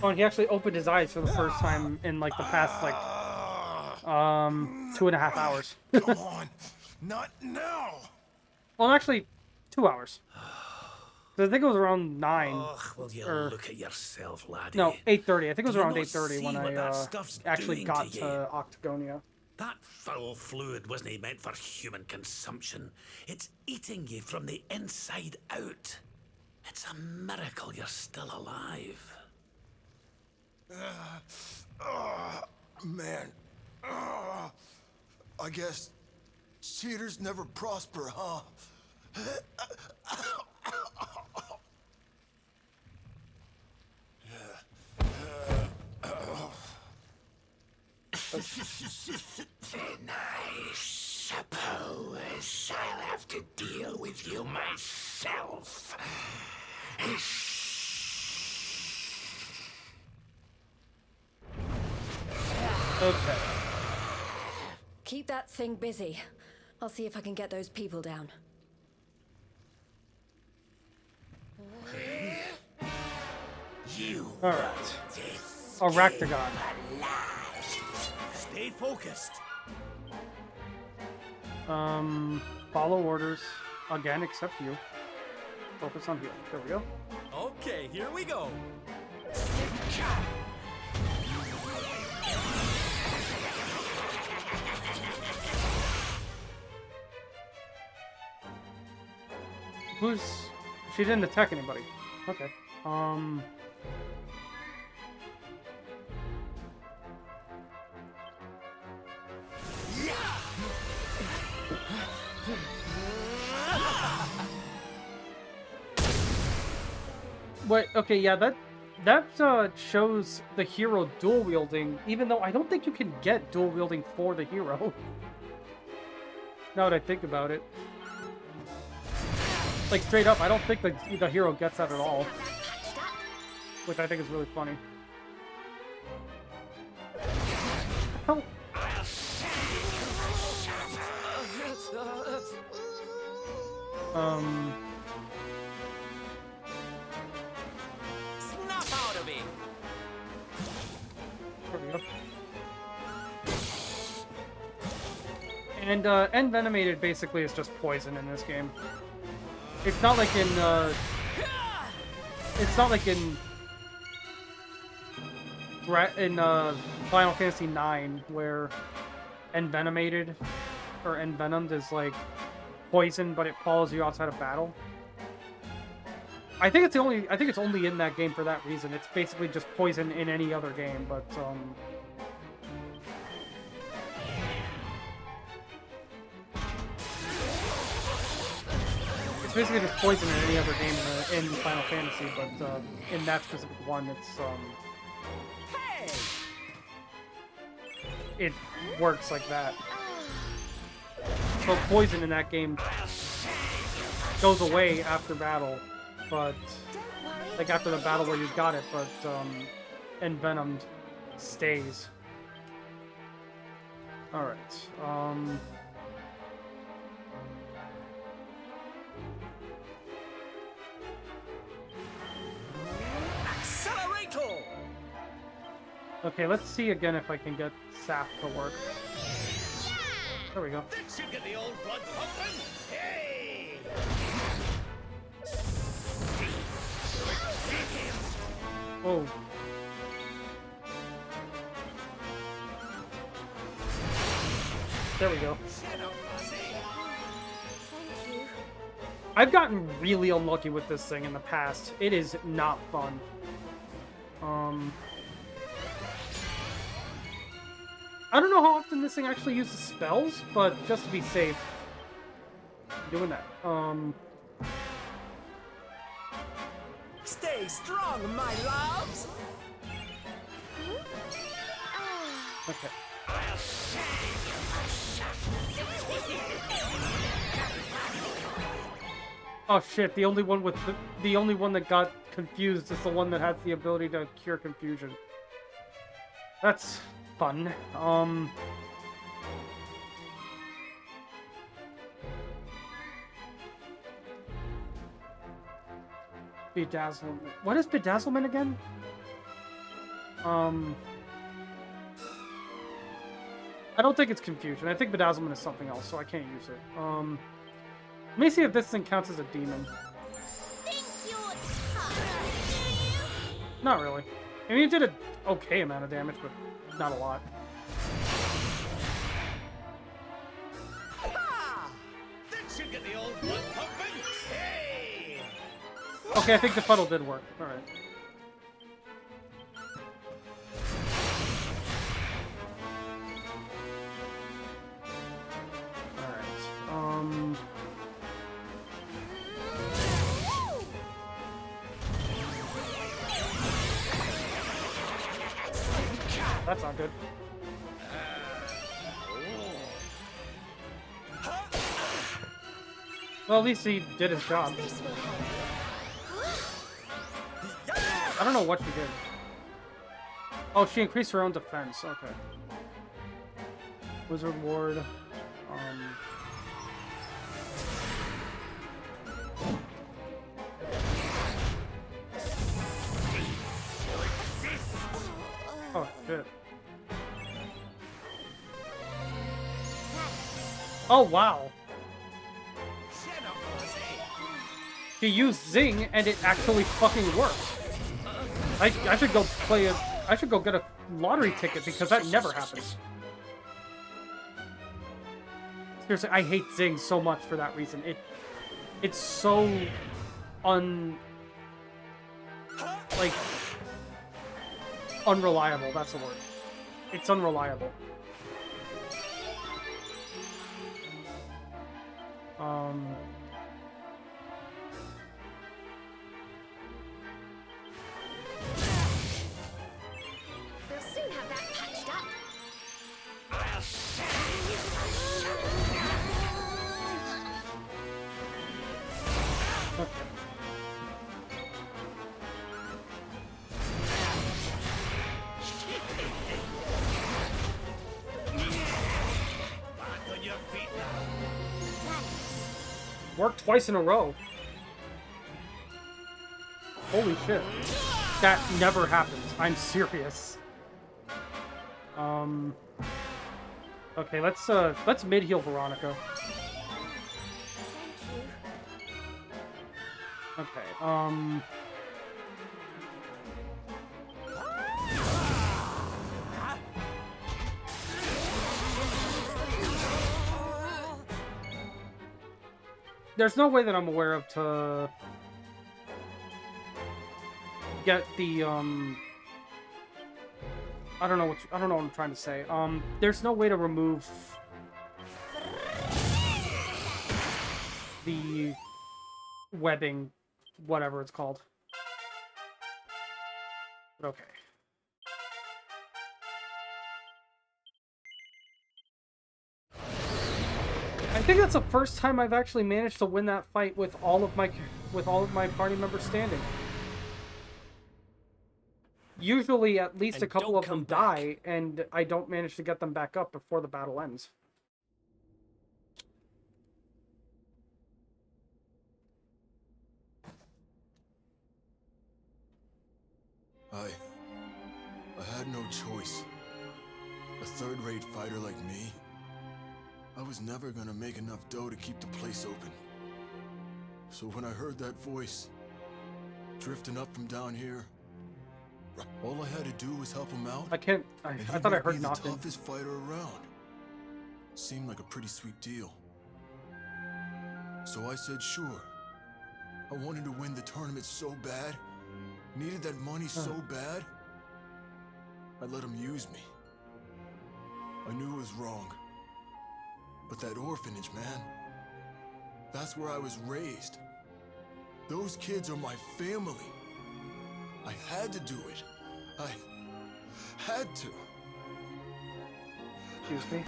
Oh, and he actually opened his eyes for the first time in like the past like 2.5 hours. Come on, not now. Well, actually, 2 hours. I think it was around 9. Well, you look at yourself, laddie. No, 8:30. I think it was around 8:30 when what I that stuff's actually doing got to to Octagonia. That foul fluid wasn't meant for human consumption. It's eating you from the inside out. It's a miracle you're still alive. Man. I guess cheaters never prosper, huh? Then I suppose I'll have to deal with you myself. Okay. Keep that thing busy. I'll see if I can get those people down. You. All right. Arachtagon. Stay focused. Follow orders again, except you. Focus on healing. There we go. Okay, here we go. She didn't attack anybody. Okay. Wait, okay, yeah, that shows the hero dual wielding, even though I don't think you can get dual wielding for the hero. Now that I think about it. Like, straight up, I don't think the hero gets that at all. Which I think is really funny. How? Snap out of it. There we go. And Envenomated basically is just poison in this game. It's not like in Final Fantasy IX where Envenomated or Envenomed is like poison, but it follows you outside of battle. I think it's only in that game for that reason. It's basically just poison in any other game, but it's basically just poison in any other game in Final Fantasy, but in that specific one, it's it works like that. So poison in that game goes away after battle, but like after the battle where you got it, but Envenomed stays. All right. Accelerator! Okay, let's see again if I can get Sap to work. There we go. That should get the old blood pumping. Hey! Whoa. There we go. Thank you. I've gotten really unlucky with this thing in the past. It is not fun. I don't know how often this thing actually uses spells, but just to be safe, I'm doing that. Stay strong, my loves! Okay. Oh shit, the only one with the only one that got confused is the one that has the ability to cure confusion. That's fun. Bedazzlement. What is bedazzlement again? I don't think it's confusion. I think bedazzlement is something else, so I can't use it. Let me see if this thing counts as a demon. Not really. I mean, it did an okay amount of damage, but not a lot. That should get the old blood pumping. Hey! Okay, I think the funnel did work. Alright. Alright. That's not good. Well, at least he did his job. I don't know what she did. Oh, she increased her own defense. Okay. Wizard Ward. Oh, shit. Oh, wow. He used Zing, and it actually fucking worked. I should go play a... I should go get a lottery ticket, because that never happens. Seriously, I hate Zing so much for that reason. It's so... like... unreliable, that's the word. It's unreliable. We'll soon have that patched up. Okay. Back on your feet now. Worked twice in a row. Holy shit. That never happens. I'm serious. Okay, let's mid-heal Veronica. Okay, there's no way that I'm aware of to get the, I don't know what I'm trying to say. There's no way to remove the webbing, whatever it's called. But okay. I think that's the first time I've actually managed to win that fight with all of my party members standing. Usually, at least And a couple don't of them come die, and I don't manage to get them back up before the battle ends. I had no choice. A third-rate fighter like me? I was never gonna make enough dough to keep the place open. So when I heard that voice, drifting up from down here, all I had to do was help him out. I thought I heard the nothing. toughest fighter around. Seemed like a pretty sweet deal. So I said sure. I wanted to win the tournament so bad. Needed that money so bad. I let him use me. I knew it was wrong. But that orphanage, man, that's where I was raised. Those kids are my family. I had to do it. I had to. Excuse me.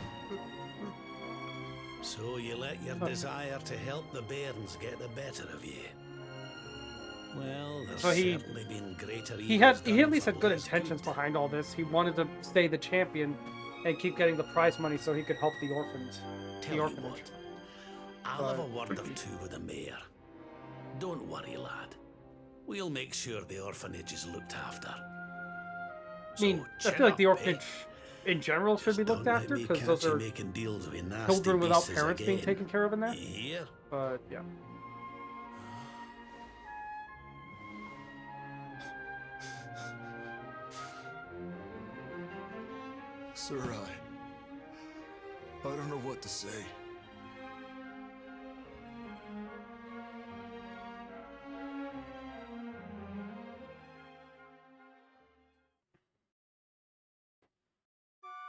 So you let your desire to help the bairns get the better of you. Well, there's certainly been greater he at least had good intentions behind all this. He wanted to stay the champion and keep getting the prize money so he could help the orphans. Tell you what, I'll have a word or two with the mayor. Don't worry, lad. We'll make sure the orphanage is looked after. I mean, I feel like the orphanage in general should be looked after because those are children without parents being taken care of in there. Yeah. But yeah. Sir, I don't know what to say.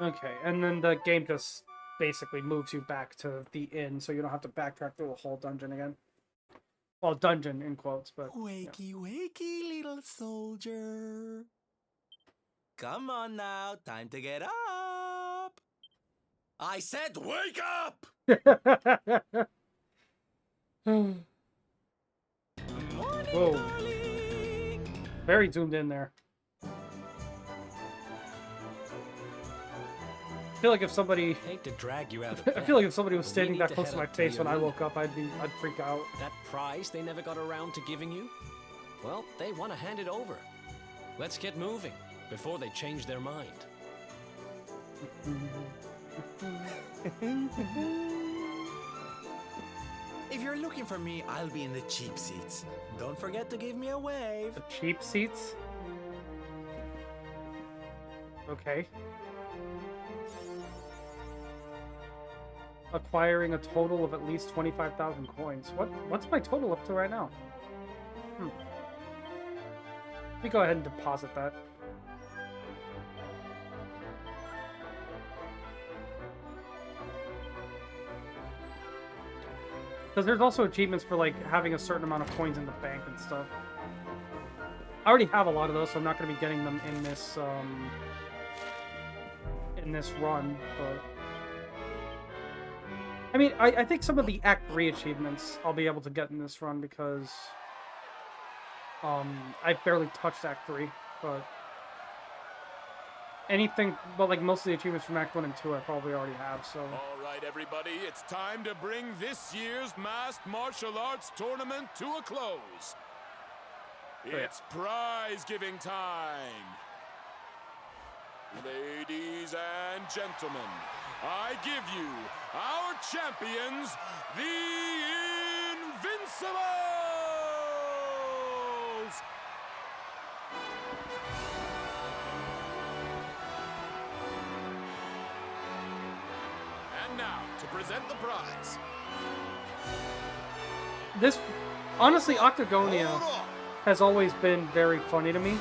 Okay, and then the game just basically moves you back to the inn, so you don't have to backtrack through the whole dungeon again. Well, dungeon in quotes, but... Wakey, wakey, little soldier. Come on now, time to get up. I said wake up! Whoa. Very zoomed in there. I feel like if somebody... I hate to drag you out of I bed. feel like if somebody was We standing need that to close head to my up face your when I room. woke up, I'd freak out. That prize they never got around to giving you? Well, they want to hand it over. Let's get moving before they change their mind. If you're looking for me, I'll be in the cheap seats. Don't forget to give me a wave. The cheap seats? Okay. Acquiring a total of at least 25,000 coins. What's my total up to right now? Let me go ahead and deposit that. Because there's also achievements for, like, having a certain amount of coins in the bank and stuff. I already have a lot of those, so I'm not going to be getting them in this run, but... I mean, I think some of the Act 3 achievements I'll be able to get in this run because... I barely touched Act 3, but... Anything, but like most of the achievements from Act 1 and 2 I probably already have, so... All right, everybody, it's time to bring this year's masked martial arts tournament to a close. It's prize-giving time. Ladies and gentlemen, I give you our champions, the Invincibles! And now, to present the prize. This, honestly, Octagonia has always been very funny to me.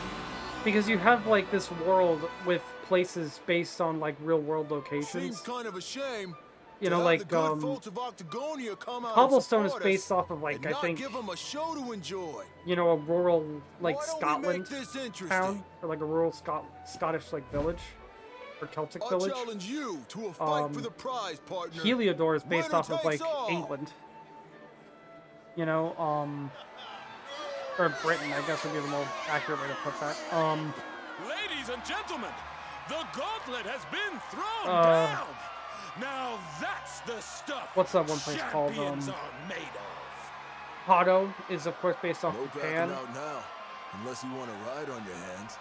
Because you have, like, this world with places based on, like, real-world locations. Seems kind of a shame. You know, like, Cobblestone is based off of, like, I think, give them a show to enjoy. you know, a rural, like, Why don't we Scotland make this interesting? town. Or, like, a rural Scottish, like, village. Or Celtic I'll village. challenge you to a fight for the prize, partner. Heliodor is based Winner off of, like, takes all. England. You know, or Britain, I guess would be the more accurate way to put that. Ladies and gentlemen, the gauntlet has been thrown down. Now that's the stuff. What's that one place called? champions are made of. Hado is, of course, based off No Japan. backing out now, unless you want to ride on your hands.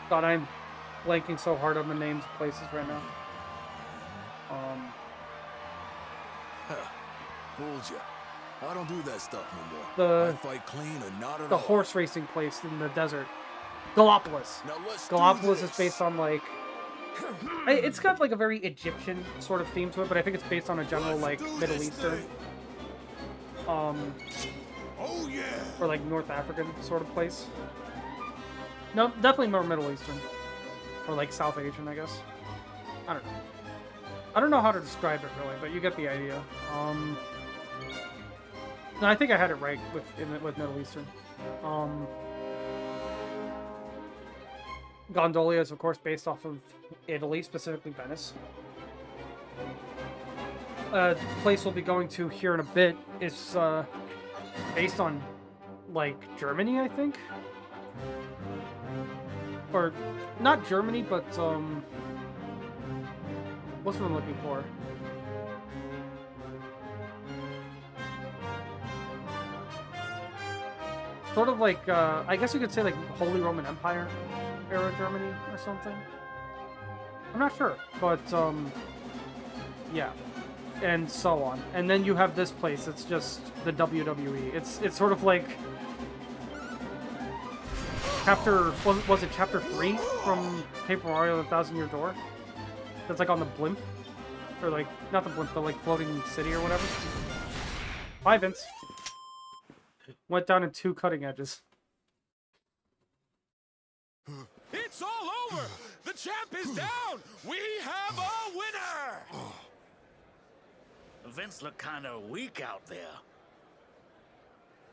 God, I'm blanking so hard on the names of places right now. Fooled you. I don't do that stuff no more. The I fight clean or not at the all. horse racing place in the desert, Gallopolis. Now let's do Gallopolis is this. based on like, it's got like a very Egyptian sort of theme to it, but I think it's based on a general like Middle Eastern, Oh yeah. or like North African sort of place. No, definitely more Middle Eastern, or like South Asian, I guess. I don't know. I don't know how to describe it really, but you get the idea. No, I think I had it right with Middle Eastern. Gondolia is of course based off of Italy, specifically Venice. The place we'll be going to here in a bit is based on like Germany, I think, or not Germany, but what's what I'm looking for? Sort of like, I guess you could say like Holy Roman Empire era Germany or something. I'm not sure, but yeah, and so on. And then you have this place. It's just the WWE. It's sort of like chapter, was it chapter 3 from Paper Mario: The Thousand-Year Door? That's like on the blimp, or like not the blimp, the like floating city or whatever. Bye, Vince. Went down in 2 cutting edges. It's all over! The champ is down! We have a winner! Vince looked kind of weak out there.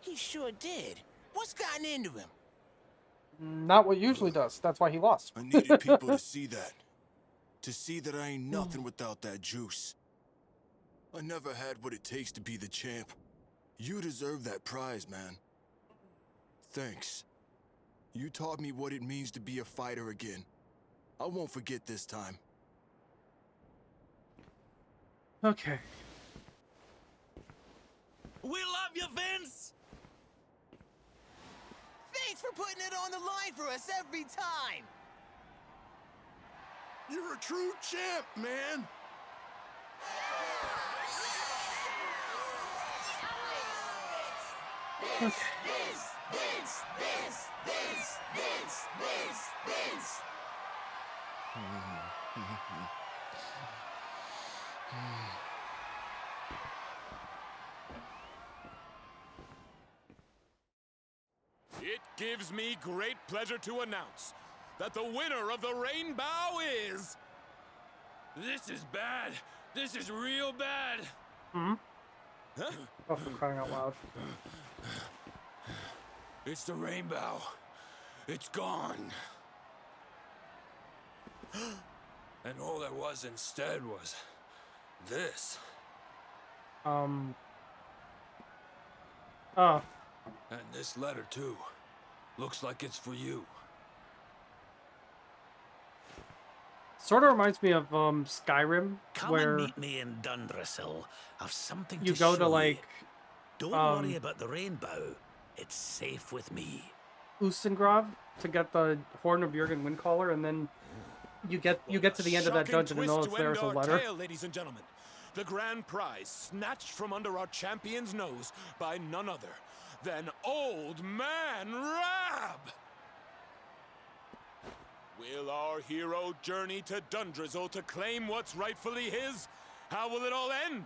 He sure did. What's gotten into him? Not what usually does. That's why he lost. I needed people to see that. To see that I ain't nothing without that juice. I never had what it takes to be the champ. You deserve that prize, man. Thanks. You taught me what it means to be a fighter again. I won't forget this time. Okay. We love you, Vince! Thanks for putting it on the line for us every time! You're a true champ, man! It gives me great pleasure to announce that the winner of the Rainbow is... This is bad. This is real bad. Hmm? Oh, for crying out loud. It's the Rainbow. It's gone. And all there was instead was this. Oh. And this letter too. Looks like it's for you. Sort of reminds me of Skyrim, Come where and meet me in Dundrasil. I've something you to go show to like you. Don't worry about the rainbow. It's safe with me. Ustengrav to get the Horn of Jurgen Windcaller, and then you get to the end of that dungeon and Shocking know twist there's to a end letter. our tale, ladies and gentlemen. The grand prize snatched from under our champion's nose by none other than Old Man Rab. Will our hero journey to Dundrasil to claim what's rightfully his? How will it all end?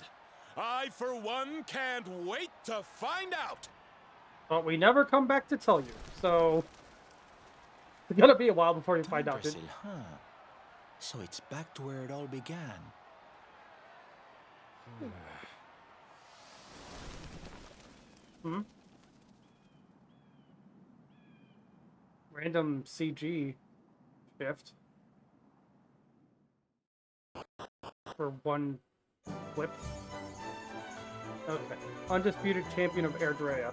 I, for one, can't wait to find out. But we never come back to tell you, so it's gonna be a while before you find out. Dundrasil, huh? So it's back to where it all began. Hmm? Random CG shift for one clip. Okay. Undisputed champion of Airdrea.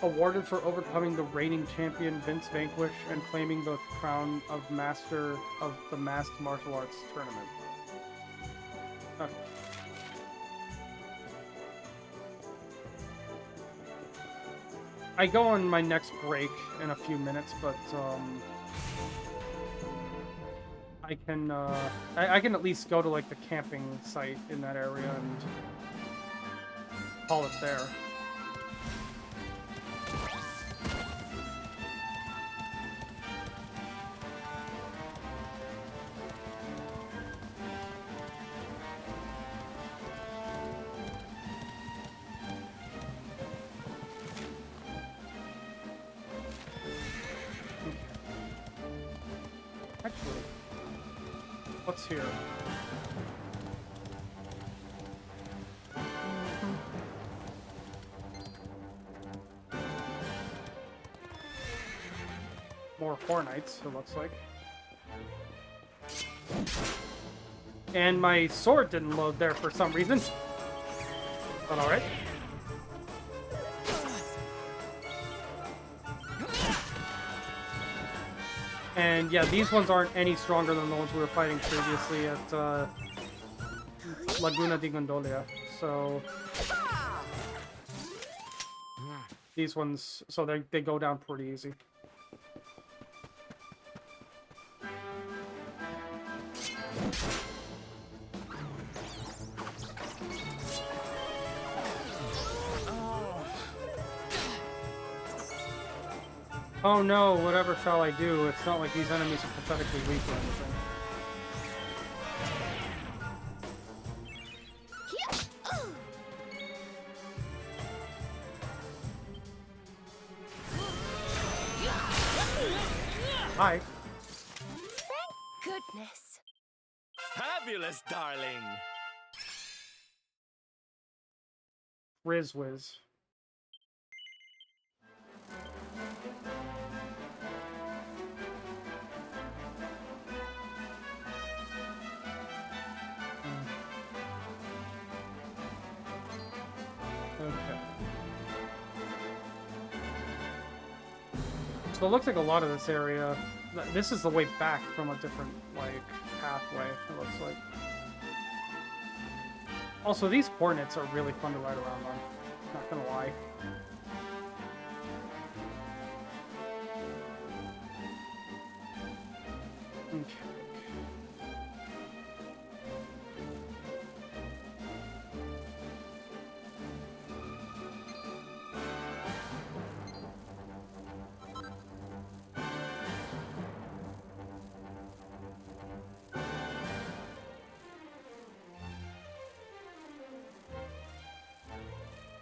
Awarded for overcoming the reigning champion Vince Vanquish and claiming the crown of master of the masked martial arts tournament. Okay. I go on my next break in a few minutes, but I I can I can at least go to like the camping site in that area and call it there. Actually, what's here? More Hornites, it looks like. And my sword didn't load there for some reason. But alright. And yeah, these ones aren't any stronger than the ones we were fighting previously at Laguna di Gondolia. So these ones, so they go down pretty easy. Oh no, whatever shall I do? It's not like these enemies are pathetically weak or anything. Hi. Thank goodness. Fabulous, darling. Rizwiz. Okay. So it looks like a lot of this area, this is the way back from a different, like, pathway, it looks like. Also, these Hornets are really fun to ride around on, not gonna lie. Okay.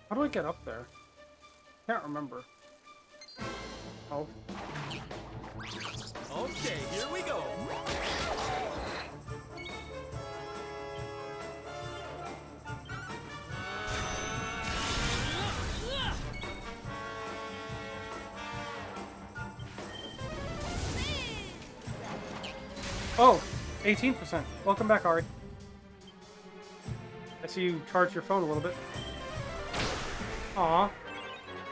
How do I get up there? Can't remember. Oh. Okay, here we go. Oh, 18%. Welcome back, Ari. I see you charged your phone a little bit. Aw.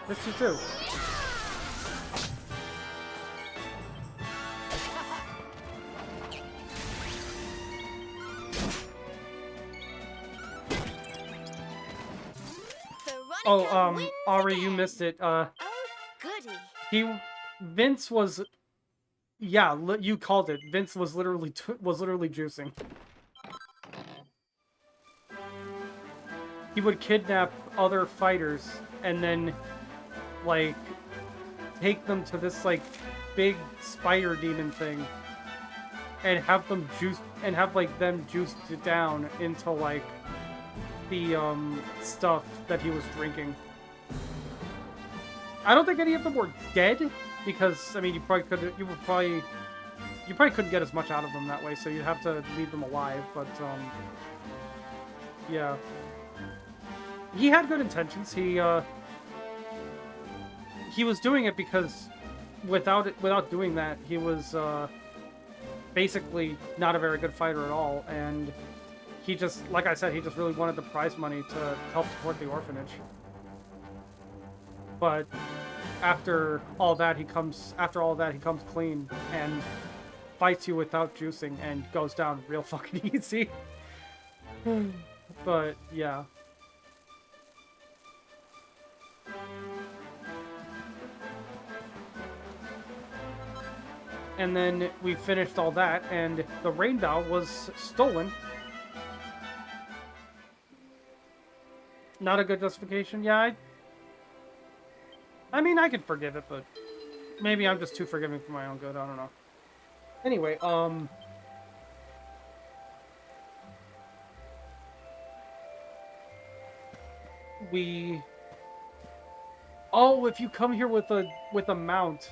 Missed you too. Oh, Ari, you missed it. Goody. Vince was, yeah, you called it. Vince was literally juicing. He would kidnap other fighters and then, like, take them to this, like, big spider demon thing and have them them juiced it down into, like, the, stuff that he was drinking. I don't think any of them were dead, because, I mean, you probably couldn't get as much out of them that way, so you'd have to leave them alive, but, yeah. He had good intentions. He was doing it because without doing that, he was, basically not a very good fighter at all, and he just, like I said, he just really wanted the prize money to help support the orphanage. But after all that, he comes clean and fights you without juicing and goes down real fucking easy. But yeah. And then we finished all that, and the rainbow was stolen. Not a good justification. Yeah, I mean, I can forgive it, but maybe I'm just too forgiving for my own good. I don't know. Anyway, oh, if you come here with a mount,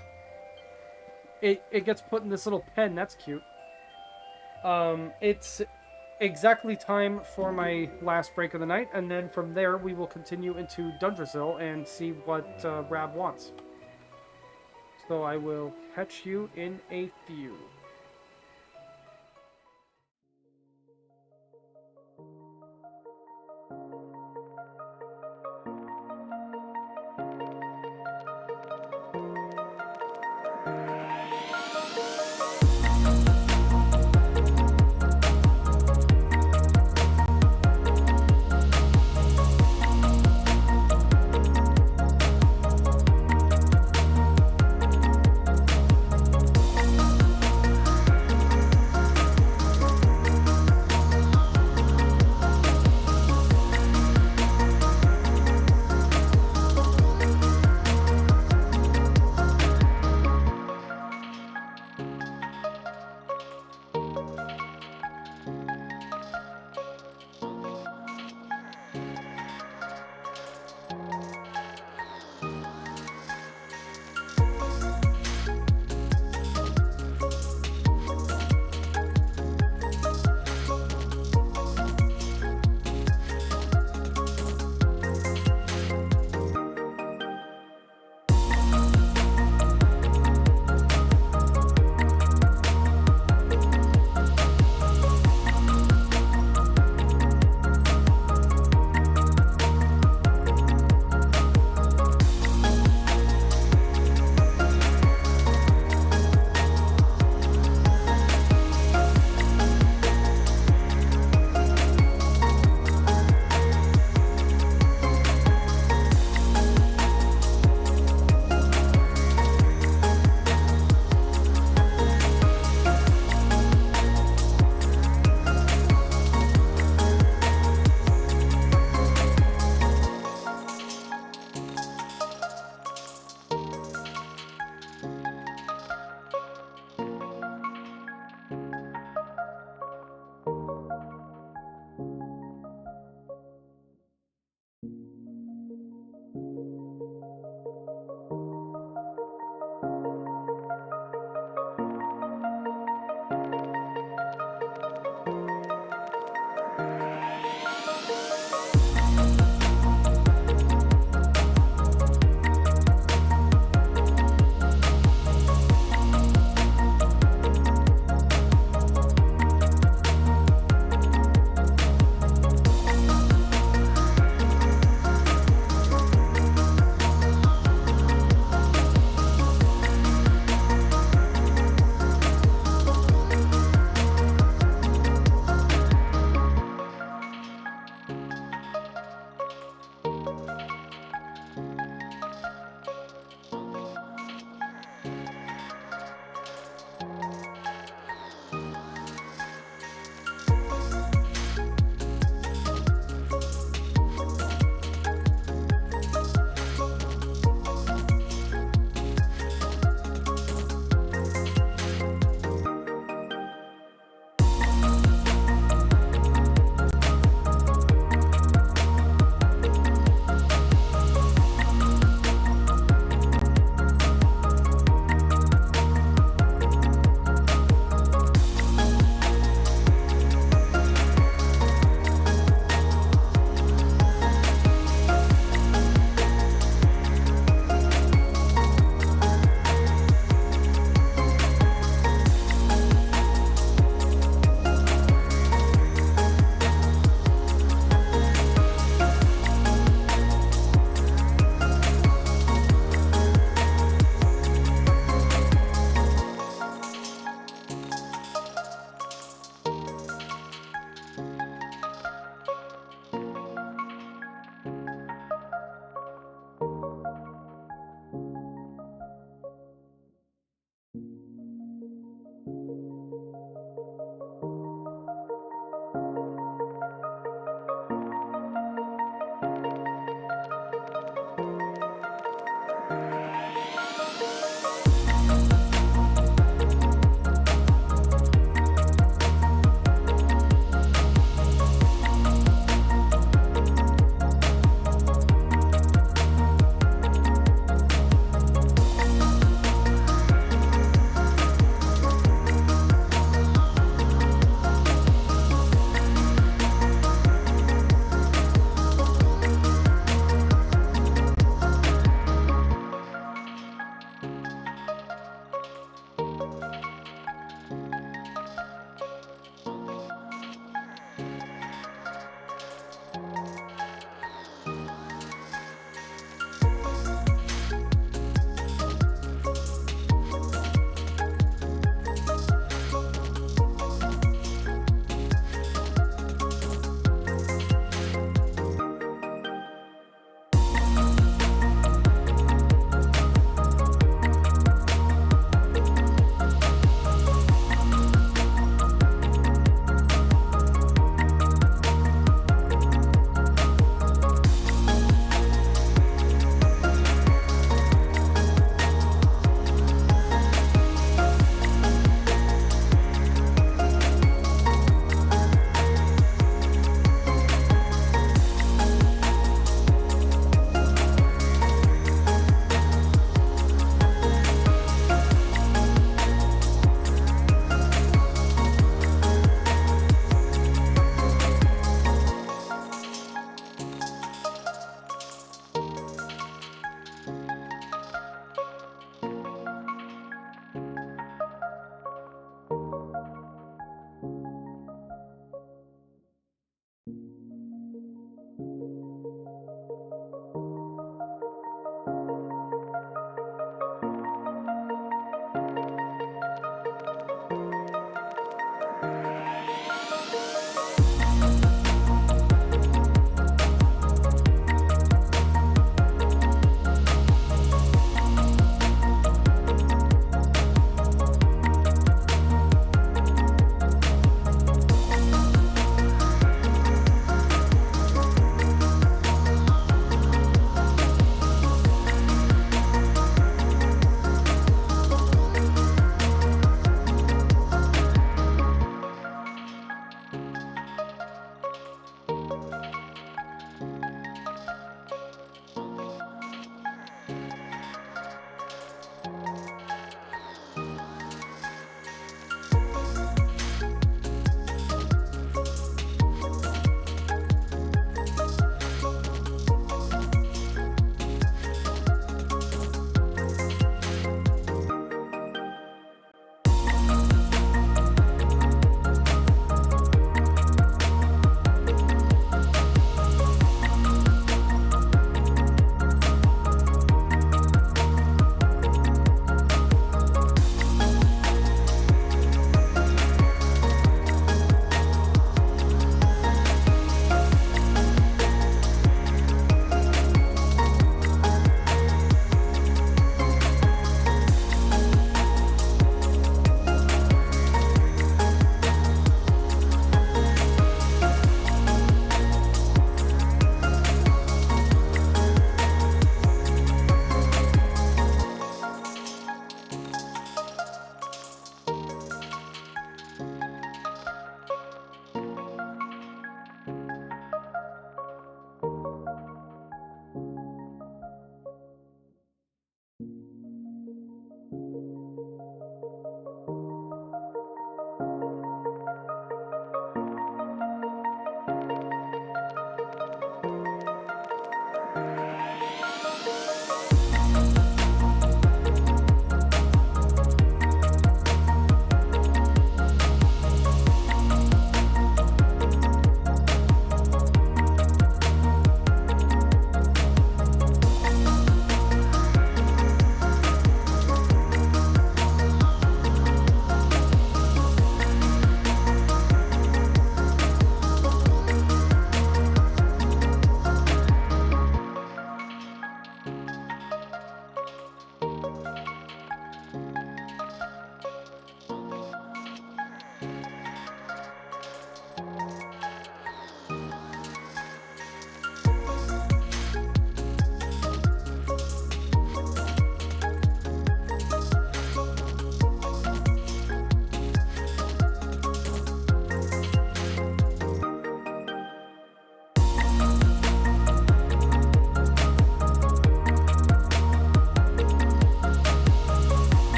it gets put in this little pen. That's cute. It's exactly time for my last break of the night, and then from there we will continue into Dundrasil and see what Rab wants. So I will catch you in a few.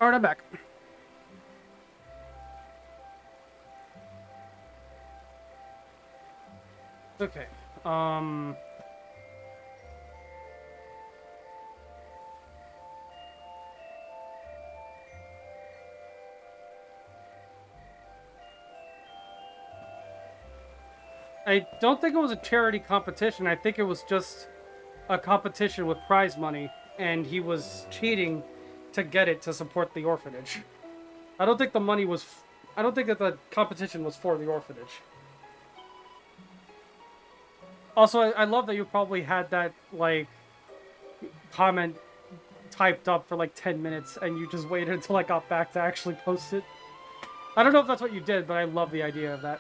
Alright, I'm back. Okay. I don't think it was a charity competition. I think it was just a competition with prize money, and he was cheating to get it to support the orphanage. I don't think the money was... I don't think that the competition was for the orphanage. Also, I love that you probably had that, like, comment typed up for like 10 minutes, and you just waited until I got back to actually post it. I don't know if that's what you did, but I love the idea of that.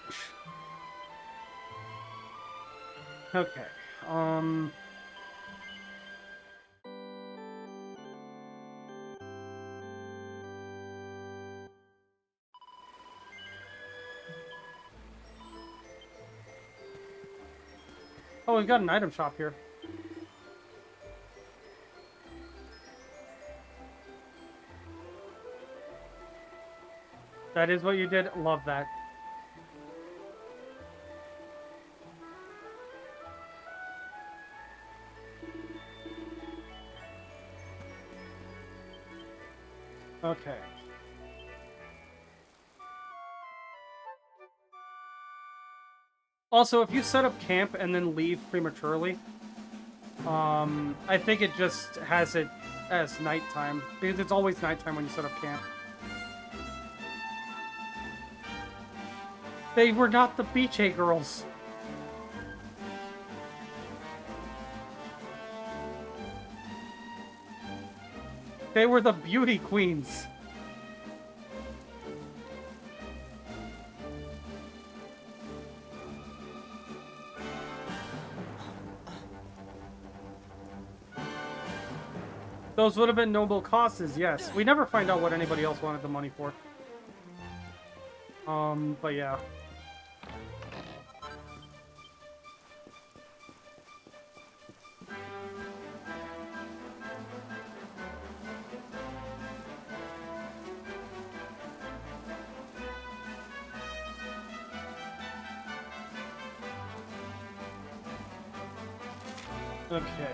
Okay, oh, we've got an item shop here. That is what you did? Love that. Okay. Also, if you set up camp and then leave prematurely, I think it just has it as nighttime, because it's always nighttime when you set up camp. They were not the Beach A girls. They were the beauty queens. Those would have been noble causes, yes. We never find out what anybody else wanted the money for. But yeah. Okay,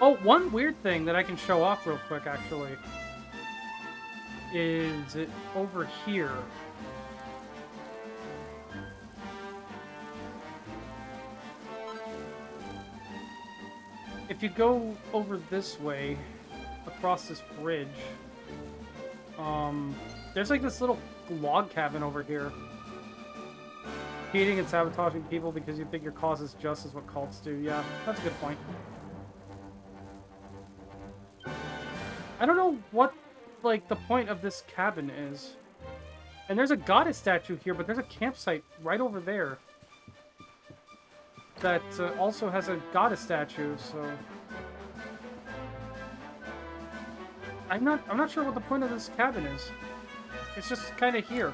oh, one weird thing that I can show off real quick, actually, is it over here. If you go over this way, across this bridge, there's like this little log cabin over here. Cheating and sabotaging people because you think your cause is just as what cults do. Yeah, that's a good point. I don't know what, like, the point of this cabin is. And there's a goddess statue here, but there's a campsite right over there that also has a goddess statue, so... I'm not sure what the point of this cabin is. It's just kind of here.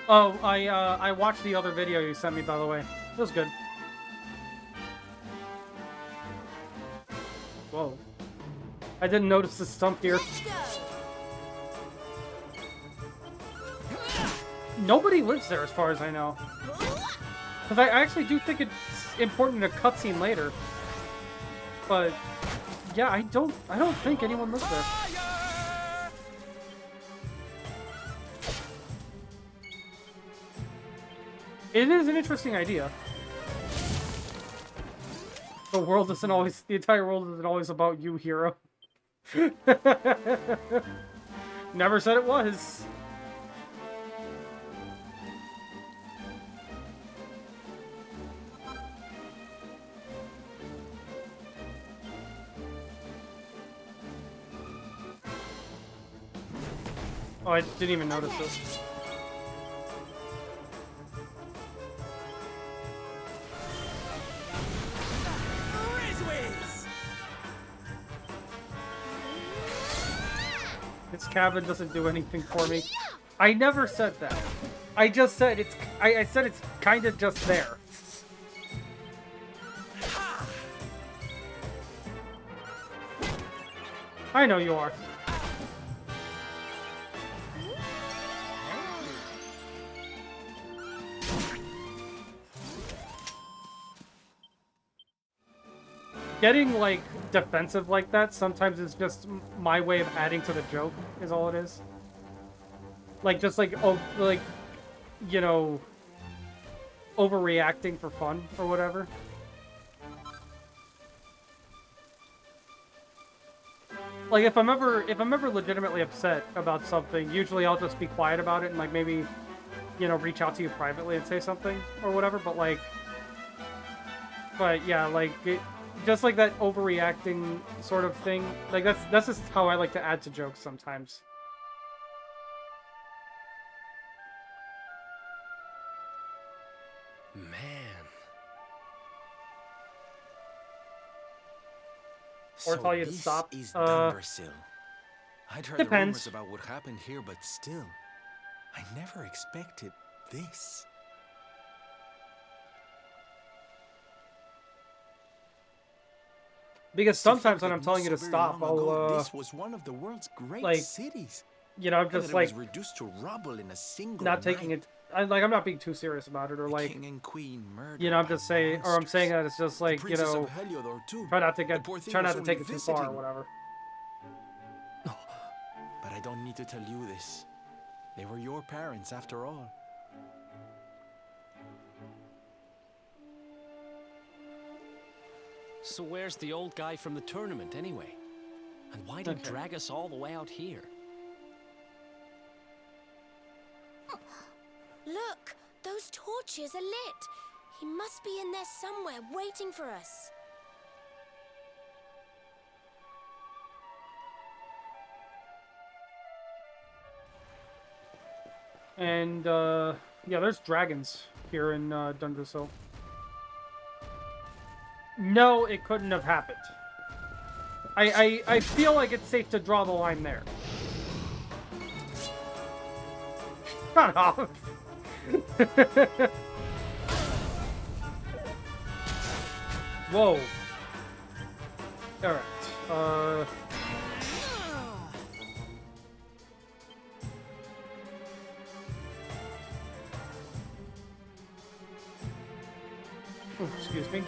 Oh, I watched the other video you sent me, by the way. It was good. Whoa. I didn't notice the stump here. Nobody lives there, as far as I know. Because I actually do think it's important in a cutscene later. But yeah, I don't think anyone lives there. It is an interesting idea. The entire world isn't always about you, hero. Never said it was. Oh, I didn't even notice this. Its cabin doesn't do anything for me. I never said that. I just said it's... I said it's kind of just there. I know you are. Getting, like, defensive like that sometimes is just my way of adding to the joke, is all it is. Like, just like, oh, like, you know, overreacting for fun or whatever. Like, if I'm ever legitimately upset about something, usually I'll just be quiet about it and, like, maybe, you know, reach out to you privately and say something or whatever, but, like... But, yeah, like, just like that overreacting sort of thing, like, that's just how I like to add to jokes sometimes. Man. Or tell you to stop. Is Dunversil. I'd heard the Depends. rumors about what happened here, but still, I never expected this. Because sometimes when I'm telling you to stop, I'll, this was one of the world's great like, cities. you know, I'm just, and like, it was reduced to rubble in a single not taking night. it, I'm not being too serious about it, or, like, King and queen murdered, you know, I'm just saying, or I'm saying that it's just, like, you Princess know, of Heliodor too. try not to was take it too far, or visiting. whatever. But I don't need to tell you this. They were your parents, after all. So where's the old guy from the tournament, anyway? And why did he drag us all the way out here? Look, those torches are lit. He must be in there somewhere, waiting for us. And, yeah, there's dragons here in, Dundrasil. No, it couldn't have happened. I feel like it's safe to draw the line there. Shut up! Whoa. Alright, oh, excuse me.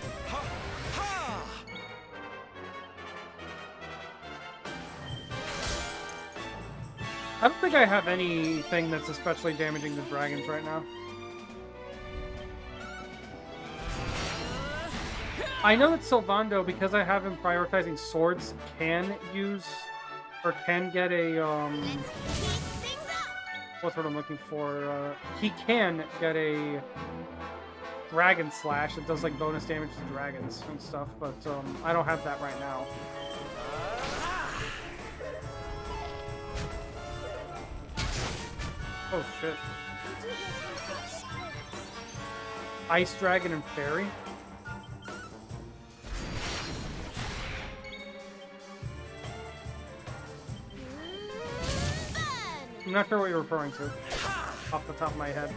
I don't think I have anything that's especially damaging the dragons right now. I know that Sylvando, because I have him prioritizing swords, can use, or can get a, what's what I'm looking for? He can get a Dragon Slash that does, like, bonus damage to dragons and stuff, but, I don't have that right now. Oh, shit. Ice Dragon and Fairy? I'm not sure what you're referring to, off the top of my head.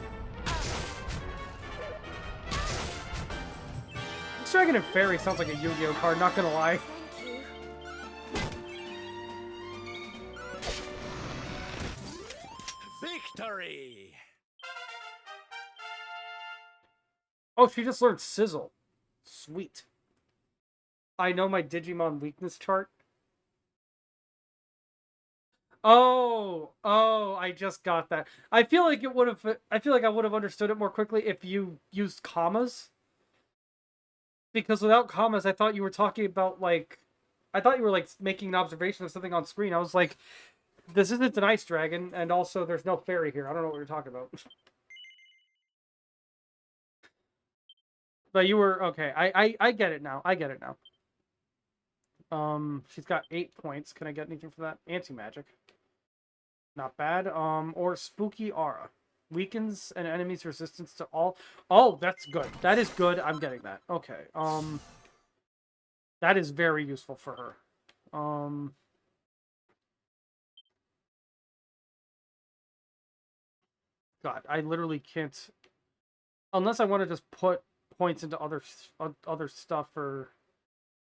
Ice Dragon and Fairy sounds like a Yu-Gi-Oh card, not gonna lie. Victory! Oh, she just learned Sizzle. Sweet. I know my Digimon weakness chart. Oh, I just got that. I feel like I would have understood it more quickly if you used commas. Because without commas, I thought you were talking about, like, I thought you were, like, making an observation of something on screen. I was like, this isn't an ice dragon, and also there's no fairy here. I don't know what you're talking about. But you were, okay, I get it now. I get it now. She's got 8 points. Can I get anything for that? Anti-magic. Not bad. Or Spooky Aura. Weakens an enemy's resistance to all... Oh, that's good. That is good. I'm getting that. Okay. That is very useful for her. God, I literally can't... Unless I want to just put points into other stuff for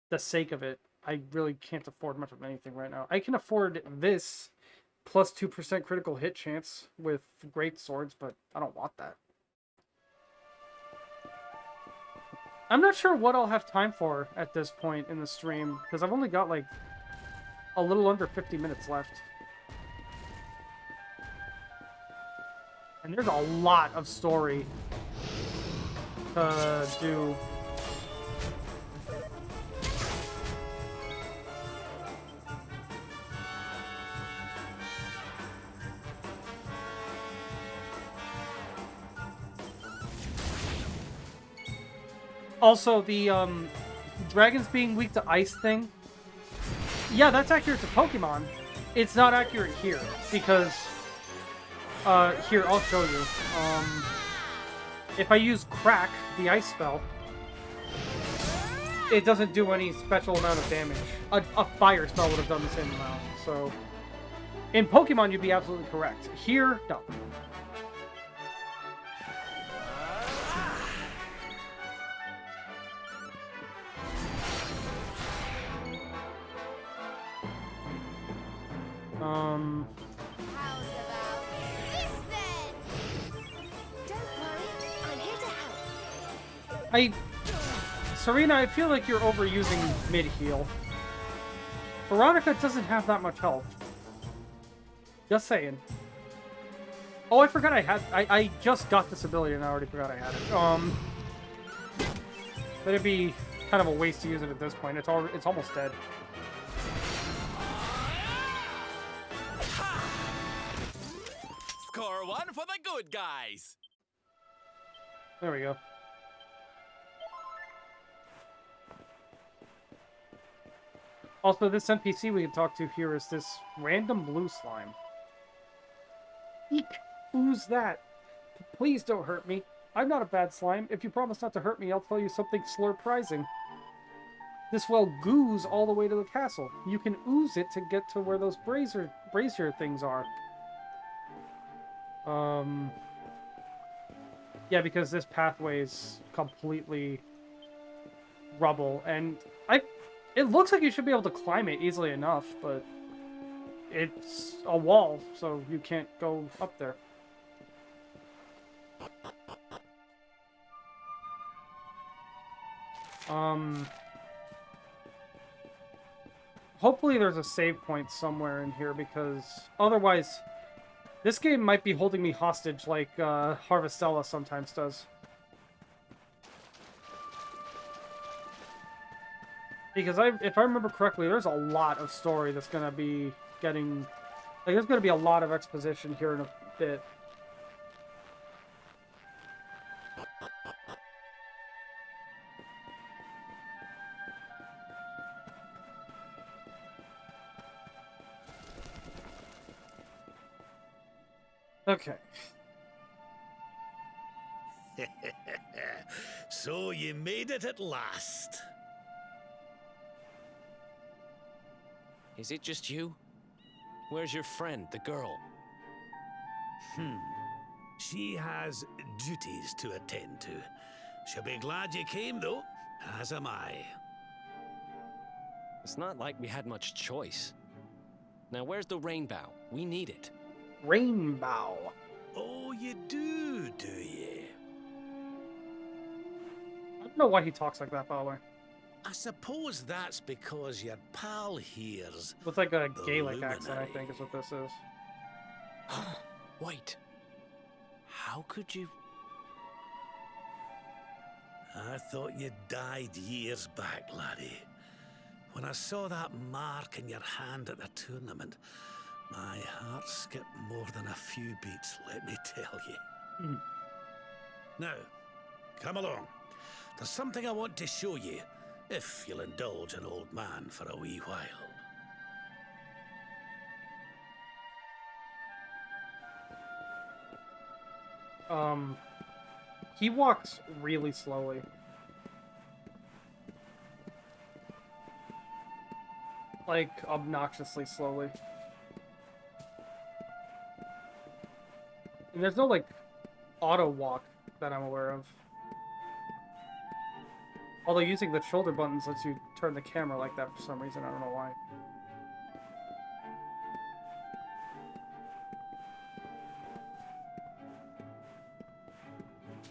the sake of it, I really can't afford much of anything right now. I can afford this plus 2% critical hit chance with great swords, but I don't want that. I'm not sure what I'll have time for at this point in the stream, because I've only got like a little under 50 minutes left. And there's a lot of story to do. Also, the dragons being weak to ice thing. Yeah, that's accurate to Pokemon. It's not accurate here because here, I'll show you. If I use Crack, the ice spell, it doesn't do any special amount of damage. A fire spell would have done the same amount. So, in Pokemon, you'd be absolutely correct. Here, no. How's about this then? Don't worry, I'm here to help. Serena, I feel like you're overusing mid-heal. Veronica doesn't have that much health. Just saying. Oh, I forgot I had... I just got this ability and I already forgot I had it. But it'd be kind of a waste to use it at this point. It's almost dead. Score one for the good guys. There we go. Also, this NPC we can talk to here is this random blue slime. Eek! Who's that? Please don't hurt me. I'm not a bad slime. If you promise not to hurt me, I'll tell you something surprising. This well goos all the way to the castle. You can ooze it to get to where those brazier things are. Yeah, because this pathway is completely rubble, and it looks like you should be able to climb it easily enough, but it's a wall, so you can't go up there. Hopefully there's a save point somewhere in here, because otherwise this game might be holding me hostage like Harvestella sometimes does. Because if I remember correctly, there's a lot of story that's going to be getting... Like, there's going to be a lot of exposition here in a bit. Okay. So you made it at last. Is it just you? Where's your friend, the girl? She has duties to attend to. She'll be glad you came, though, as am I. It's not like we had much choice. Now, where's the rainbow? We need it. Rainbow. Oh, you do you? I don't know why he talks like that, by the way. I suppose that's because your pal here's... Looks like a Gaelic accent, I think, is what this is. Wait. How could you... I thought you died years back, laddie. When I saw that mark in your hand at the tournament, my heart skipped more than a few beats, let me tell you. Now, come along. There's something I want to show you, if you'll indulge an old man for a wee while. He walks really slowly. Like, obnoxiously slowly. And there's no, like, auto walk that I'm aware of. Although using the shoulder buttons lets you turn the camera like that for some reason. I don't know why.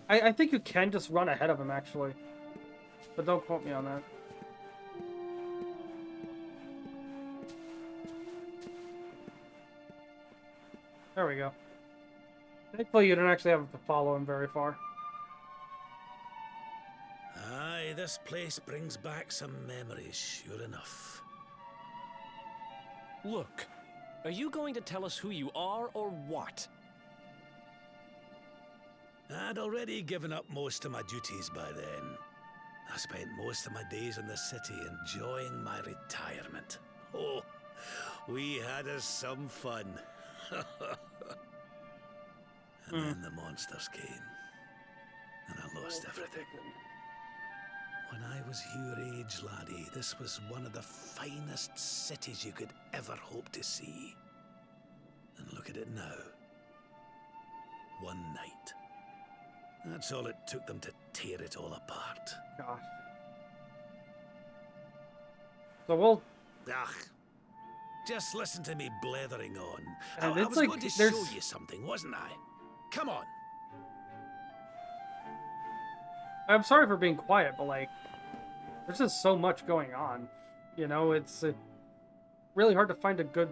I think you can just run ahead of him, actually. But don't quote me on that. There we go. Thankfully, you don't actually have to follow him very far. Aye, this place brings back some memories, sure enough. Look, are you going to tell us who you are or what? I'd already given up most of my duties by then. I spent most of my days in the city enjoying my retirement. Oh, we had us some fun. And then the monsters came, and I lost everything. When I was your age, laddie, this was one of the finest cities you could ever hope to see. And look at it now. One night. That's all it took them to tear it all apart. Gosh. So we'll... Ugh. Just listen to me blethering on. And I it's was like, going to there's... show you something, wasn't I? Come on. I'm sorry for being quiet, but like, there's just so much going on. You know, it's really hard to find a good...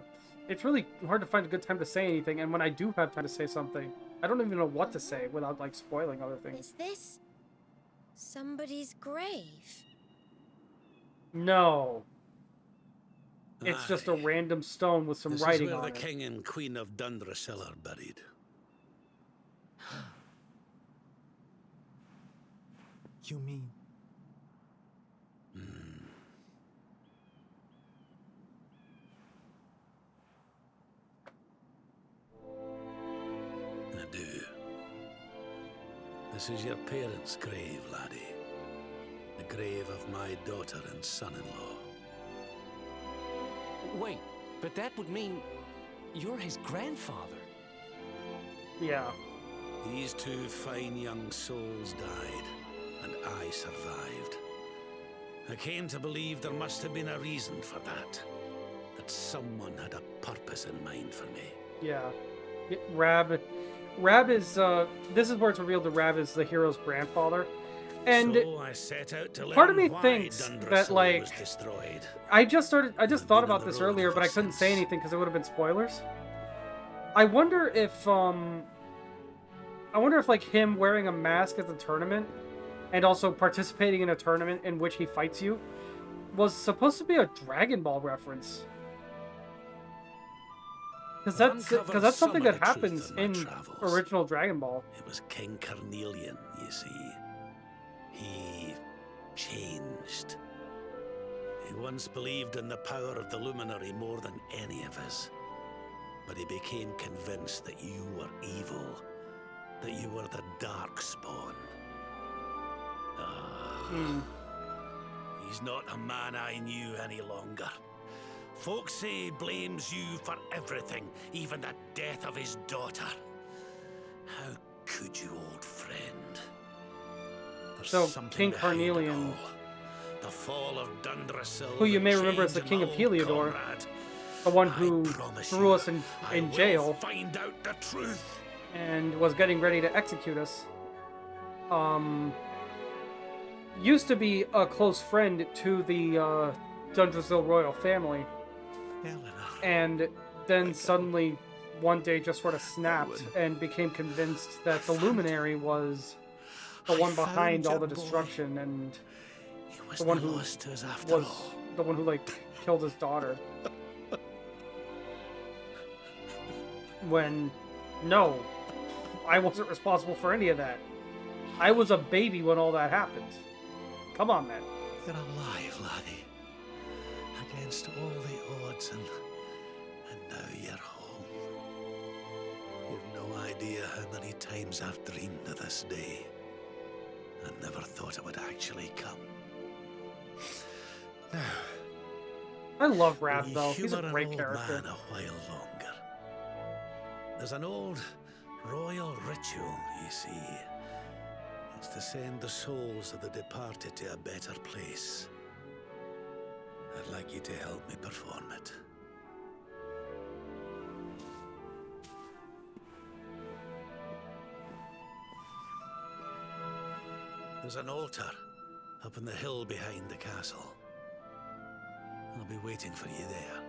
It's really hard to find a good time to say anything, and when I do have time to say something, I don't even know what to say without, like, spoiling other things. Is this somebody's grave? No. It's just a Aye. random stone with some This writing is where on the it. king and queen of Dundrasil are buried. You mean? I do. This is your parents' grave, laddie. The grave of my daughter and son-in-law. Wait, but that would mean you're his grandfather. Yeah. These two fine young souls died, and I survived. I came to believe there must have been a reason for that. That someone had a purpose in mind for me. Yeah. Rab is, this is where it's revealed that Rab is the hero's grandfather. And so I set out to part of learn me why thinks Dundrasil that, like, was destroyed. I just thought about this earlier, but I couldn't say anything because it would have been spoilers. I wonder if like him wearing a mask at the tournament and also participating in a tournament in which he fights you was supposed to be a Dragon Ball reference. Because that's something that happens in original Dragon Ball. It was King Carnelian, you see. He changed. He once believed in the power of the luminary more than any of us. But he became convinced that you were evil. That you were the Darkspawn. He's not a man I knew any longer. Folks say he blames you for everything, even the death of his daughter. How could you, old friend? There's So, something King behind it Carnelian, all. The fall of Dundrasil, who you the may remember as the change King in of my old Heliodor, comrade. the one who threw us in I will jail find out the truth. and was getting ready to execute us. Used to be a close friend to the Dundrasil royal family, and then suddenly one day just sort of snapped and became convinced that the Luminary was the one behind all the destruction and the one who was the one who like killed his daughter. When no, I wasn't responsible for any of that. I was a baby when all that happened. Come on, man. You're alive, laddie. Against all the odds, and now you're home. You've no idea how many times I've dreamed of this day. I never thought it would actually come. Now, I love Rab will you though. He's a humour great an old character. man a while longer? There's an old Royal ritual, you see. It's to send the souls of the departed to a better place. I'd like you to help me perform it. There's an altar up on the hill behind the castle. I'll be waiting for you there.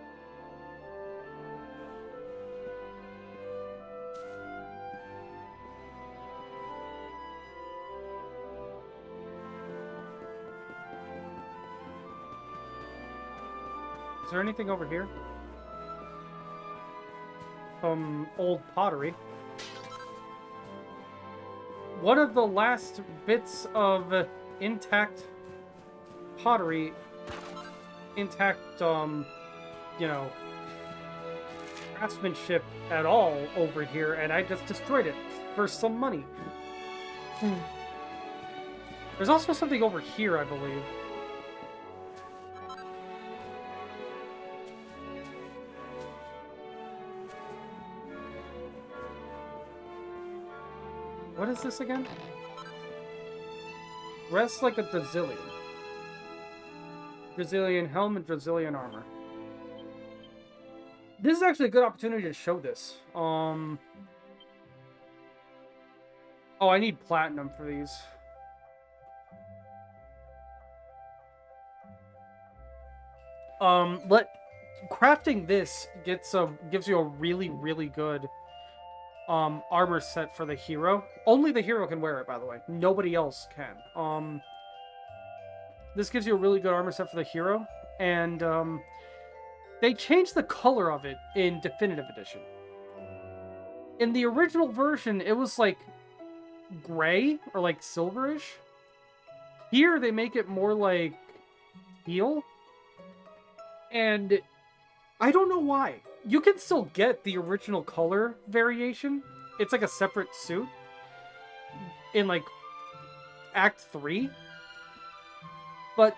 Is there anything over here? Some old pottery. One of the last bits of intact pottery, intact, you know, craftsmanship at all over here, and I just destroyed it for some money. There's also something over here, I believe. What is this again? Rests like a Brazilian. Brazilian helm and Brazilian armor. This is actually a good opportunity to show this. Oh, I need platinum for these. Crafting this gives you a really good armor set for the hero. Only the hero can wear it, by the way. Nobody else can. This gives you a really good armor set for the hero, and they changed the color of it in Definitive Edition. In the original version, it was like gray or like silverish. Here, they make it more like teal, and I don't know why. You can still get the original color variation. It's like a separate suit in like Act 3. But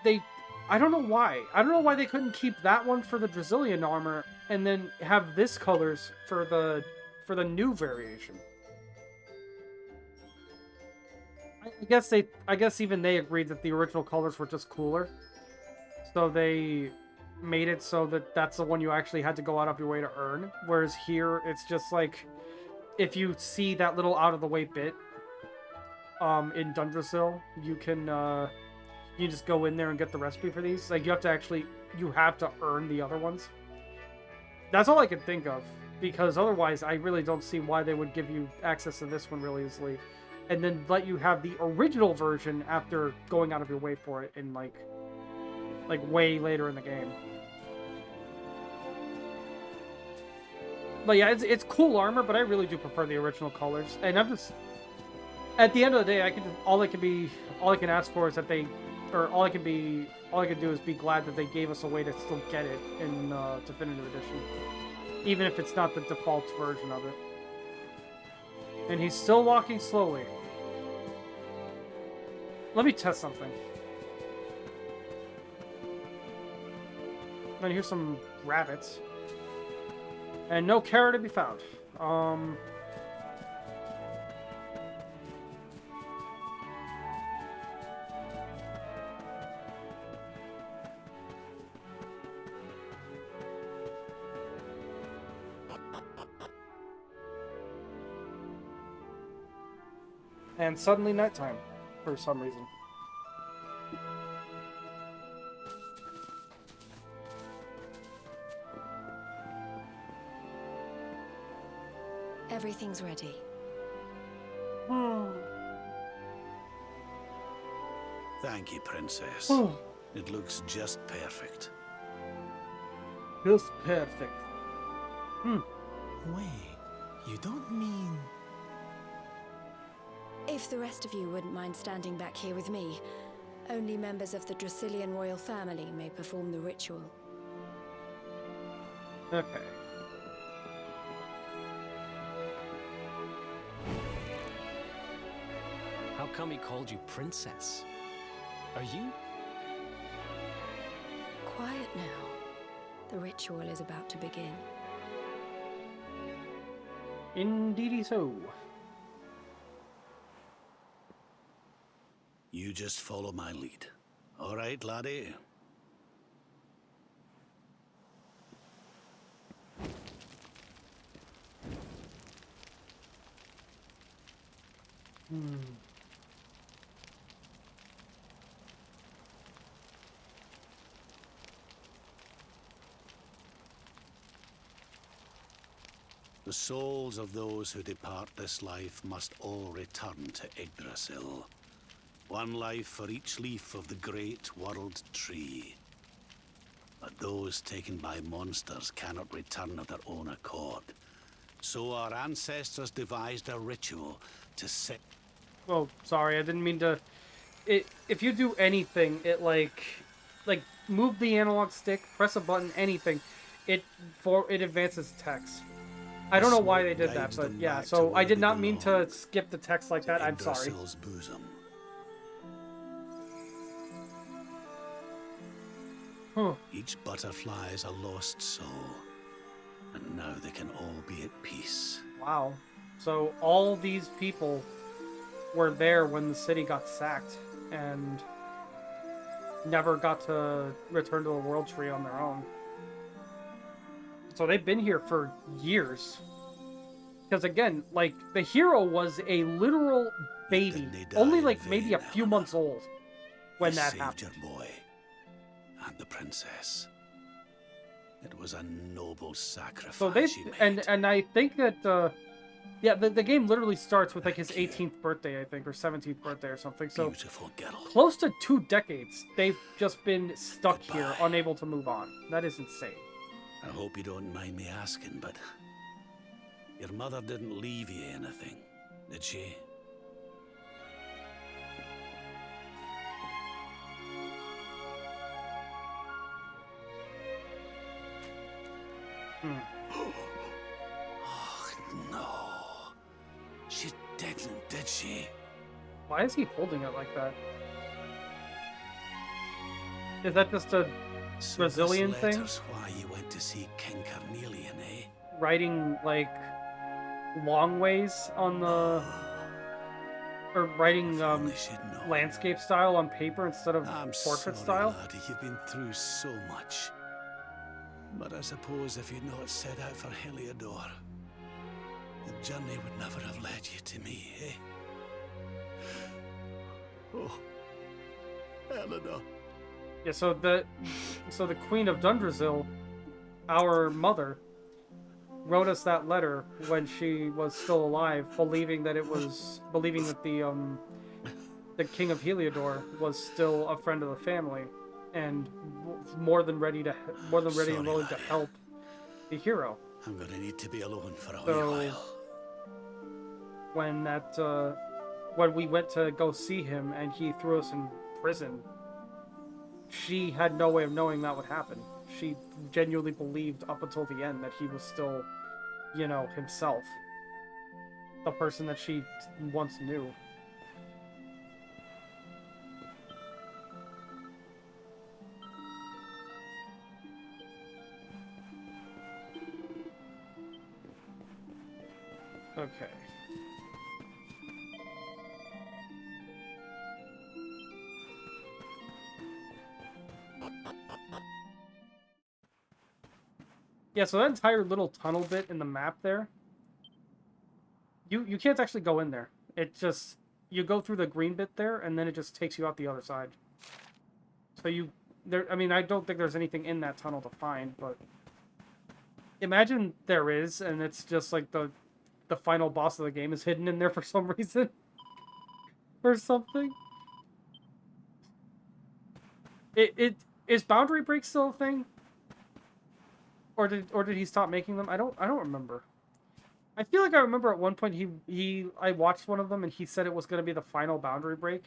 I don't know why. I don't know why they couldn't keep that one for the Brazilian armor and then have this colors for the new variation. I guess even they agreed that the original colors were just cooler. So they made it so that that's the one you actually had to go out of your way to earn. Whereas here, it's just like, if you see that little out-of-the-way bit in Dundrasil, you can you just go in there and get the recipe for these. Like, you have to earn the other ones. That's all I can think of, because otherwise I really don't see why they would give you access to this one really easily, and then let you have the original version after going out of your way for it in like way later in the game. But yeah, it's cool armor, but I really do prefer the original colors. And I'm just, at the end of the day, all I can ask for is that all I can do is be glad that they gave us a way to still get it in Definitive Edition, even if it's not the default version of it. And he's still walking slowly. Let me test something. And here's some rabbits. And no carrot to be found. And suddenly nighttime, for some reason. Everything's ready. Thank you, Princess. It looks just perfect. Just perfect. Wait, you don't mean... If the rest of you wouldn't mind standing back here with me, only members of the Dracilian royal family may perform the ritual. Okay. How come he called you princess? Are you? Quiet now. The ritual is about to begin. Indeedy so. You just follow my lead. All right, laddie? The souls of those who depart this life must all return to Yggdrasil. One life for each leaf of the great world tree. But those taken by monsters cannot return of their own accord. So our ancestors devised a ritual to set... Oh, sorry, I didn't mean to... If you do anything, it like move the analog stick, press a button, anything, it advances text. I don't know why they did that, but yeah, so I did not mean to skip the text like that. I'm sorry. Yggdrasil's bosom. Each butterfly is a lost soul, and now they can all be at peace. Wow. So all these people were there when the city got sacked and never got to return to the World Tree on their own. So they've been here for years. Because again, like, the hero was a literal baby. Only like maybe a few months old when that happened. Your boy and the princess. It was a noble sacrifice. So they and I think that yeah, the game literally starts with like his 18th birthday, I think, or 17th birthday or something. So close to 2 decades, they've just been stuck here, unable to move on. That is insane. I hope you don't mind me asking, but your mother didn't leave you anything, did she? Oh, no. She didn't, did she? Why is he holding it like that? Is that just a Brazilian thing? That's why you went to see King Carnelian, eh? Writing, like, long ways on the... Or writing landscape style on paper instead of portrait style? Laddie, you've been through so much. But I suppose if you'd not set out for Heliodor, the journey would never have led you to me, eh? Oh, Eleanor. Yeah, so the Queen of Dundrasil, our mother, wrote us that letter when she was still alive, believing that the King of Heliodor was still a friend of the family, and more than ready and willing to help the hero. I'm gonna need to be alone for a while. When we went to go see him and he threw us in prison, she had no way of knowing that would happen. She genuinely believed up until the end that he was still, you know, himself. The person that she once knew. Okay. Yeah, so that entire little tunnel bit in the map there, you can't actually go in there. It just, you go through the green bit there, and then it just takes you out the other side. So I mean, I don't think there's anything in that tunnel to find, but imagine there is, and it's just like the final boss of the game is hidden in there for some reason. Or something. Is Boundary Break still a thing? Or did he stop making them? I don't remember. I feel like I remember at one point I watched one of them and he said it was going to be the final Boundary Break.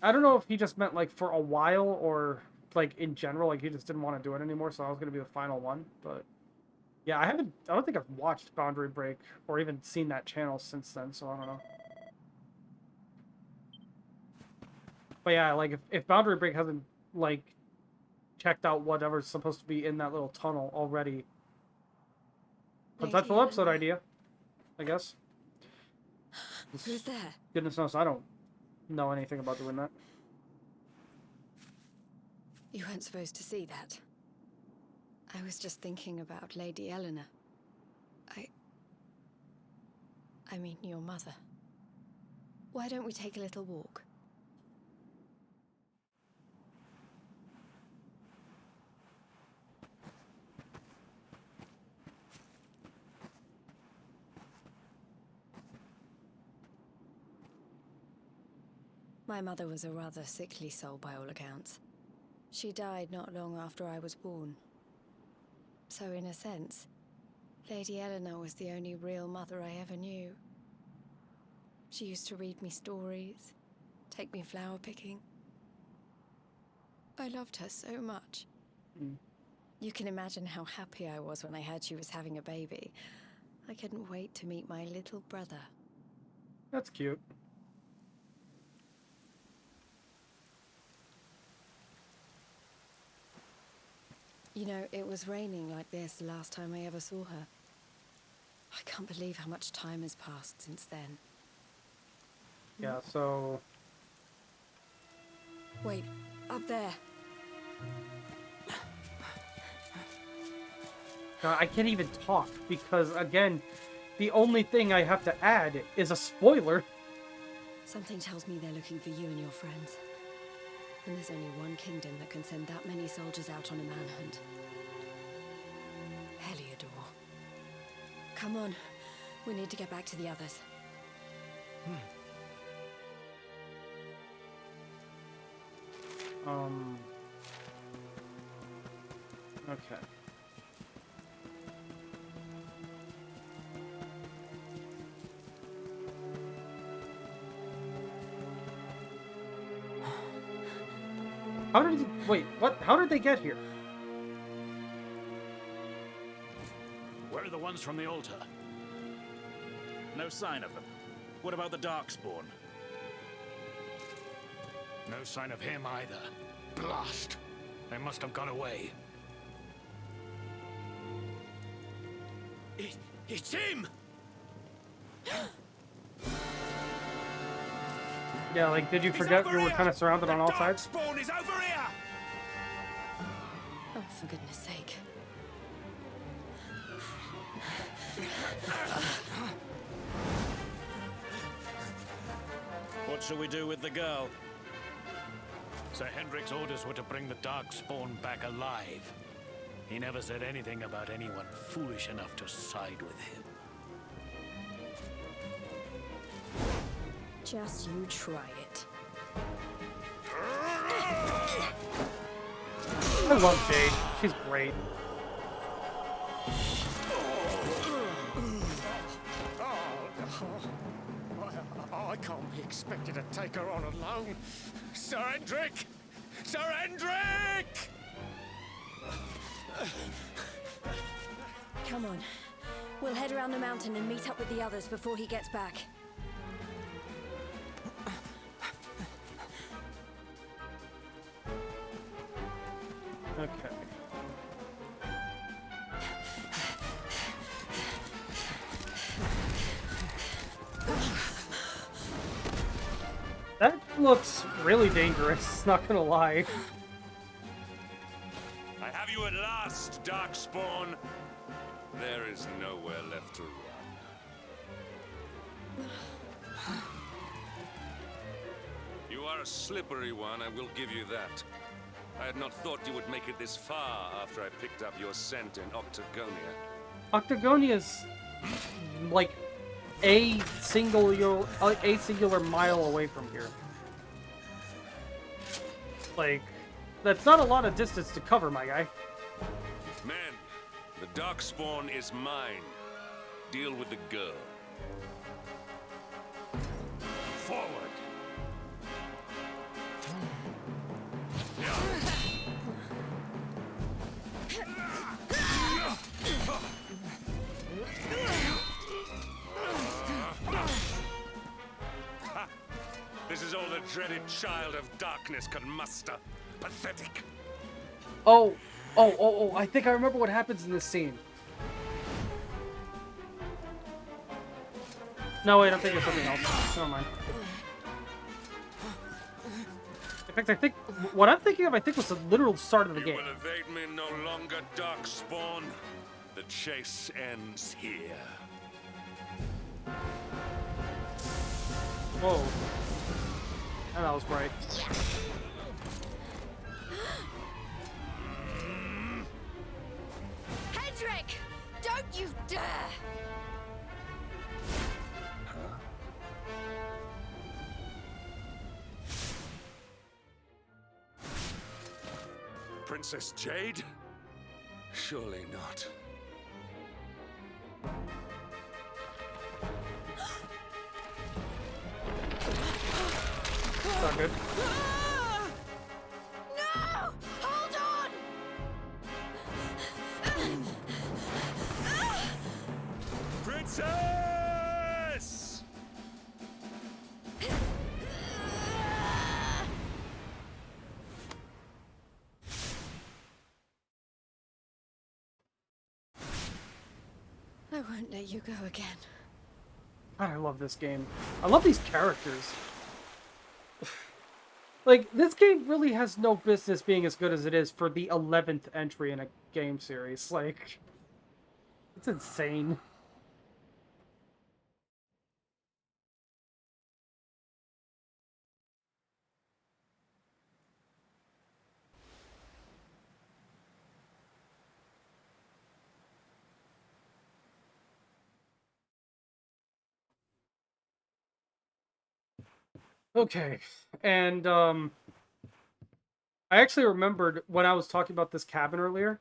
I don't know if he just meant like for a while or like in general, like he just didn't want to do it anymore, so I was going to be the final one, but yeah, I don't think I've watched Boundary Break or even seen that channel since then, so I don't know. But yeah, like if Boundary Break hasn't like checked out whatever's supposed to be in that little tunnel already. Potential episode idea, I guess. Who's there? Goodness knows, I don't know anything about doing that. You weren't supposed to see that. I was just thinking about Lady Eleanor. I mean, your mother. Why don't we take a little walk? My mother was a rather sickly soul by all accounts. She died not long after I was born. So in a sense, Lady Eleanor was the only real mother I ever knew. She used to read me stories, take me flower picking. I loved her so much. You can imagine how happy I was when I heard she was having a baby. I couldn't wait to meet my little brother. That's cute. You know, it was raining like this the last time I ever saw her. I can't believe how much time has passed since then. Yeah, so... Wait, up there. God, I can't even talk because, again, the only thing I have to add is a spoiler. Something tells me they're looking for you and your friends. And there's only one kingdom that can send that many soldiers out on a manhunt. Heliodor. Come on. We need to get back to the others. Okay. How did... Wait, what? How did they get here? Where are the ones from the altar? No sign of them. What about the Darkspawn? No sign of him either. Blast! They must have gone away. It's him! Yeah, like, did you forget we were kind of surrounded on all sides? Spawn is over here! Oh, for goodness sake. What shall we do with the girl? Sir Hendrik's orders were to bring the Darkspawn back alive. He never said anything about anyone foolish enough to side with him. Just you try it. I love Jade. She's great. I can't be expected to take her on alone. Sir Hendrik! Sir Hendrik! Come on. We'll head around the mountain and meet up with the others before he gets back. Okay. That looks really dangerous, not gonna lie. I have you at last, Darkspawn. There is nowhere left to run. You are a slippery one, I will give you that. I had not thought you would make it this far after I picked up your scent in Octagonia. Octagonia's like a singular mile away from here. Like, that's not a lot of distance to cover, my guy. Men, the Darkspawn is mine. Deal with the girl. Forward! This is all the dreaded child of darkness can muster. Pathetic. Oh, I think I remember what happens in this scene. No, wait, I'm thinking of something else. Never mind. In fact, I think what I'm thinking of, I think, was the literal start of the game. You will evade me no longer, Darkspawn. The chase ends here. Whoa. Oh, that was bright. Hendrik! Don't you dare! Princess Jade? Surely not. It's not good. No! Hold on! Princess! I won't let you go again. God, I love this game. I love these characters. Like, this game really has no business being as good as it is for the 11th entry in a game series. Like, it's insane. Okay, and I actually remembered when I was talking about this cabin earlier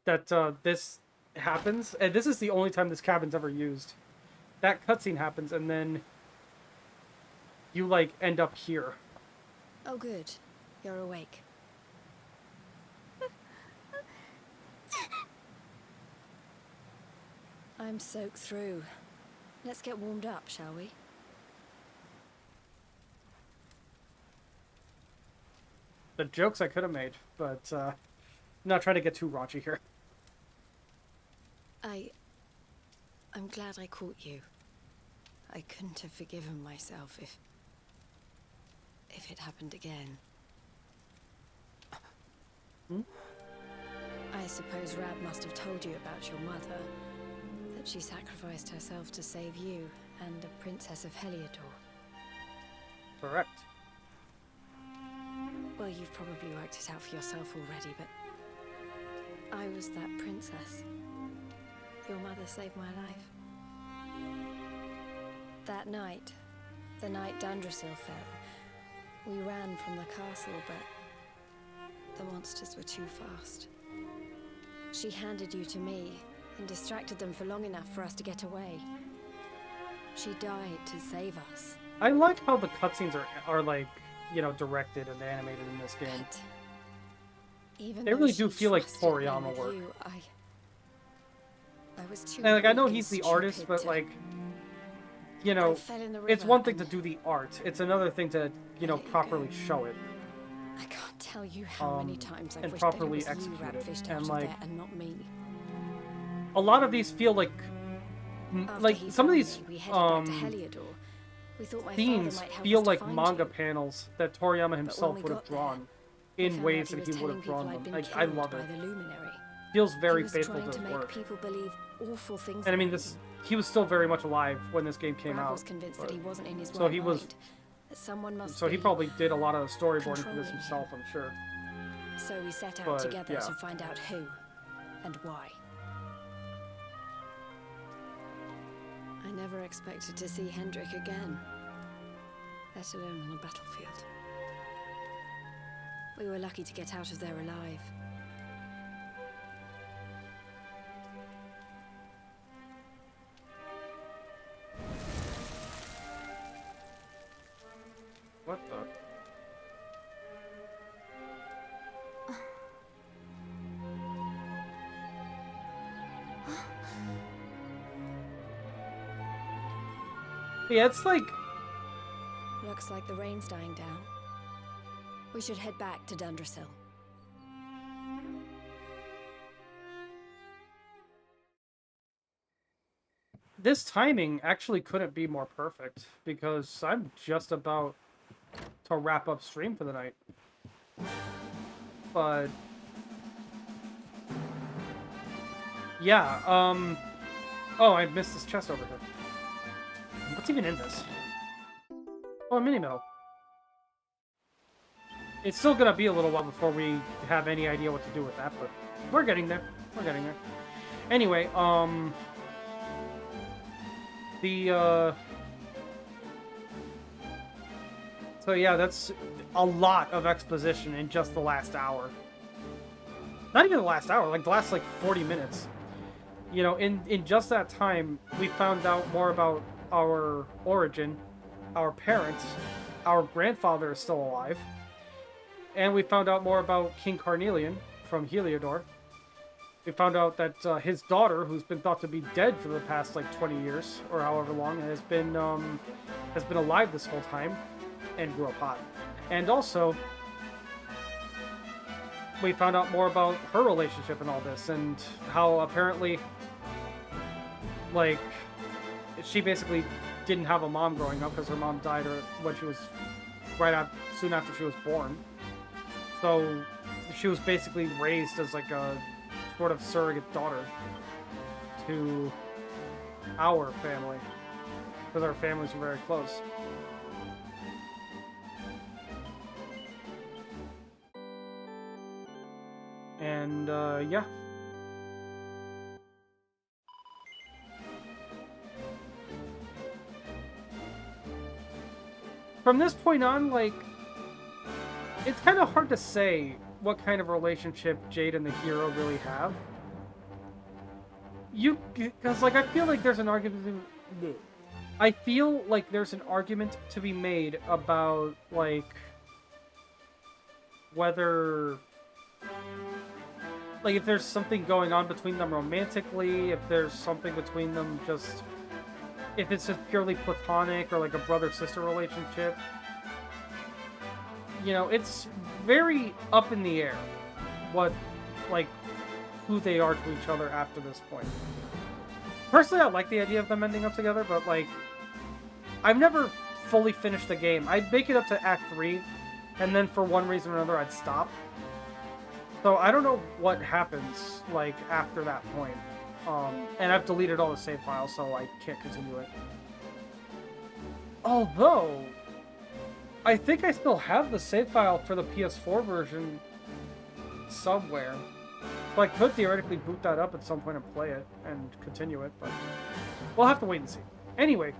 that this happens, and this is the only time this cabin's ever used. That cutscene happens, and then you like end up here. Oh, good. You're awake. I'm soaked through. Let's get warmed up, shall we? The jokes I could have made, but I'm not trying to get too raunchy here. I'm glad I caught you. I couldn't have forgiven myself if it happened again. Hmm? I suppose Rab must have told you about your mother. That she sacrificed herself to save you and the Princess of Heliodor. Correct. Well, you've probably worked it out for yourself already, but I was that princess. Your mother saved my life. That night, the night Dandrasil fell, we ran from the castle, but the monsters were too fast. She handed you to me and distracted them for long enough for us to get away. She died to save us. I like how the cutscenes are like, you know, directed and animated in this game. Even They really though do she feel like trusted me Toriyama with work. you, I was too And like I know weak he's and the artist, stupid but to- like, you know, I fell in the it's river one thing and- to do the art. It's another thing to, you know, properly show it. I can't tell you how many times I've and wished that it properly was you execute Rab it. fished And out of like, there and not me. a lot of these feel like, like he some of found these me, we headed back to Heliodor. We thought my themes father might help feel us to like find manga you. panels that Toriyama himself we would have got there, drawn I in found ways out he that was he would telling have drawn people I'd them. been Like I killed love by it. the luminary. Feels very he was faithful trying to to his make work. people believe awful things. And I mean, about this him. he was still very much alive when this game came Rab out. was convinced that but- he wasn't in his so right he was. mind, that someone must So he be probably did a lot of the storyboarding for this controlling himself, I'm sure. So we set out But, together yeah. to find out who and why. I never expected to see Hendrik again, let alone on a battlefield. We were lucky to get out of there alive. What the? Yeah, it's like Looks like the rain's dying down. We should head back to Dandrasil. this timing actually couldn't be more perfect because I'm just about to wrap up stream for the night. But yeah, oh, I missed this chest over here. What's even in this? Oh, a mini medal. It's still gonna be a little while before we have any idea what to do with that, but we're getting there. We're getting there. Anyway, so yeah, that's a lot of exposition in just the last hour. Not even the last hour, like the last, like, 40 minutes. You know, in just that time, we found out more about our origin, our parents, our grandfather is still alive, and we found out more about King Carnelian from Heliodor. We found out that his daughter, who's been thought to be dead for the past, like, 20 years, or however long, has been alive this whole time, and grew up hot. And also, we found out more about her relationship and all this, and how apparently, like, she basically didn't have a mom growing up because her mom died when she was soon after she was born. So she was basically raised as like a sort of surrogate daughter to our family, because our families were very close. And yeah. From this point on, like, it's kind of hard to say what kind of relationship Jade and the hero really have. Because, like, I feel like there's an argument to be made about, like, whether, like, if there's something going on between them romantically, if there's something between them just, if it's just purely platonic or like a brother-sister relationship. You know, it's very up in the air what, like, who they are to each other after this point. Personally, I like the idea of them ending up together, but, like, I've never fully finished the game. I'd make it up to Act 3, and then for one reason or another, I'd stop. So I don't know what happens, like, after that point. And I've deleted all the save files, so I can't continue it. Although, I think I still have the save file for the PS4 version somewhere. So I could theoretically boot that up at some point and play it and continue it, but we'll have to wait and see. Anyway,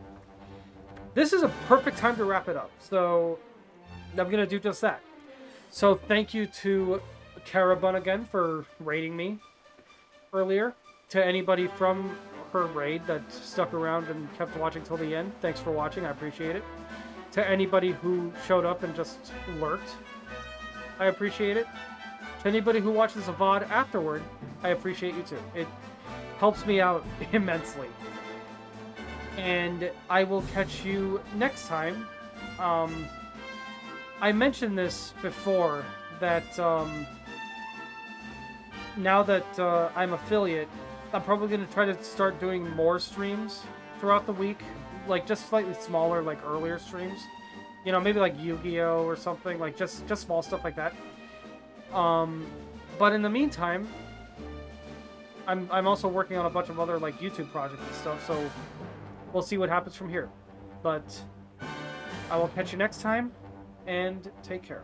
this is a perfect time to wrap it up, so I'm going to do just that. So thank you to Carabun again for raiding me earlier. To anybody from her raid that stuck around and kept watching till the end, thanks for watching, I appreciate it. To anybody who showed up and just lurked, I appreciate it. To anybody who watches the VOD afterward, I appreciate you too. It helps me out immensely. And I will catch you next time. I mentioned this before, that now that I'm affiliate, I'm probably going to try to start doing more streams throughout the week. Like, just slightly smaller, like, earlier streams. You know, maybe like Yu-Gi-Oh! Or something. Like, just small stuff like that. But in the meantime, I'm also working on a bunch of other, like, YouTube projects and stuff. So, we'll see what happens from here. But I will catch you next time, and take care.